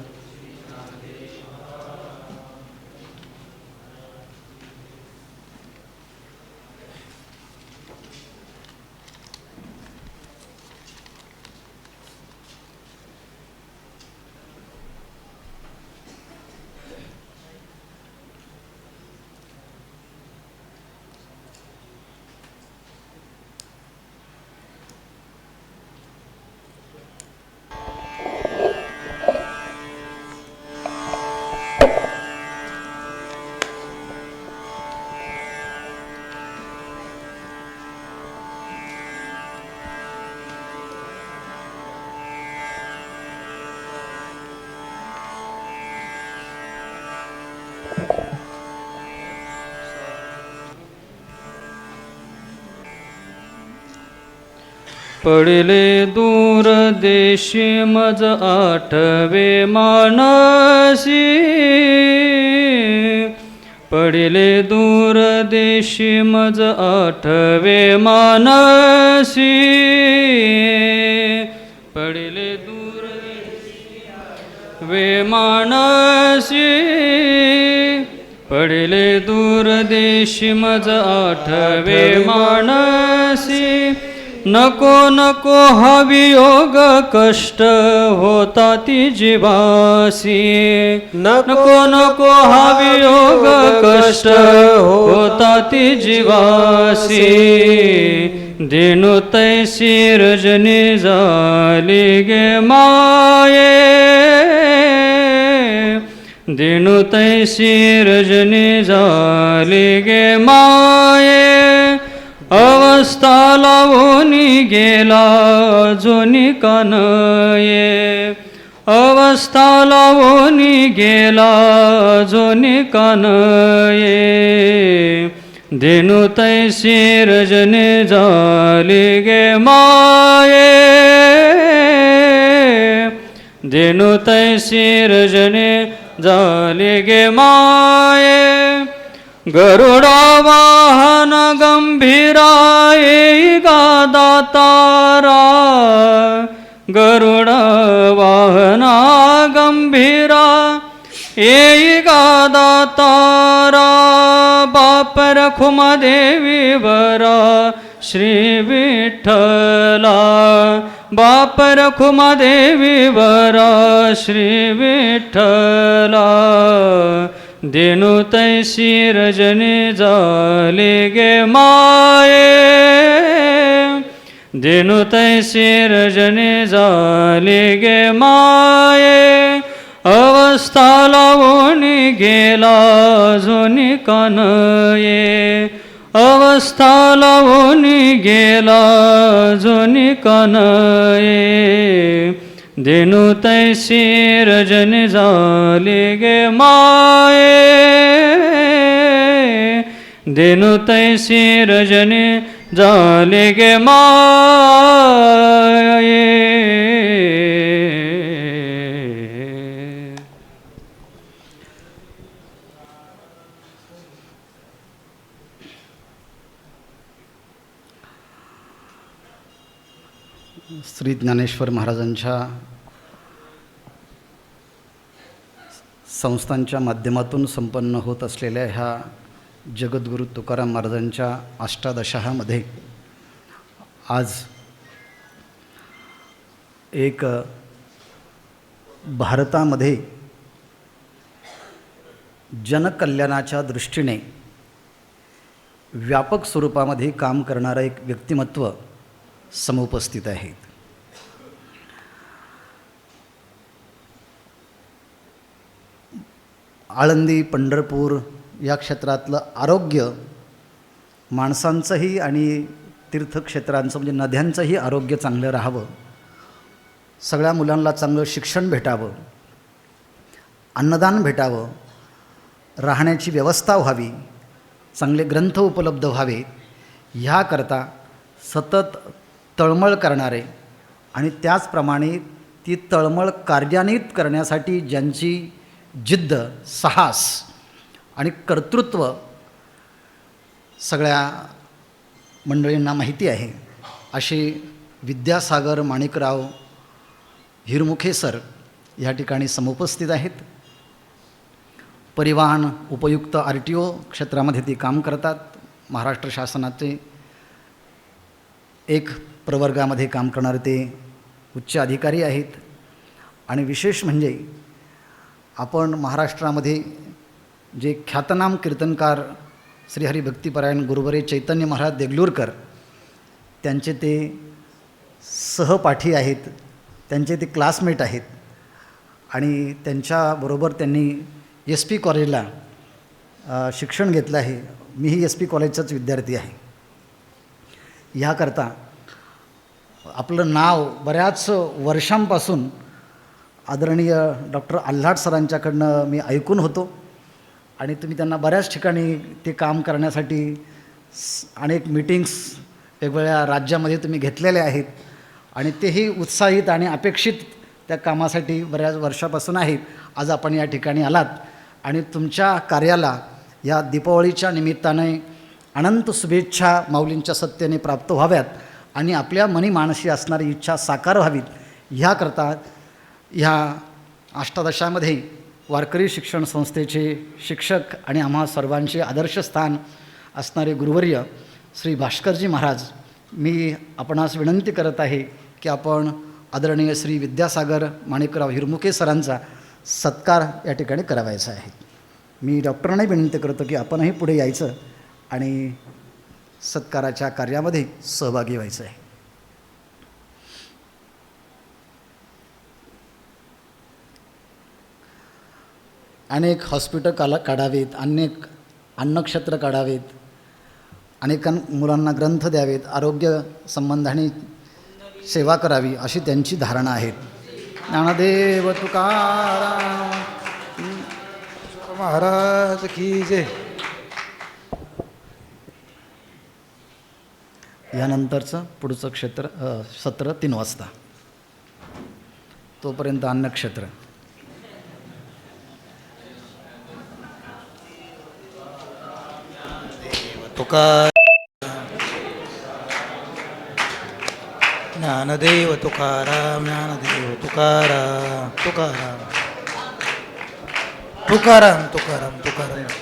पडिले दूर देशी मज आठवे मानसी पडिले दूर देशी मज आठवे मानसी पडिले दूर वे मानसी पडिले दूर देशी मज आठवे मानसी नको नको हा वियोग कष्ट होता ती जीवासी नको नको हा वियोग कष्ट होता ती जीवासी दिनु तैसी रजनी झाली गे माये दिनु तैसी रजनी झाली गे माये अवस्था लावूनी गेला जोनी कानये अवस्था लावूनी गेला जोनी कानये दिनु तैसी रजनी झाली गे माये दिनु तैसी रजनी झाली गे माये गरुडा वाहन गंभीरा येई गादा तारा गरुडा वाहना गंभीरा येई गादा तारा बाप रखुम देवी वरा श्री विठ्ठला बाप रखुम देवी वरा श्री विठ्ठला दिनु तैसी रजनी झाली गे माये दिनु तैसी रजनी झाली गे माये अवस्था लावूनी गेला जोनी कानये अवस्था लावूनी गेला जोनी कानये दिनु तैसी रजनी झाली गे माये दिनु तैसी रजनी झाली गे माये
श्री ज्ञानेश्वर महाराजांच्या संस्थांच्या माध्यमातून संपन्न होत असलेल्या ह्या जगद्गुरू तुकाराम महाराजांच्या अष्टादशकामध्ये आज एक भारतामध्ये जनकल्याणाच्या दृष्टीने व्यापक स्वरूपामध्ये काम करणारं एक व्यक्तिमत्व समुपस्थित आहेत. आळंदी पंढरपूर या क्षेत्रातलं आरोग्य माणसांचंही आणि तीर्थक्षेत्रांचं म्हणजे नद्यांचंही आरोग्य चांगलं राहावं, सगळ्या मुलांना चांगलं शिक्षण भेटावं, अन्नदान भेटावं, राहण्याची व्यवस्था व्हावी, चांगले ग्रंथ उपलब्ध व्हावे, ह्याकरता सतत तळमळ करणारे आणि त्याचप्रमाणे ती तळमळ कार्यान्वित करण्यासाठी ज्यांची जिद्द, साहस आणि कर्तृत्व सगळ्या मंडळींना माहिती आहे, असे विद्यासागर माणिकराव हिरमुखे सर या ठिकाणी समुपस्थित आहेत. परिवहन उपयुक्त RTO क्षेत्रामध्ये ते काम करतात. महाराष्ट्र शासनाचे एक प्रवर्गामध्ये काम करणारे ते उच्च अधिकारी आहेत. आणि विशेष म्हणजे आपण महाराष्ट्रामध्ये जे ख्यातनाम कीर्तनकार श्री हरिभक्तिपरायण गुरुवरे चैतन्य महाराज देगलूरकर त्यांचे ते सहपाठी आहेत, त्यांचे ते क्लासमेट आहेत आणि त्यांच्याबरोबर त्यांनी SP कॉलेजला शिक्षण घेतलं आहे. मीही SP कॉलेजचाच विद्यार्थी आहे. ह्याकरता आपलं नाव बऱ्याच वर्षांपासून आदरणीय डॉक्टर आल्हाट सरांच्याकडनं मी ऐकून होतो आणि तुम्ही त्यांना बऱ्याच ठिकाणी ते काम करण्यासाठी अनेक मीटिंग्स वेगवेगळ्या राज्यामध्ये तुम्ही घेतलेल्या आहेत आणि तेही उत्साहित आणि अपेक्षित त्या कामासाठी बऱ्याच वर्षापासून आहेत. आज आपण या ठिकाणी आलात आणि तुमच्या कार्याला या दीपावलीच्या निमित्ताने अनंत शुभेच्छा माऊलींच्या सत्तेने प्राप्त व्हाव्यात आणि आपल्या मनी मानसी असणारी इच्छा साकार व्हावीत ह्याकरता ह्या अष्टादशामध्ये वारकरी शिक्षण संस्थेचे शिक्षक आणि आम्हा सर्वांचे आदर्शस्थान असणारे गुरुवर्य श्री भास्करजी महाराज, मी आपणास विनंती करत आहे की आपण आदरणीय श्री विद्यासागर माणिकराव हिरमुके सरांचा सत्कार या ठिकाणी करावायचा आहे. मी डॉक्टरांनाही विनंती करतो की आपणही पुढे यायचं आणि सत्काराच्या कार्यामध्ये सहभागी व्हायचं आहे. अनेक हॉस्पिटल काढावेत, अनेक अन्नक्षेत्र काढावेत, अनेक मुलांना ग्रंथ द्यावेत, आरोग्य संबंधाने सेवा करावी अशी त्यांची धारणा आहे. ज्ञानदेव तुकाराम
महाराज की जय.
यानंतरचं पुढचं सत्र 3 वाजता. तोपर्यंत अन्नक्षेत्र.
तुकार ज्ञानदेव तुकाराम, ज्ञानदेव तुकाराम, तुकाराम तुकाराम तुकाराम तुकाराम.